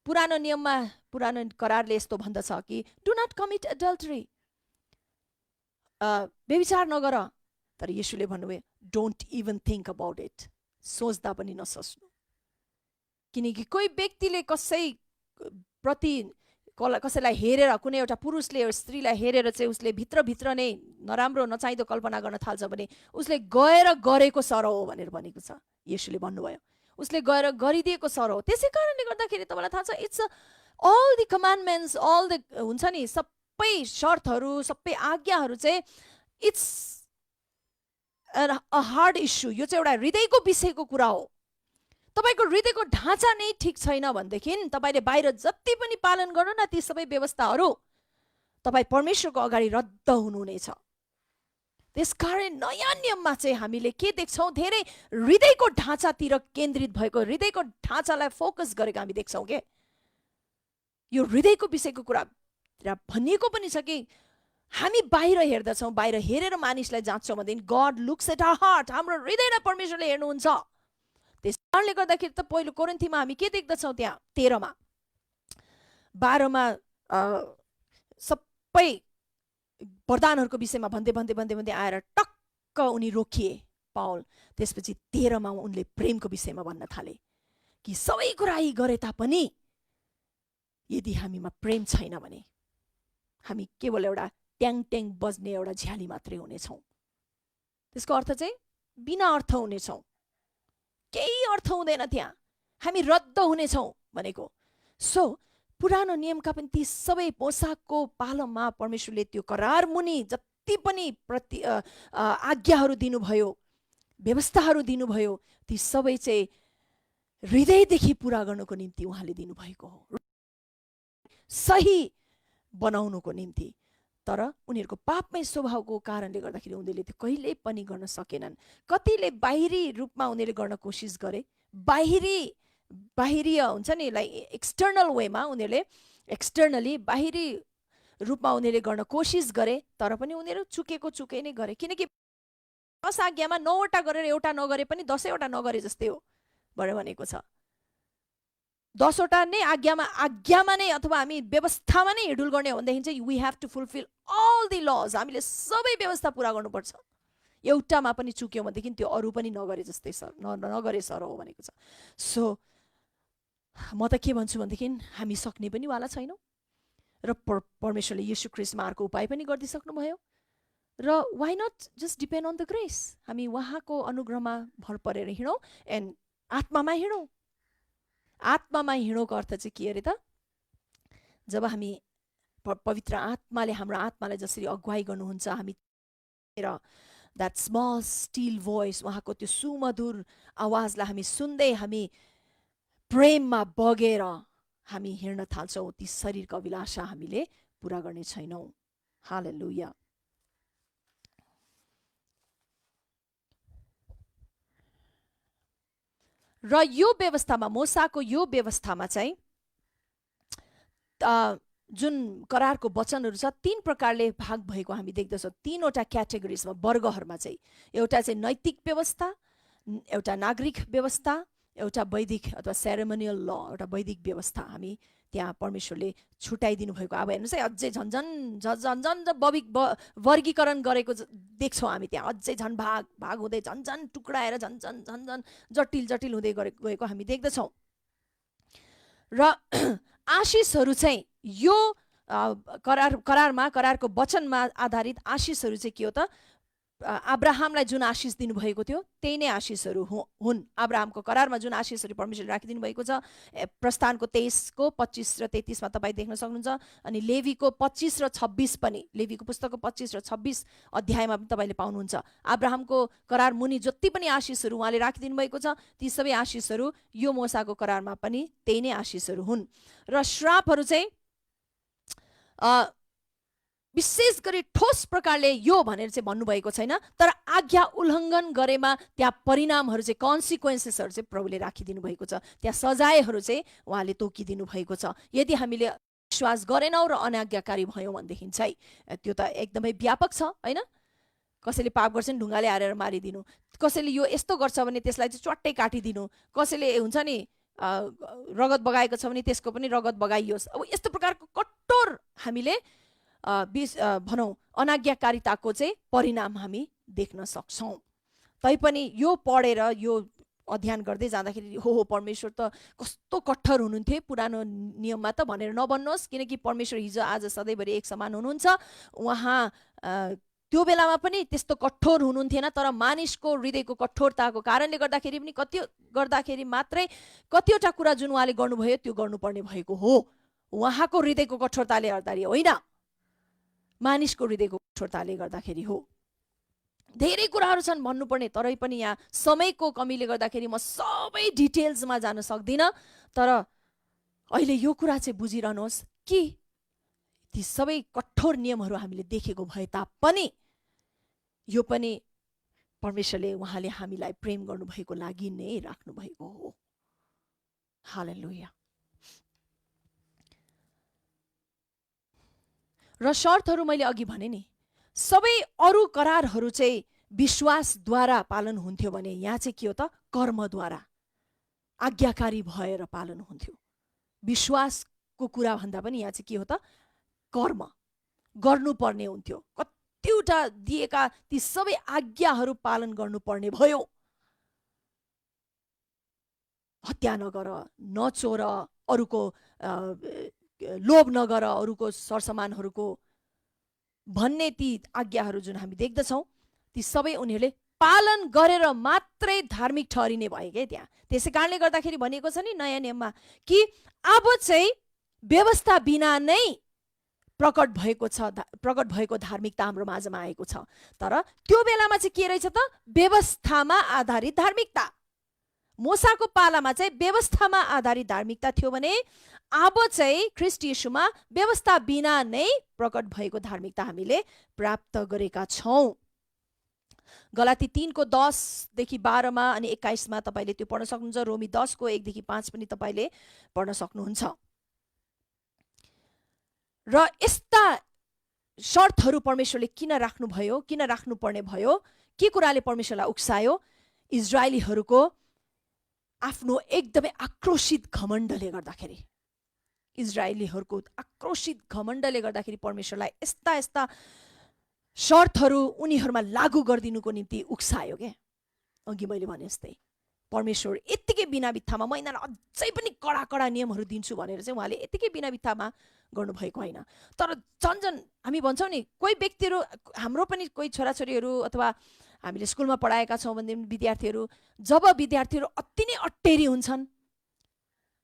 पुरानो नियममा, पुरानो करारले यस्तो भन्दछ कि डु नट कमिट एडल्टरी, व्यभिचार नगर, तर येशूले भन्नुभयो don't even think about it, सोच्दा पनि नसोच्नु। किनकि कोही व्यक्तिले कसैलाई हेरेर, कुनै एउटा पुरुषले स्त्रीलाई हेरेर चाहिँ उसले भित्रभित्र नै नराम्रो नचाहिँदो कल्पना गर्न थाल्छ भने उसले गएर गरेको सर हो भनेर भनेको छ। येशूले भन्नुभयो उसले गएर गरिदिएको सर हो। त्यसै कारणले गर्दाखेरि तपाईँलाई थाहा छ, it's all the commandments, all the हुन्छ नि, सबै शर्तहरू, सबै आज्ञाहरू चाहिँ इट्स अ हार्ड इस्यु। यो चाहिँ एउटा हृदयको विषयको कुरा हो। तपाईँको हृदयको ढाँचा नै ठिक छैन भनेदेखि तपाईँले बाहिर जति पनि पालन गर्नु न, ती सबै व्यवस्थाहरू तपाईँ परमेश्वरको अगाडि रद्द हुनुहुनेछ। त्यसकारण नयाँ नियममा चाहिँ हामीले के देख्छौँ? धेरै हृदयको ढाँचातिर केन्द्रित भएको, हृदयको ढाँचालाई फोकस गरेको हामी देख्छौँ के। यो हृदयको विषयको कुरा भनिएको पनि छ कि हामी बाहिर हेर्दछौँ, बाहिर हेरेर मानिसलाई जाँच्छौँ भनेदेखि God looks at our heart, हाम्रो हृदयलाई परमेश्वरले हेर्नुहुन्छ। त्यस कारणले गर्दाखेरि त पहिलो कोरिन्थीमा हामी के देख्दछौँ, त्यहाँ 13मा 12मा सबै वरदानहरूको विषयमा भन्दै आएर टक्क उनी रोकिए पावल। त्यसपछि 13मा उनले प्रेमको विषयमा भन्न थाले कि सबै कुरा यी गरे तापनि यदि हामीमा प्रेम छैन भने हामी केवल एउटा ट्याङ ट्याङ बज्ने एउटा झ्याली मात्रै हुनेछौँ। त्यसको अर्थ चाहिँ बिना अर्थ हुनेछौँ, केही अर्थ हुँदैन, त्यहाँ हामी रद्द हुनेछौँ भनेको। सो पुरानो नियमका पनि ती सबै पोसाकको पालोमा परमेश्वरले त्यो करार मुनि जति पनि आज्ञाहरू दिनुभयो, व्यवस्थाहरू दिनुभयो, ती सबै चाहिँ हृदयदेखि पुरा गर्नको निम्ति उहाँले दिनुभएको हो, सही बनाउनुको निम्ति। तर उनीहरूको पापमय स्वभावको कारणले गर्दाखेरि उनीहरूले त्यो कहिल्यै पनि गर्न सकेनन्। कतिले बाहिरी रूपमा उनीहरूले गर्न कोसिस गरे, बाहिरीय हुन्छ नि, लाइक एक्सटर्नल वेमा उनीहरूले एक्सटर्नली बाहिरी रूपमा उनीहरूले गर्न कोसिस गरे, तर पनि उनीहरू चुके नै गरे। किनकि 10 आज्ञामा 9वटा गरेर एउटा नगरे पनि 10वटा नगरे जस्तै हो भनेको छ। 10वटा नै आज्ञामा नै अथवा हामी व्यवस्थामा नै हिडुल गर्ने हो भनेदेखि चाहिँ we have to fulfil all the laws, हामीले सबै व्यवस्था पुरा गर्नुपर्छ। एउटामा पनि चुक्यो भनेदेखि त्यो अरू पनि नगरे जस्तै नगरे सर हो भनेको छ। सो म त के भन्छु भनेदेखि हामी सक्ने पनि वाला छैनौँ र परमेश्वरले येशू ख्रीष्टमा अर्को उपाय पनि गरिदिइसक्नुभयो र why not just depend on the grace. हामी उहाँको अनुग्रहमा भर परेर हिँडौँ एन्ड आत्मामा हिँडौँ। आत्मामा हिँडोको अर्थ चाहिँ के अरे त, जब हामी पवित्र आत्माले हाम्रो आत्मालाई जसरी अगुवाई गर्नुहुन्छ, हामी द्याट स्मल स्टिल भोइस, उहाँको त्यो सुमधुर आवाजलाई हामी सुन्दै हामी प्रेममा बगेर हामी हिँड्न थाल्छौँ, ती शरीरको अभिलाषा हामीले पुरा गर्ने छैनौँ। हालेलुया। र यो व्यवस्थामा, मूसाको यो व्यवस्थामा चाहिँ जुन करारको वचनहरू छ 3 प्रकारले भाग भएको हामी देख्दछौँ। 3वटा क्याटेगोरिजमा, वर्गहरूमा चाहिँ। एउटा चाहिँ नैतिक व्यवस्था, एउटा नागरिक व्यवस्था, एउटा वैदिक अथवा सेरेमोनियल ल, एउटा वैदिक व्यवस्था हामी त्यहाँ परमेश्वरले छुट्याइदिनु भएको। अब हेर्नुहोस् है, अझै झन्झन वर्गीकरण गरेको देख्छौँ हामी त्यहाँ। अझै झन् भाग हुँदै झन्झन टुक्राएर झन्झन जटिल हुँदै गएको हामी देख्दछौँ। र आशिषहरू चाहिँ यो करारको वचनमा आधारित आशिषहरू चाहिँ के हो त, अब्राहमलाई जुन आशिष दिनुभएको थियो त्यही नै आशिषहरू हुन्। अब्राहमको करारमा जुन आशिषहरू परमेश्वरले राखिदिनु भएको छ, प्रस्थानको 23को 25 र 33मा तपाईँ देख्न सक्नुहुन्छ। अनि लेवीको 25 र 26 पनि, लेवीको पुस्तकको 25 र 26 अध्यायमा पनि तपाईँले पाउनुहुन्छ। अब्राहमको करार मुनि जति पनि आशिषहरू उहाँले राखिदिनु भएको छ, ती सबै आशिषहरू यो मूसाको करारमा पनि त्यही नै आशिषहरू हुन्। र श्रापहरू चाहिँ विशेष गरी ठोस प्रकारले यो भनेर चाहिँ भन्नुभएको छैन, तर आज्ञा उल्लङ्घन गरेमा त्यहाँ परिणामहरू चाहिँ, कन्सिक्वेन्सेसहरू चाहिँ प्रभुले राखिदिनु भएको छ। त्यहाँ सजायहरू चाहिँ उहाँले तोकिदिनु भएको छ। यदि हामीले विश्वास गरेनौँ र अनाज्ञाकारी भयौँ भनेदेखि चाहिँ त्यो त एकदमै व्यापक छ, होइन? कसैले पाप गर्छ नि ढुङ्गाले हारेर मारिदिनु, कसैले यो यस्तो गर्छ भने त्यसलाई चाहिँ च्वाट्टै काटिदिनु, कसैले हुन्छ नि रगत बगाएको छ भने त्यसको पनि रगत बगाइयोस्। अब यस्तो प्रकारको कठोर हामीले भनौँ अनाज्ञाकारिताको चाहिँ परिणाम हामी देख्न सक्छौँ। तैपनि यो पढेर यो अध्ययन गर्दै जाँदाखेरि हो परमेश्वर त कस्तो कठोर हुनुहुन्थ्यो पुरानो नियममा त भनेर नभन्नुहोस्, किनकि परमेश्वर हिजो आज सधैँभरि एक समान हुनुहुन्छ। उहाँ त्यो बेलामा पनि त्यस्तो कठोर हुनुहुन्थेन, तर मानिसको हृदयको कठोरताको कारणले गर्दाखेरि पनि गर्दाखेरि मात्रै कतिवटा कुरा जुन उहाँले गर्नुभयो त्यो गर्नुपर्ने भएको हो। उहाँको हृदयको कठोरताले गर्दाखेरि होइन, मानिसको हृदयको कठोरताले गर्दाखेरि हो। धेरै कुराहरू छन् भन्नुपर्ने, तरै पनि यहाँ समयको कमीले गर्दाखेरि म सबै डिटेल्समा जान सक्दिनँ। तर अहिले यो कुरा चाहिँ बुझिरहनुहोस् कि ती सबै कठोर नियमहरू हामीले देखेको भए तापनि यो पनि परमेश्वरले उहाँले हामीलाई प्रेम गर्नुभएको लागि नै राख्नुभएको हो। हालेलुया। र शर्तहरू मैले अघि भने नि, सबै अरू करारहरू चाहिँ विश्वासद्वारा पालन हुन्थ्यो भने यहाँ चाहिँ के हो त, कर्मद्वारा आज्ञाकारी भएर पालन हुन्थ्यो। विश्वासको कुरा भन्दा पनि यहाँ चाहिँ के हो त, कर्म गर्नुपर्ने हुन्थ्यो। कतिवटा दिएका ती सबै आज्ञाहरू पालन गर्नुपर्ने भयो। हत्या नगर, नचोर, अरूको लोभ नगर, अरूको सरसामानहरूको भन्ने ती आज्ञाहरू जुन हामी देख्दछौँ, ती सबै उनीहरूले पालन गरेर मात्रै धार्मिक ठहरिने भए के त्यहाँ। त्यसै कारणले गर्दाखेरि भनिएको छ नि नयाँ नियममा कि अब चाहिँ व्यवस्था बिना नै प्रकट भएको धार्मिकता हाम्रो माझमा आएको छ। तर त्यो बेलामा चाहिँ के रहेछ त, व्यवस्थामा आधारित धार्मिकता। मोसाको पालामा चाहिँ व्यवस्थामा आधारित धार्मिकता थियो भने अब चाहिँ ख्रीष्ट येशूमा व्यवस्था बिना नै प्रकट भएको धार्मिकता हामीले प्राप्त गरेका छौँ। गलाती 3को 10 देखि 12 मा अनि 21 मा तपाईले त्यो पढ्न सक्नुहुन्छ। रोमी 10 को 1 देखि 5 पनि तपाईले पढ्न सक्नुहुन्छ। र यस्ता शर्तहरू परमेश्वरले किन राख्नुभयो, किन राख्नुपर्ने भयो, के कुराले परमेश्वरलाई उक्सायो? इजरायलीहरूको आफ्नो एकदमै आक्रोशित घमण्डले गर्दाखेरि, इजरायलीहरूको आक्रोशित घमण्डले गर्दाखेरि परमेश्वरलाई यस्ता यस्ता शर्तहरू उनीहरूमा लागू गरिदिनुको निम्ति उक्सायो के। अघि मैले भने जस्तै परमेश्वर यतिकै बिना बित्थामा म यिनीहरूलाई अझै पनि कडा कडा नियमहरू दिन्छु भनेर चाहिँ उहाँले यतिकै बिना बित्थामा गर्नुभएको होइन। तर झन् हामी भन्छौँ नि, कोही व्यक्तिहरू, हाम्रो पनि कोही छोराछोरीहरू अथवा हामीले स्कुलमा पढाएका छौँ भने विद्यार्थीहरू, जब विद्यार्थीहरू अति नै अट्टेरी हुन्छन्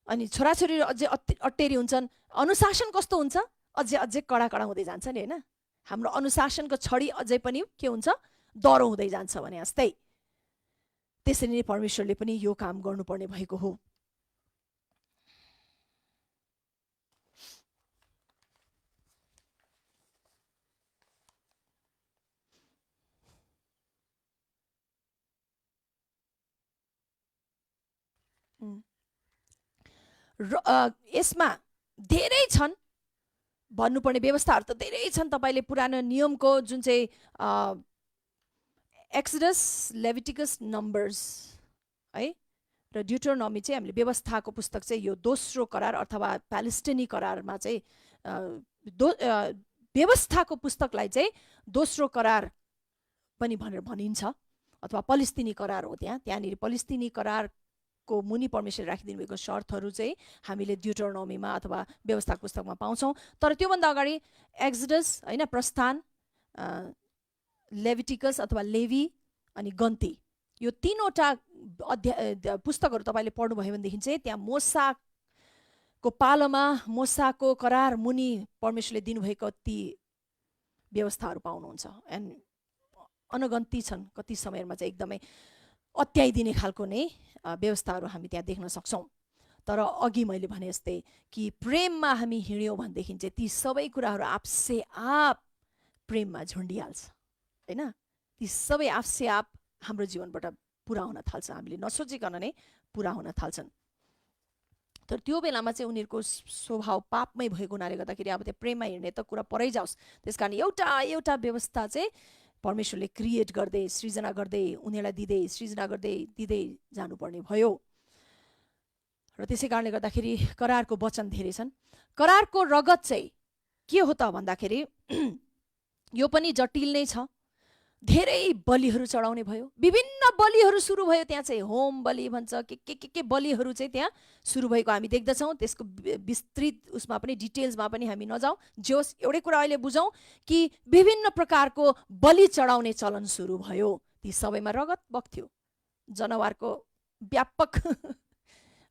अनि छोराछोरीहरू अझै अट्टेरी हुन्छन्, अनुशासन कस्तो हुन्छ, अझै कडा कडा हुँदै जान्छ नि होइन। हाम्रो अनुशासनको छडी अझै पनि के हुन्छ, डह्रो हुँदै जान्छ भने जस्तै। त्यसरी नै परमेश्वरले पनि यो काम गर्नुपर्ने भएको हो। यसमा धेरै छन् भन्नुपर्ने व्यवस्थाहरू त धेरै छन्। तपाईले पुरानो नियमको जुन चाहिँ एक्सोडस, लेभिटिकस, नम्बर्स है र ड्युटरोनोमी चाहिँ हामीले व्यवस्थाको पुस्तक चाहिँ यो दोस्रो करार अथवा प्यालेस्टिनी करारमा चाहिँ व्यवस्थाको पुस्तकलाई चाहिँ दोस्रो करार पनि भनेर भनिन्छ अथवा पलिस्तिनी करार हो। त्यहाँनिर पलिस्तिनी करारको मुनि परमेश्वरले राखिदिनु भएको शर्तहरू चाहिँ हामीले ड्युटरोनोमीमा अथवा व्यवस्थाको पुस्तकमा पाउँछौँ। तर त्योभन्दा अगाडि एक्सोडस होइन, प्रस्थान, लेभिटिकस अथवा लेवी अनि गन्ती, यो तीनवटा पुस्तकहरू तपाईँले पढ्नुभयो भनेदेखि चाहिँ त्यहाँ मोसाको पालोमा, मोसाको करार मुनि परमेश्वरले दिनुभएको ती व्यवस्थाहरू पाउनुहुन्छ। एन्ड अनगन्ती छन्, कति समयमा चाहिँ एकदमै अत्याइदिने खालको नै व्यवस्थाहरू हामी त्यहाँ देख्न सक्छौँ। तर अघि मैले भने जस्तै कि प्रेममा हामी हिँड्यौँ भनेदेखि चाहिँ ती सबै कुराहरू आपसे आप प्रेममा झुन्डिहाल्छ होइन। ती सबै आपसे आप हाम्रो जीवनबाट पुरा हुन थाल्छ, हामीले नसोचिकन नै पुरा हुन थाल्छन्। तर त्यो बेलामा चाहिँ उनीहरूको स्वभाव पापमै भएको हुनाले गर्दाखेरि अब त्यो प्रेममा हिँड्ने त कुरा परै जाओस्। त्यस कारण एउटा व्यवस्था चाहिँ परमेश्वरले क्रिएट गर्दै, सृजना गर्दै, उनीहरूलाई सृजना गर्दै दिँदै जानुपर्ने भयो। र त्यसै कारणले गर्दाखेरि करारको वचन धेरै छन्। करारको रगत चाहिँ के हो त भन्दाखेरि यो पनि जटिल नै छ। धेरै बलिहरू चढाउने भयो, विभिन्न बलिहरू सुरु भयो। त्यहाँ चाहिँ होम बलि भन्छ, के बलिहरू चाहिँ त्यहाँ सुरु भएको हामी देख्दछौँ। त्यसको विस्तृत उसमा पनि, डिटेल्समा पनि हामी नजाउँ। जोस् एउटै कुरा अहिले बुझौँ कि विभिन्न प्रकारको बलि चढाउने चलन सुरु भयो। ती सबैमा रगत बग्थ्यो, जनावरको व्यापक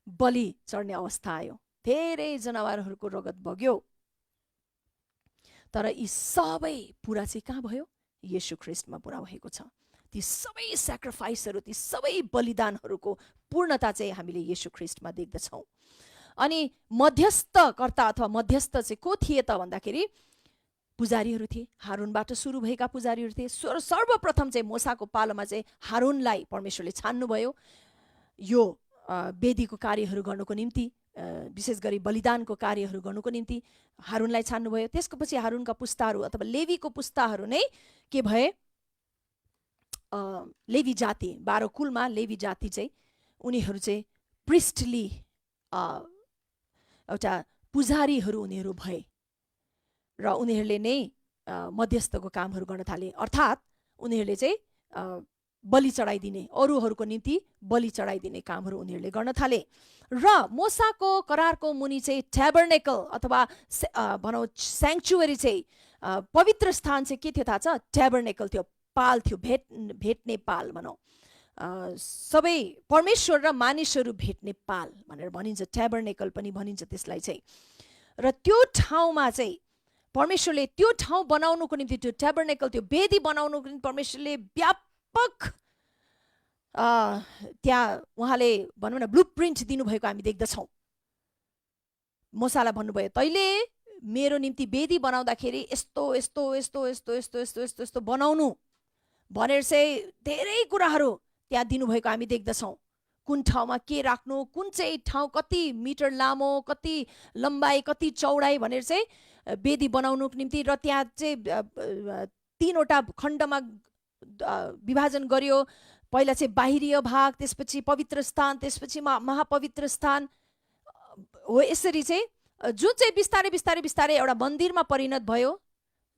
बलि चढ्ने अवस्था आयो, धेरै जनावरहरूको रगत बग्यो। तर यी सबै पुरा चाहिँ कहाँ भयो? येशू ख्रीष्टमा पुरा भएको छ। ती सबै स्याक्रिफाइसहरू, ती सबै बलिदानहरूको पूर्णता चाहिँ हामीले येशू ख्रीष्टमा देख्दछौँ। अनि मध्यस्थकर्ता अथवा मध्यस्थ चाहिँ को थिए त भन्दाखेरि पुजारीहरू थिए। हारुनबाट सुरु भएका पुजारीहरू थिए। सर्वप्रथम चाहिँ मोसाको पालोमा चाहिँ हारुनलाई परमेश्वरले छान्नुभयो यो वेदीको कार्यहरू गर्नको निम्ति। विशेष गरी बलिदानको कार्यहरू गर्नुको निम्ति हारुनलाई छान्नुभयो। त्यसको पछि हारुनका पुस्ताहरू अथवा लेवीको पुस्ताहरू नै के भए, लेवी जाति, 12 कुलमा लेवी जाति चाहिँ उनीहरू चाहिँ प्रिस्टली एउटा पुजारीहरू उनीहरू भए र उनीहरूले नै मध्यस्थको कामहरू गर्न थाले। अर्थात् उनीहरूले चाहिँ बलि चढाइदिने, अरूहरूको निम्ति बलि चढाइदिने कामहरू उनीहरूले गर्न थाले। र मोसाको करारको मुनि चाहिँ ट्याबर्नेकल अथवा भनौँ स्याङ्क्चुअरी चाहिँ पवित्र स्थान चाहिँ के थियो थाहा छ? ट्याबर्नेकल थियो, पाल थियो, भेट्ने पाल भनौँ, सबै परमेश्वर र मानिसहरू भेट्ने पाल भनेर भनिन्छ, ट्याबर्नेकल पनि भनिन्छ त्यसलाई चाहिँ। र त्यो ठाउँमा चाहिँ परमेश्वरले त्यो ठाउँ बनाउनुको निम्ति, त्यो ट्याबर्नेकल, त्यो वेदी बनाउनुको निम्ति परमेश्वरले व्यापक त्यहाँ उहाँले भनौँ न ब्लु प्रिन्ट दिनुभएको हामी देख्दछौँ। मोसालाई भन्नुभयो तैँले मेरो निम्ति वेदी बनाउँदाखेरि यस्तो यस्तो यस्तो यस्तो यस्तो यस्तो यस्तो यस्तो बनाउनु भनेर चाहिँ धेरै कुराहरू त्यहाँ दिनुभएको हामी देख्दछौँ। कुन ठाउँमा के राख्नु, कुन चाहिँ ठाउँ कति मिटर लामो, कति लम्बाइ, कति चौडाइ भनेर चाहिँ वेदी बनाउनुको निम्ति। र त्यहाँ चाहिँ 3वटा खण्डमा विभाजन गरियो। पहिला चाहिँ बाहिरीय भाग, त्यसपछि पवित्र स्थान, त्यसपछि महापवित्र स्थान हो। यसरी चाहिँ जुन चाहिँ बिस्तारै बिस्तारै बिस्तारै एउटा मन्दिरमा परिणत भयो।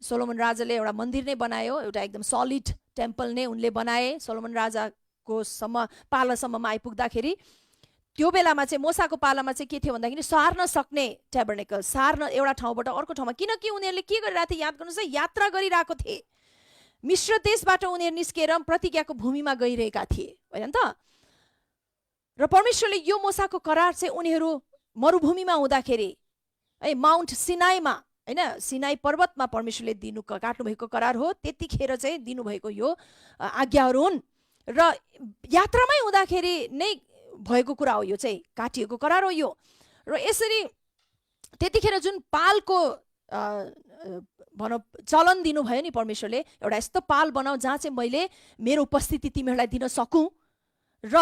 सोलोमन राजाले एउटा मन्दिर नै बनायो, एउटा एकदम सलिड टेम्पल नै उनले बनाए। सोलोमन राजाको पालासम्ममा आइपुग्दाखेरि त्यो बेलामा चाहिँ मोसाको पालामा चाहिँ के थियो भन्दाखेरि सार्न सक्ने ट्याबर्नेकल, सार्न एउटा ठाउँबाट अर्को ठाउँमा, किनकि उनीहरूले के गरिरहेको थिए याद गर्नुहोस् है, यात्रा गरिरहेको थिए। मिश्र देशबाट उनीहरू निस्केर प्रतिज्ञाको भूमिमा गइरहेका थिए, होइन त? र परमेश्वरले यो मोसाको करार चाहिँ उनीहरू मरुभूमिमा हुँदाखेरि है माउन्ट सिनाईमा, होइन, सिनाई पर्वतमा परमेश्वरले काट्नुभएको करार हो। त्यतिखेर चाहिँ दिनुभएको यो आज्ञाहरू हुन् र यात्रामै हुँदाखेरि नै भएको कुरा हो। यो चाहिँ काटिएको करार हो यो। र यसरी त्यतिखेर जुन पालको भनौँ चलन दिनुभयो नि परमेश्वरले, एउटा यस्तो पाल बनाऊ जहाँ चाहिँ मैले मेरो उपस्थिति तिमीहरूलाई दिन सकूँ र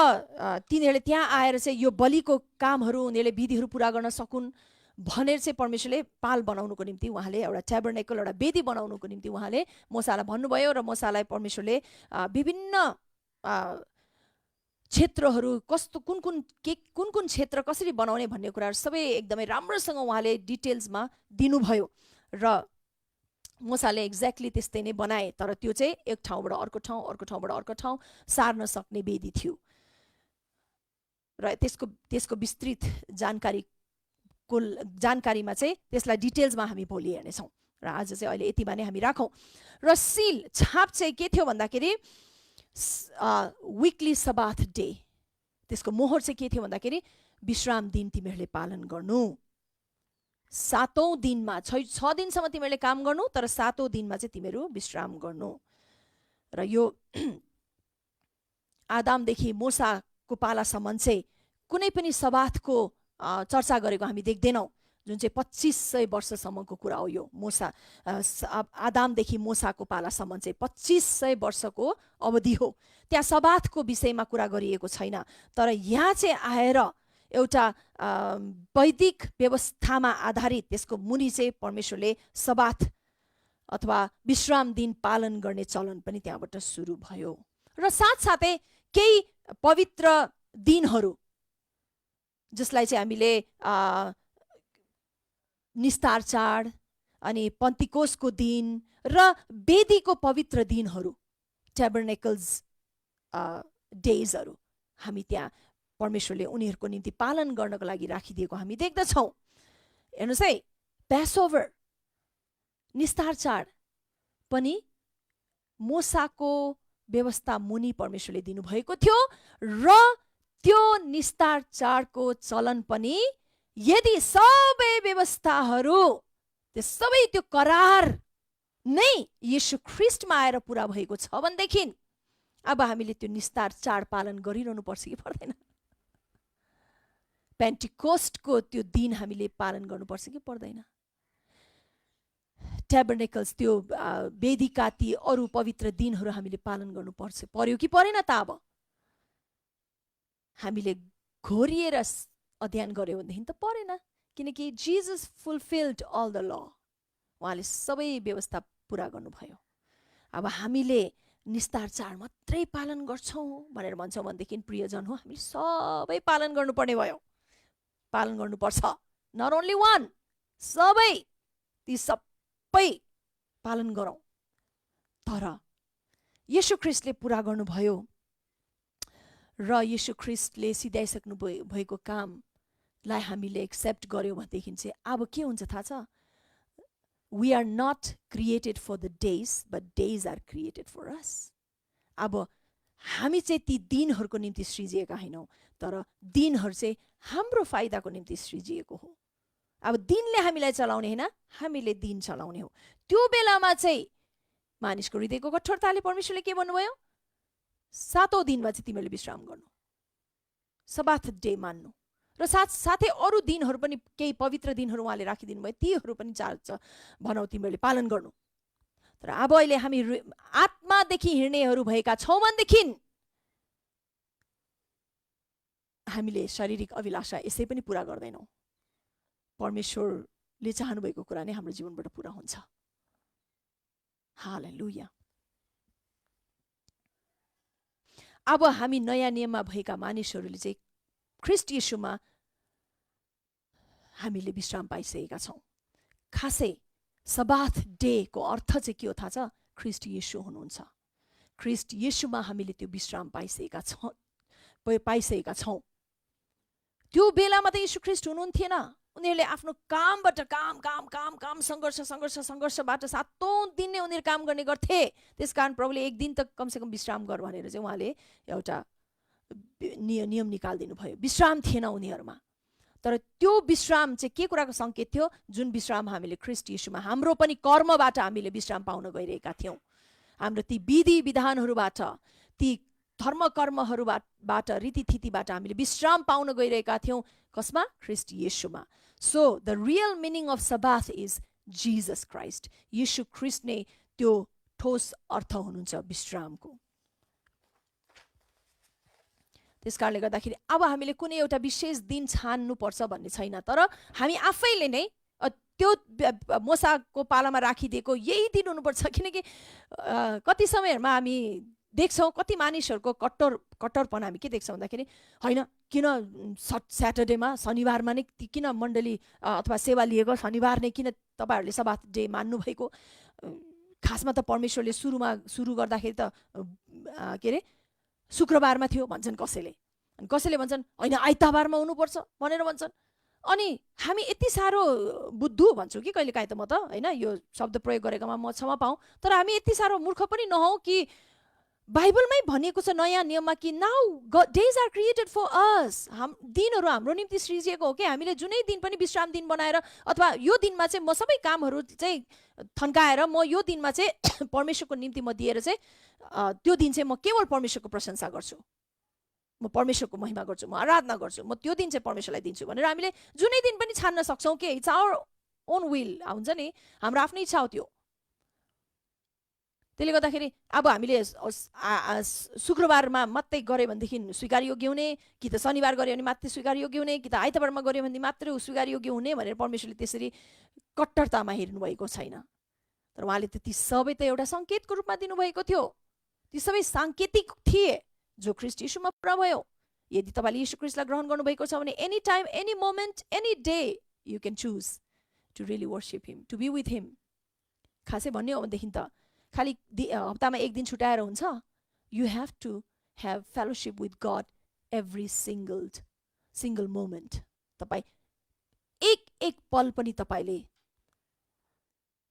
तिनीहरूले त्यहाँ आएर चाहिँ यो बलिको कामहरू उनीहरूले विधिहरू पुरा गर्न सकुन् भनेर चाहिँ परमेश्वरले पाल बनाउनुको निम्ति उहाँले एउटा ट्याबर्नेकल, एउटा वेदी बनाउनुको निम्ति उहाँले मोसालाई भन्नुभयो। र मोसालाई परमेश्वरले विभिन्न क्षेत्रहरू कस्तो कुन कुन क्षेत्र कसरी बनाउने भन्ने कुराहरू सबै एकदमै राम्रोसँग उहाँले डिटेल्समा दिनुभयो। र मोसाले एक्ज्याक्टली त्यस्तै नै बनाए। तर त्यो चाहिँ एक ठाउँबाट अर्को ठाउँ, अर्को ठाउँबाट अर्को ठाउँ सार्न सक्ने वेदी थियो। र त्यसको विस्तृत जानकारीमा चाहिँ त्यसलाई डिटेल्समा हामी भोलि हेर्नेछौँ। र आज चाहिँ अहिले यतिमा नै हामी राखौँ। र सिल छाप चाहिँ के थियो भन्दाखेरि विकली सबाथ डे, त्यसको मोहर चाहिँ के थियो भन्दाखेरि विश्राम दिन तिमीहरूले पालन गर्नु। 7औं दिनमा 6 दिनसम्म तिमीहरूले काम गर्नु, तर 7औं दिनमा चाहिँ तिमीहरू विश्राम गर्नु। र यो आदामदेखि मोसाको पालासम्म चाहिँ कुनै पनि सबाथको चर्चा गरेको हामी देख्दैनौँ, जुन चाहिँ 2500 वर्षसम्मको कुरा हो। यो आदामदेखि मोसाको पालासम्म चाहिँ 2500 वर्षको अवधि हो। त्यहाँ सबाथको विषयमा कुरा गरिएको छैन। तर यहाँ चाहिँ आएर एउटा वैदिक व्यवस्थामा आधारित त्यसको मुनि चाहिँ परमेश्वरले सबाथ अथवा विश्राम दिन पालन गर्ने चलन पनि त्यहाँबाट सुरु भयो। र साथसाथै केही पवित्र दिनहरू जसलाई चाहिँ हामीले निस्तार चाड अनि पन्तिकोसको दिन र वेदीको पवित्र दिनहरू, ट्याबर्नेकल्स डेजहरू हामी त्यहाँ परमेश्वरले उनीहरूको निम्ति पालन गर्नको लागि राखिदिएको हामी देख्दछौँ। हेर्नुहोस् है, प्यासओभर निस्तार चाड पनि मोसाको व्यवस्था मुनि परमेश्वरले दिनुभएको थियो। र त्यो निस्तार चाडको चलन पनि यदि सबै व्यवस्थाहरू, त्यो सबै त्यो करार नै येशू ख्रीष्टमा आएर पुरा भएको छ भनेदेखि अब हामीले त्यो निस्तार चाड पालन गरिरहनु पर्छ कि पर्दैन? पेन्टिकोस्टको त्यो दिन हामीले पालन गर्नुपर्छ कि पर्दैन? ट्याबर्नेकल्स त्यो वेदिका ती अरू पवित्र दिनहरू हामीले पालन गर्नुपर्छ पर्यो कि परेन त? अब हामीले घोरिएर अध्ययन गर्यो भनेदेखि त परेन, किनकि Jesus fulfilled all the law, उहाँले सबै व्यवस्था पुरा गर्नुभयो। अब हामीले निस्तार चाड मात्रै पालन गर्छौँ भनेर भन्छौँ भनेदेखि प्रियजन हो, हामीले सबै पालन गर्नुपर्ने भयो, पालन गर्नुपर्छ। नट ओन्ली वान, सबै, ती सबै पालन गरौँ। तर येशू ख्रिस्टले पुरा गर्नुभयो र येशू ख्रिस्टले सिधाइसक्नु भएको कामलाई हामीले एक्सेप्ट गर्यौँ भनेदेखि चाहिँ अब के हुन्छ थाहा छ? We are not created for the days, but days are created for us. अब हामी चाहिँ ती दिनहरूको निम्ति सृजिएका होइनौँ, तर दिनहरू चाहिँ हाम्रो फाइदाको निम्ति सृजिएको हो। अब दिनले हामीलाई चलाउने होइन, हामीले दिन चलाउने हो। त्यो बेलामा चाहिँ मानिसको हृदयको कठोरताले परमेश्वरले के भन्नुभयो? 7औं दिनमा चाहिँ तिमीले विश्राम गर्नु, सबाथ डे मान्नु, र साथै अरू दिनहरू पनि केही पवित्र दिनहरू उहाँले राखिदिनु भयो, तीहरू पनि भनौँ तिमीहरूले पालन गर्नु। तर अब अहिले हामी आत्मादेखि हिँड्नेहरू भएका छौँ भनेदेखि हामीले शारीरिक अभिलाषा यसै पनि पुरा गर्दैनौँ। परमेश्वरले चाहनुभएको कुरा नै हाम्रो जीवनबाट पुरा हुन्छ। हालेलुया। अब हामी नयाँ नियममा भएका मानिसहरूले चाहिँ ख्रिस्ट येशूमा हामीले विश्राम पाइसकेका छौँ। खासै सबाथ डे को अर्थ चाहिँ के हो थाहा छ? ख्रिस्ट येशू हुनुहुन्छ। ख्रिस्ट येशूमा हामीले त्यो विश्राम पाइसकेका छौँ। त्यो बेलामा त येशू ख्रिस्ट हुनुहुन्थेन। उनीहरूले आफ्नो कामबाट काम सङ्घर्षबाट 7औं दिन नै उनीहरू काम गर्ने गर्थे। त्यसकारण प्रभुले एक दिन त कमसेकम विश्राम गर भनेर चाहिँ उहाँले एउटा नियम निकालिदिनु भयो। विश्राम थिएन उनीहरूमा। तर त्यो विश्राम चाहिँ के कुराको सङ्केत थियो? जुन विश्राम हामीले ख्रिस्ट येशूमा, हाम्रो पनि कर्मबाट हामीले विश्राम पाउन गइरहेका थियौँ। हाम्रो ती विधि विधानहरूबाट, ती धर्म कर्महरूबाट, रीतिथितिबाट हामीले विश्राम पाउन गइरहेका थियौँ। कसमा? ख्रिस्ट येशूमा। So the real meaning of Sabbath is Jesus Christ. Yeshu Khrist नै त्यो ठोस अर्थ हुनुहुन्छ विश्रामको। त्यस कारणले गर्दाखेरि अब हामीले कुनै एउटा विशेष दिन छान्नुपर्छ भन्ने छैन, तर हामी आफैले नै त्यो मोसाको पालामा राखिदिएको यही दिन हुनुपर्छ। किनकि कति समयहरूमा हामी देख्छौँ कति मानिसहरूको कट्टरपन हामी के देख्छौँ भन्दाखेरि, होइन किन स्याटरडेमा शनिबारमा नै किन मण्डली अथवा सेवा लिएको, शनिबार नै किन तपाईँहरूले सबाथ डे मान्नुभएको? खासमा त परमेश्वरले सुरु गर्दाखेरि त के अरे शुक्रबारमा थियो भन्छन् कसैले, अनि कसैले भन्छन् होइन आइतबारमा हुनुपर्छ भनेर भन्छन्। अनि हामी यति साह्रो बुद्धु भन्छौँ कि कहिले काहीँ त, म त होइन यो शब्द प्रयोग गरेकोमा म क्षमा पाऊँ, तर हामी यति साह्रो मूर्ख पनि नहौँ कि बाइबलमै भनिएको छ नयाँ नियममा कि now days are created for us. दिनहरू हाम्रो निम्ति सृजिएको हो कि हामीले जुनै दिन पनि विश्राम दिन बनाएर अथवा यो दिनमा चाहिँ म सबै कामहरू चाहिँ थन्काएर म यो दिनमा चाहिँ परमेश्वरको निम्ति म दिएर चाहिँ त्यो दिन चाहिँ म केवल परमेश्वरको प्रशंसा गर्छु, म परमेश्वरको महिमा गर्छु, म आराधना गर्छु, म त्यो दिन चाहिँ परमेश्वरलाई दिन्छु भनेर हामीले जुनै दिन पनि छान्न सक्छौँ कि इट्स आवर ओन विल हुन्छ नि, हाम्रो आफ्नै इच्छा हो त्यो। त्यसले गर्दाखेरि अब हामीले शुक्रबारमा मात्रै गऱ्यो भनेदेखि स्वीकारयोग्य हुने, कि त शनिबार गऱ्यो भने मात्रै स्वीकारयोग्य हुने, कि त आइतबारमा गऱ्यो भने मात्रै स्वीकारयोग्य हुने भनेर परमेश्वरले त्यसरी कट्टरतामा हेर्नुभएको छैन। तर उहाँले त ती सबै त एउटा सङ्केतको रूपमा दिनुभएको थियो। ती सबै साङ्केतिक थिए जो ख्रिस्ट येशूमा पुरा भयो। यदि तपाईँले येशू ख्रिस्टलाई ग्रहण गर्नुभएको छ भने any time, any moment, any day you can choose to really worship him, to be with him. खासै भन्ने हो भनेदेखि त खालि हप्तामा एक दिन छुट्याएर हुन्छ? You have to have fellowship with God every single moment. तपाईँ एक पल पनि तपाईँले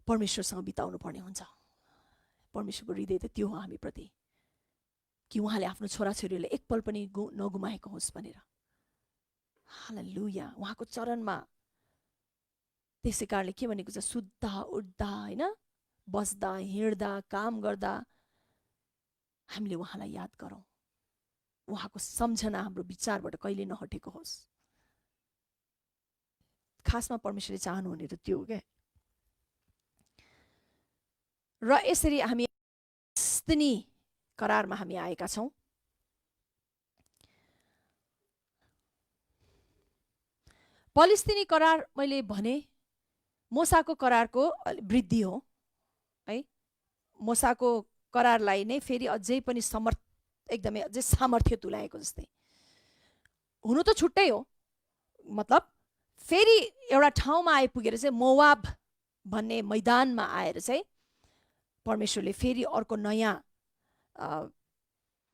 परमेश्वरसँग बिताउनु पर्ने हुन्छ। परमेश्वरको हृदय त त्यो हो हामीप्रति कि उहाँले आफ्नो छोराछोरीलाई एक पल पनि नगुमाएको होस् भनेर। हालेलुया। उहाँको चरणमा त्यसै कारणले के भनेको छ? सुत्दा उठ्दा होइन, बस्दा हिँड्दा काम गर्दा हामीले उहाँलाई याद गरौँ, उहाँको सम्झना हाम्रो विचारबाट कहिले नहटेको होस्। खासमा परमेश्वरले चाहनुहुने त त्यो हो क्या। र यसरी हामी स्थिनी करारमा हामी आएका छौँ। फलस्तिनी करार मैले भने मोसाको करारको वृद्धि हो है। मोसाको करारलाई नै फेरि अझै पनि एकदमै अझै सामर्थ्य तुल्याएको जस्तै। हुनु त छुट्टै हो, मतलब फेरि एउटा ठाउँमा आइपुगेर चाहिँ मोवाब भन्ने मैदानमा आएर चाहिँ परमेश्वरले फेरि अर्को नयाँ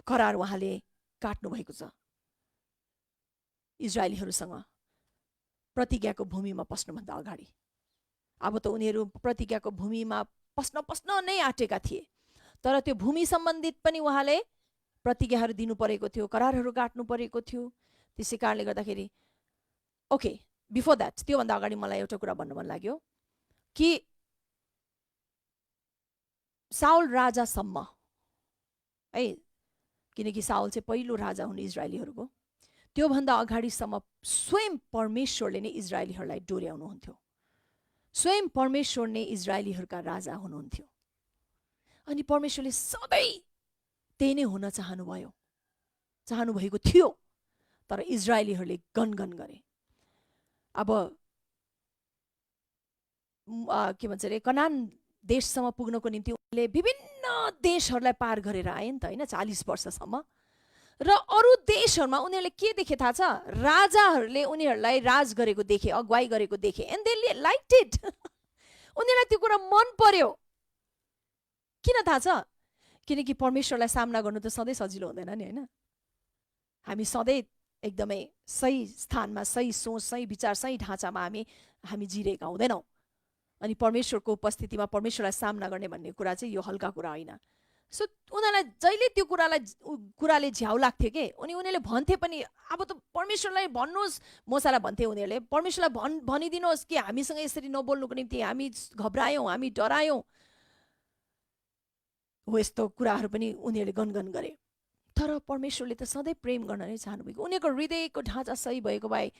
करार उहाँले काट्नु भएको छ इजरायलीहरूसँग प्रतिज्ञाको भूमिमा पस्नुभन्दा अगाडि। अब त उनीहरू प्रतिज्ञाको भूमिमा पस्न नै आँटेका थिए, तर त्यो भूमि सम्बन्धित पनि उहाँले प्रतिज्ञाहरू दिनु परेको थियो, करारहरू काट्नु परेको थियो। त्यसै कारणले गर्दाखेरि ओके, बिफोर द्याट, त्योभन्दा अगाडि मलाई एउटा कुरा भन्नु मन लाग्यो कि साउल राजासम्म है, किनकि साउल चाहिँ पहिलो राजा हुन् इजरायलीहरूको, त्योभन्दा अगाडिसम्म स्वयं परमेश्वरले नै इजरायलीहरूलाई डोर्याउनुहुन्थ्यो। स्वयं परमेश्वर नै इजरायलीहरूका राजा हुनुहुन्थ्यो। अनि परमेश्वरले सधैँ त्यही नै हुन चाहनुभएको थियो, तर इजरायलीहरूले गनगन गरे। अब के भन्छ अरे, कनान देशसम्म पुग्नको निम्ति उनले विभिन्न देशहरूलाई पार गरेर आए नि त होइन, 40 वर्षसम्म। र अरू देशहरूमा उनीहरूले के देखे थाहा छ? राजाहरूले उनीहरूलाई राज गरेको देखे, अगुवाई गरेको देखे, एन्ड दे लाइक्ड इट। उनीहरूलाई त्यो कुरा मन पर्यो। किन थाहा छ? किनकि परमेश्वरलाई सामना गर्नु त सधैँ सजिलो हुँदैन नि होइन। हामी सधैँ एकदमै सही स्थानमा, सही सोच, सही विचार, सही ढाँचामा हामी जिरहेका हुँदैनौँ। अनि परमेश्वरको उपस्थितिमा परमेश्वरलाई सामना गर्ने भन्ने कुरा चाहिँ यो हल्का कुरा होइन। सो उनीहरूलाई जहिले त्यो कुराले झ्याउ लाग्थ्यो के, उनीहरूले भन्थे पनि अब त परमेश्वरलाई भन्नुहोस्, मोसालाई भन्थे उनीहरूले, परमेश्वरलाई भनिदिनुहोस् कि हामीसँग यसरी नबोल्नुको निम्ति हामी घबरायौँ, हामी डरायौँ हो। यस्तो कुराहरू पनि उनीहरूले गनगन गरे। तर परमेश्वरले त सधैँ प्रेम गर्न नै चाहनुभएको। उनीहरूको हृदयको ढाँचा सही भएको भए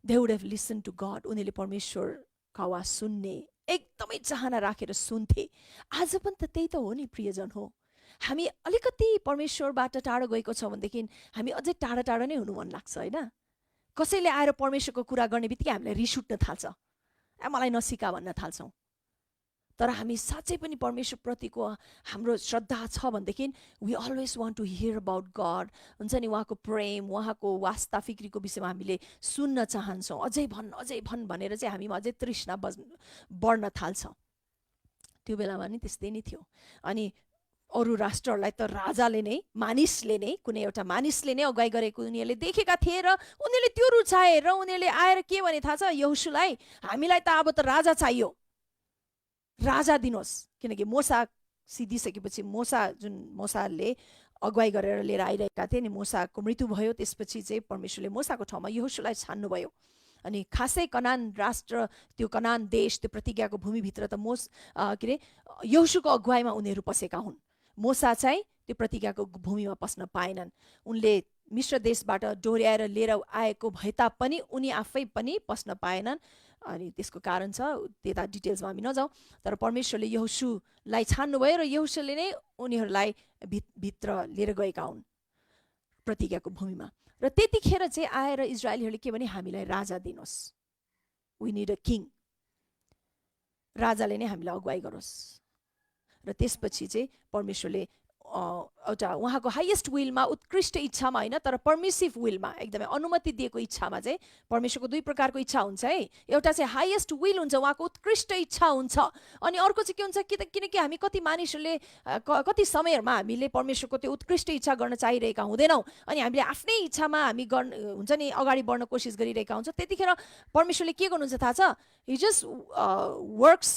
they would have listen to God. उनीहरूले परमेश्वरको आवाज सुन्ने एकदमै चाहना राखेर सुन्थे। आज पनि त त्यही त हो नि प्रियजन हो। हामी अलिकति परमेश्वरबाट टाढो गएको छौँ भनेदेखि हामी अझै टाढा टाढा नै हुनु मन लाग्छ होइन। कसैले आएर परमेश्वरको कुरा गर्ने बित्तिकै हामीलाई रिस उठ्न थाल्छ, मलाई नसिका भन्न थाल्छौँ। तर हामी साँच्चै पनि परमेश्वरप्रतिको हाम्रो श्रद्धा छ भनेदेखि we always want to hear about God, हुन्छ नि, उहाँको प्रेम, उहाँको वास्ता फिक्रीको विषयमा हामीले सुन्न चाहन्छौँ। अझै भन् भनेर चाहिँ हामीमा अझै तृष्णा बढ्न थाल्छ। त्यो बेलामा नि त्यस्तै नै थियो। अनि अरू राष्ट्रहरूलाई त राजाले नै, मानिसले नै, कुनै एउटा मानिसले नै अगुवाई गरेको उनीहरूले देखेका थिए र उनीहरूले त्यो रुचाए र उनीहरूले आएर के भने थाहा छ? यहोशुलाई हामीलाई त अब त राजा चाहियो, राजा दिनुहोस्। किनकि मोसा सिद्धिसकेपछि मोसाले अगुवाई गरेर लिएर आइरहेका थिए नि, मोसाको मृत्यु भयो। त्यसपछि चाहिँ परमेश्वरले मोसाको ठाउँमा यहोशुलाई छान्नुभयो। अनि खासै कनान राष्ट्र, त्यो कनान देश, त्यो प्रतिज्ञाको भूमिभित्र त के अरे यहोशुको अगुवाईमा उनीहरू पसेका हुन्। मोसा चाहिँ त्यो प्रतिज्ञाको भूमिमा पस्न पाएनन्। उनले मिश्र देशबाट डोर्याएर लिएर आएको भए तापनि उनी आफै पनि पस्न पाएनन्। अनि त्यसको कारण छ, त्यता डिटेल्समा हामी नजाउँ। तर परमेश्वरले यहोशुलाई छान्नुभयो र यहोशुले नै उनीहरूलाई भित्र लिएर गएका हुन् प्रतिज्ञाको भूमिमा। र त्यतिखेर चाहिँ आएर इजरायलीहरूले के भने, हामीलाई राजा दिनुहोस्, वी निड अ किङ, राजाले नै हामीलाई अगुवाई गरोस्। र त्यसपछि चाहिँ परमेश्वरले एउटा उहाँको हाइएस्ट विलमा, उत्कृष्ट इच्छामा होइन, तर पर्मिसिभ विलमा, एकदमै अनुमति दिएको इच्छामा चाहिँ परमेश्वरको दुई प्रकारको इच्छा हुन्छ है। एउटा चाहिँ हाइएस्ट विल हुन्छ, उहाँको उत्कृष्ट इच्छा हुन्छ। अनि अर्को चाहिँ के हुन्छ किनकि हामी कति मानिसहरूले कति समयहरूमा हामीले परमेश्वरको त्यो उत्कृष्ट इच्छा गर्न चाहिरहेका हुँदैनौँ, अनि हामीले आफ्नै इच्छामा हामी हुन्छ नि अगाडि बढ्न कोसिस गरिरहेका हुन्छ। त्यतिखेर परमेश्वरले के गर्नुहुन्छ थाहा छ? He just works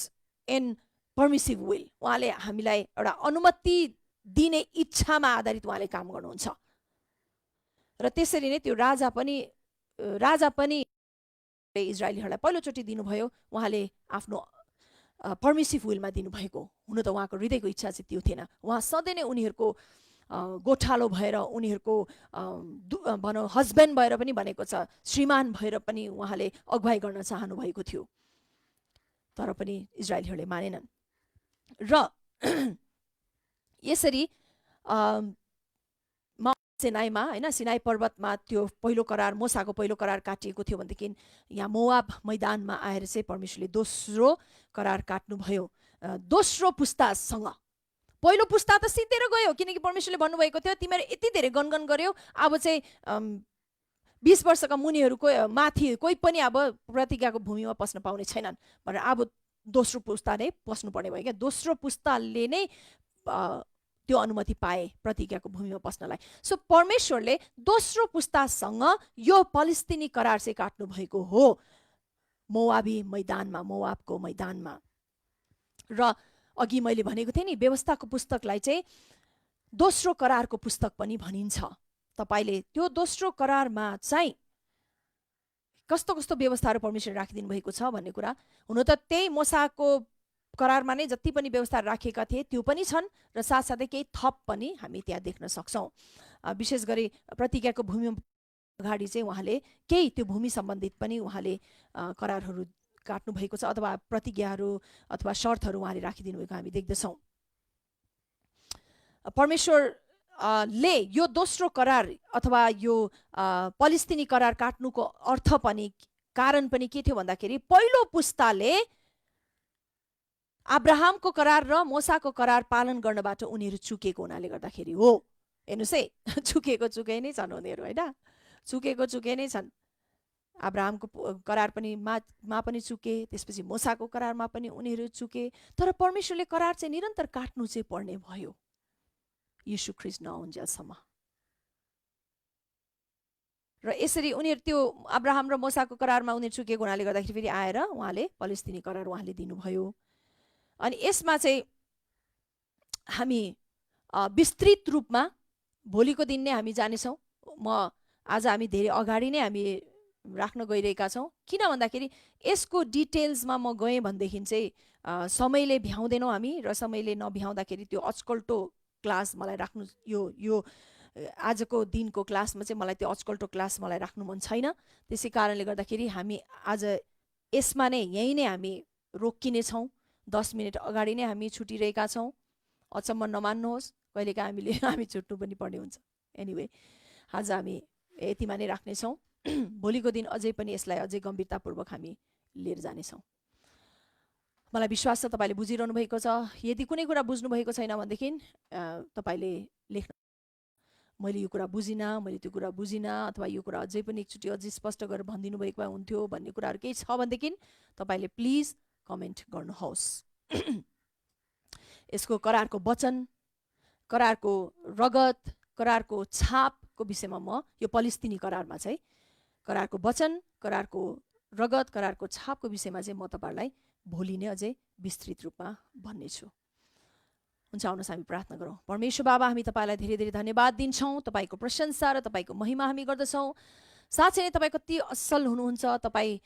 in permissive will. उहाँले हामीलाई एउटा अनुमति दिने इच्छामा आधारित उहाँले काम गर्नुहुन्छ। र त्यसरी नै त्यो राजा पनि इजरायलीहरूलाई पहिलोचोटि दिनुभयो। उहाँले आफ्नो पर्मिसिभ विलमा दिनुभएको। हुन त उहाँको हृदयको इच्छा चाहिँ त्यो थिएन। उहाँ सधैँ नै उनीहरूको गोठालो भएर, उनीहरूको भनौँ हस्बेन्ड भएर पनि भनेको छ, श्रीमान भएर पनि उहाँले अगुवाई गर्न चाहनुभएको थियो। तर पनि इजरायलीहरूले मानेनन्। र यसरी सिनाईमा हैन, सिनाई पर्वतमा त्यो पहिलो करार, मोसाको पहिलो करार काटिएको थियो भनेदेखि यहाँ मोआब मैदानमा आएर चाहिँ परमेश्वरले दोस्रो करार काट्नुभयो दोस्रो पुस्तासँग। पहिलो पुस्ता त सिद्धेर गयो, किनकि परमेश्वरले भन्नुभएको थियो तिमीहरू यति धेरै गनगन गर्यो, अब चाहिँ 20 वर्षका मुनिहरूको माथि कोही पनि अब प्रतिज्ञाको भूमिमा पस्न पाउने छैनन् भनेर अब दोस्रो पुस्ता नै पस्नुपर्ने भयो क्या। दोस्रो पुस्ताले नै त्यो अनुमति पाए प्रतिज्ञाको भूमिमा पस्नलाई। सो परमेश्वरले दोस्रो पुस्तासँग यो फलिस्तीनी करार चाहिँ काट्नु भएको हो मोआबी मैदानमा, मोआबको मैदानमा। र अघि मैले भनेको थिएँ नि, व्यवस्थाको पुस्तकलाई चाहिँ दोस्रो करारको पुस्तक पनि भनिन्छ। तपाईले त्यो दोस्रो करारमा चाहिँ कस्तो कस्तो व्यवस्थाहरू परमेश्वरले राखिदिनु भएको छ भन्ने कुरा, हुन त त्यही मोसाको करारमा नै जति पनि व्यवस्था राखेका थिए त्यो पनि छन् र साथसाथै केही थप पनि हामी त्यहाँ देख्न सक्छौँ। विशेष गरी प्रतिज्ञाको भूमि अगाडि चाहिँ उहाँले केही त्यो भूमि सम्बन्धित पनि उहाँले करारहरू काट्नु भएको छ अथवा प्रतिज्ञाहरू अथवा शर्तहरू उहाँले राखिदिनु भएको हामी देख्दछौँ। परमेश्वरले यो दोस्रो करार अथवा यो फलिस्तीनी करार काट्नुको अर्थ पनि कारण पनि के थियो भन्दाखेरि पहिलो पुस्ताले अब्राहमको करार र मोसाको करार पालन गर्नबाट उनीहरू चुकेको हुनाले गर्दाखेरि हो। हेर्नुहोस् है, चुके नै छन् उनीहरू हैन, चुके नै छन्। अब्राहमको करार पनि मा पनि चुके, त्यसपछि मोसाको करारमा पनि उनीहरू चुके। तर परमेश्वरले करार चाहिँ निरन्तर काट्नु चाहिँ पर्ने भयो यीशु ख्रीष्ट नआउन्जेलसम्म। र यसरी उनीहरू त्यो अब्राहम र मोसाको करारमा उनीहरू चुकेको हुनाले गर्दाखेरि फेरि आएर उहाँले फलिस्तीनी करार उहाँले दिनुभयो। अनि यसमा चाहिँ हामी विस्तृत रूपमा भोलिको दिन नै हामी जानेछौँ। आज हामी धेरै अगाडि नै हामी राख्न गइरहेका छौँ, किन भन्दाखेरि यसको डिटेल्समा म गएँ भनेदेखि चाहिँ समयले भ्याउँदैनौँ हामी, र समयले नभ्याउँदाखेरि त्यो अचकल्टो क्लास मलाई राख्नु यो आजको दिनको क्लासमा चाहिँ मलाई त्यो अचकल्टो क्लास मलाई राख्नु मन छैन। त्यसै कारणले गर्दाखेरि हामी आज यसमा नै यहीँ नै हामी रोकिनेछौँ। 10 मिनट अगाडि नै हामी छुटिरहेका छौँ। अचम्म नमान्नुहोस्, कहिलेकाहीँ हामी छुट्नु पनि पर्ने हुन्छ। एनिवे आज हामी यतिमा नै राख्नेछौँ। भोलिको दिन अझै पनि यसलाई अझै गम्भीरतापूर्वक हामी लिएर जानेछौँ। मलाई विश्वास छ तपाईँले बुझिरहनु भएको छ। यदि कुनै कुरा बुझ्नु भएको छैन भनेदेखि तपाईँले लेख्न, मैले यो कुरा बुझिनँ, मैले त्यो कुरा बुझिनँ, अथवा यो कुरा अझै पनि एकचोटि अझै स्पष्ट गरेर भनिदिनु भएको भए हुन्थ्यो भन्ने कुराहरू केही छ भनेदेखि तपाईँले प्लिज कमेन्ट गर्नुहोस्। यसको करारको वचन, करारको रगत, करारको छापको विषयमा म यो फलिस्तीनी करारमा चाहिँ करारको वचन, करारको रगत, करारको छापको विषयमा चाहिँ म तपाईँहरूलाई भोलि नै अझै विस्तृत रूपमा भन्नेछु। हुन्छ, आउनुहोस् हामी प्रार्थना गरौँ। परमेश्वर बाबा, हामी तपाईँलाई धेरै धेरै धन्यवाद दिन्छौँ। तपाईँको प्रशंसा र तपाईँको महिमा हामी गर्दछौँ। साँच्चै नै तपाईँ कति असल हुनुहुन्छ। तपाईँ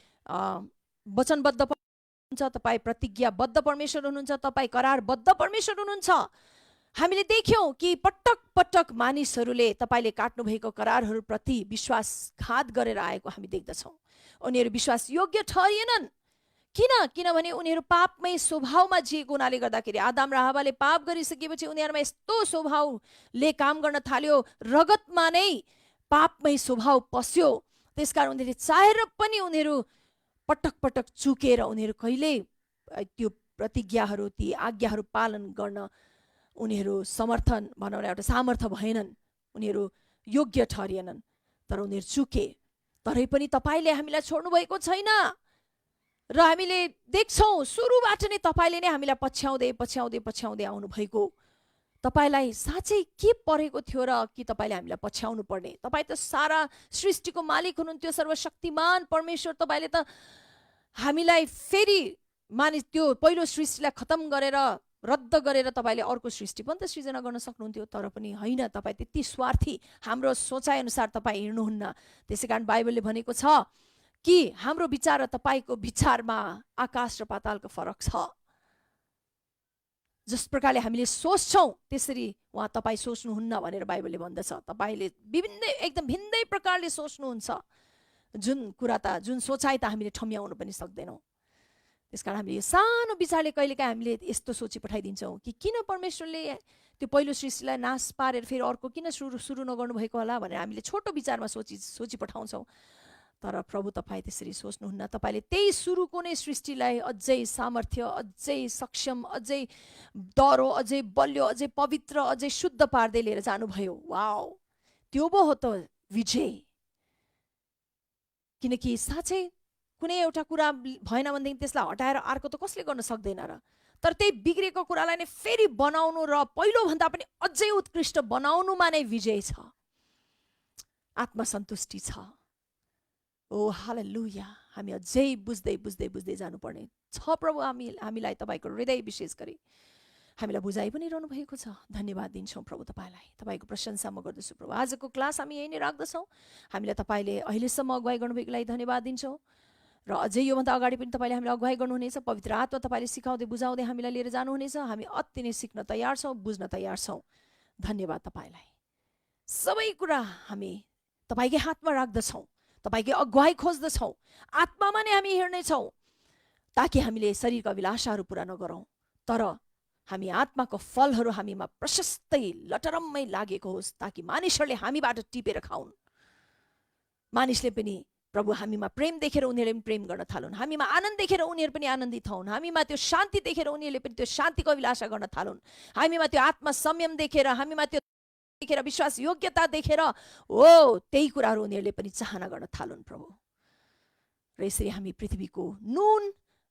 वचनबद्ध हुनुहुन्छ, तपाईँ प्रतिज्ञाबद्ध परमेश्वर हुनुहुन्छ, तपाईँ करारबद्ध परमेश्वर हुनुहुन्छ। हामीले देख्यौँ कि पटक पटक मानिसहरूले तपाईँले काट्नुभएको करारहरूप्रति विश्वासघात गरेर आएको हामी देख्दछौँ। उनीहरू विश्वास योग्य ठहरिएनन्। किनभने उनीहरू पापमै स्वभावमा जिएको हुनाले गर्दाखेरि आदम र हव्वाले पाप गरिसकेपछि उनीहरूमा यस्तो स्वभावले काम गर्न थाल्यो, रगतमा नै पापमै स्वभाव पस्यो। त्यसकारण उनीहरूले चाहेर पनि उनीहरू पटक पटक चुकेर उनीहरू कहिल्यै त्यो प्रतिज्ञाहरू, ती आज्ञाहरू पालन गर्न उनीहरू समर्थन भनौँ एउटा सामर्थ्य भएनन्, उनीहरू योग्य ठहरिएनन्। तर उनीहरू चुके। तरै पनि तपाईँले हामीलाई छोड्नु भएको छैन र हामीले देख्छौँ सुरुबाट नै तपाईँले नै हामीलाई पछ्याउँदै आउनुभएको। तपाईँलाई साँच्चै के परेको थियो र कि तपाईँले हामीलाई पछ्याउनु पर्ने? तपाईँ त सारा सृष्टिको मालिक हुनुहुन्थ्यो, सर्वशक्तिमान परमेश्वर। तपाईँले त हामीलाई फेरि त्यो पहिलो सृष्टिलाई खतम गरेर रद्द गरेर तपाईँले अर्को सृष्टि पनि त सृजना गर्न सक्नुहुन्थ्यो। तर पनि होइन, तपाईँ त्यति स्वार्थी, हाम्रो सोचाइ अनुसार तपाईँ हिँड्नुहुन्न। त्यसै कारण बाइबलले भनेको छ कि हाम्रो विचार र तपाईँको विचारमा आकाश र पातालको फरक छ। जस प्रकारले हामीले सोच्छौँ त्यसरी उहाँ तपाईँ सोच्नुहुन्न भनेर बाइबलले भन्दछ। तपाईँले एकदम भिन्दै प्रकारले सोच्नुहुन्छ। जुन सोचाइ त हामीले ठम्याउनु पनि सक्दैनौँ। त्यसकारण हामीले यो सानो विचारले कहिलेकाहीँ हामीले यस्तो सोची पठाइदिन्छौँ कि किन परमेश्वरले त्यो पहिलो सृष्टिलाई नाश पारेर फेरि अर्को किन सुरु नगर्नु भएको होला भनेर हामीले छोटो विचारमा सोची पठाउँछौँ। तर प्रभु तपाईँ त्यसरी सोच्नुहुन्न। तपाईँले त्यही सुरुको नै सृष्टिलाई अझै सामर्थ्य, अझै सक्षम, अझै दह्रो, अझै बलियो, अझै पवित्र, अझै शुद्ध पार्दै लिएर जानुभयो। वाओ, त्यो पो हो त विजय। किनकि साँच्चै कुनै एउटा कुरा भएन भनेदेखि त्यसलाई हटाएर अर्को त कसले गर्न सक्दैन र। तर त्यही बिग्रेको कुरालाई नै फेरि बनाउनु र पहिलोभन्दा पनि अझै उत्कृष्ट बनाउनुमा नै विजय छ, आत्मसन्तुष्टि छ। ओ हालेलुया। हामी अझै बुझ्दै बुझ्दै बुझ्दै जानुपर्ने छ प्रभु। हामीलाई तपाईँको हृदय विशेष गरी हामीलाई बुझाइ पनि रहनु भएको छ। धन्यवाद दिन्छौँ प्रभु तपाईँलाई। तपाईँको प्रशंसा म गर्दछु प्रभु। आजको क्लास हामी यही नै राख्दछौँ। हामीलाई तपाईँले अहिलेसम्म अगुवाई गर्नुभएको लागि धन्यवाद दिन्छौँ र अझै योभन्दा अगाडि पनि तपाईँले हामीलाई अगुवाई गर्नुहुनेछ। पवित्र आत्मा तपाईँले सिकाउँदै बुझाउँदै हामीलाई लिएर जानुहुनेछ। हामी अति नै सिक्न तयार छौँ, बुझ्न तयार छौँ। धन्यवाद तपाईँलाई। सबै कुरा हामी तपाईँकै हातमा राख्दछौँ, तपाईँकै अगुवाई खोज्दछौँ, आत्मामा नै हामी हेर्नेछौँ, ताकि हामीले शरीरका अभिलाषाहरू पुरा नगरौँ, तर हामी आत्माको फलहरू हामीमा प्रशस्तै लटरम्मै लागेको होस्, ताकि मानिसहरूले हामीबाट टिपेर खाउन्। मानिसले पनि प्रभु हामीमा प्रेम देखेर उनीहरूले पनि प्रेम गर्न थालुन्, हामीमा आनन्द देखेर उनीहरू पनि आनन्दित हुन्, हामीमा त्यो शान्ति देखेर उनीहरूले पनि त्यो शान्तिको अभिलाषा गर्न थालुन्, हामीमा त्यो आत्मा संयम देखेर, हामीमा त्यो देखेर विश्वास योग्यता देखेर त्यही कुराहरू उनीहरूले पनि चाहना गर्न थालुन् प्रभु। र यसरी हामी पृथ्वीको नुन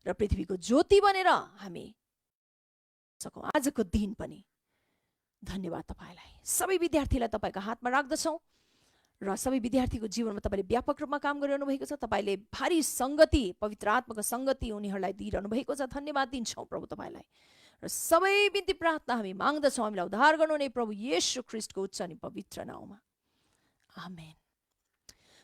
र पृथ्वीको ज्योति बनेर हामी सकौँ आजको दिन पनि। धन्यवाद तपाईँलाई। सबै विद्यार्थीलाई तपाईँको हातमा राख्दछौँ र सबै विद्यार्थीको जीवनमा तपाईँले व्यापक रूपमा काम गरिरहनु भएको छ। तपाईँले भारी सङ्गति, पवित्र आत्माको सङ्गति उनीहरूलाई दिइरहनु भएको छ। धन्यवाद दिन्छौँ प्रभु तपाईँलाई। र सबै बिन्ती प्रार्थना हामी माग्दछौँ हामीलाई उद्धार गर्नुहुने प्रभु येशू ख्रीष्टको उच्च अनि पवित्र नाउँमा, आमेन।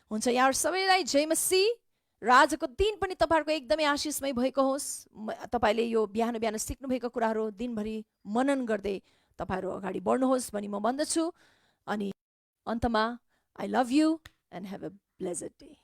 हुन्छ, यहाँ सबैलाई जय मसीह। र आजको दिन पनि तपाईँहरूको एकदमै आशिषमय भएको होस्। तपाईँले यो बिहान बिहान सिक्नुभएको कुराहरू दिनभरि मनन गर्दै तपाईँहरू अगाडि बढ्नुहोस् भनी म भन्दछु। अनि अन्तमा I love you and have a blessed day.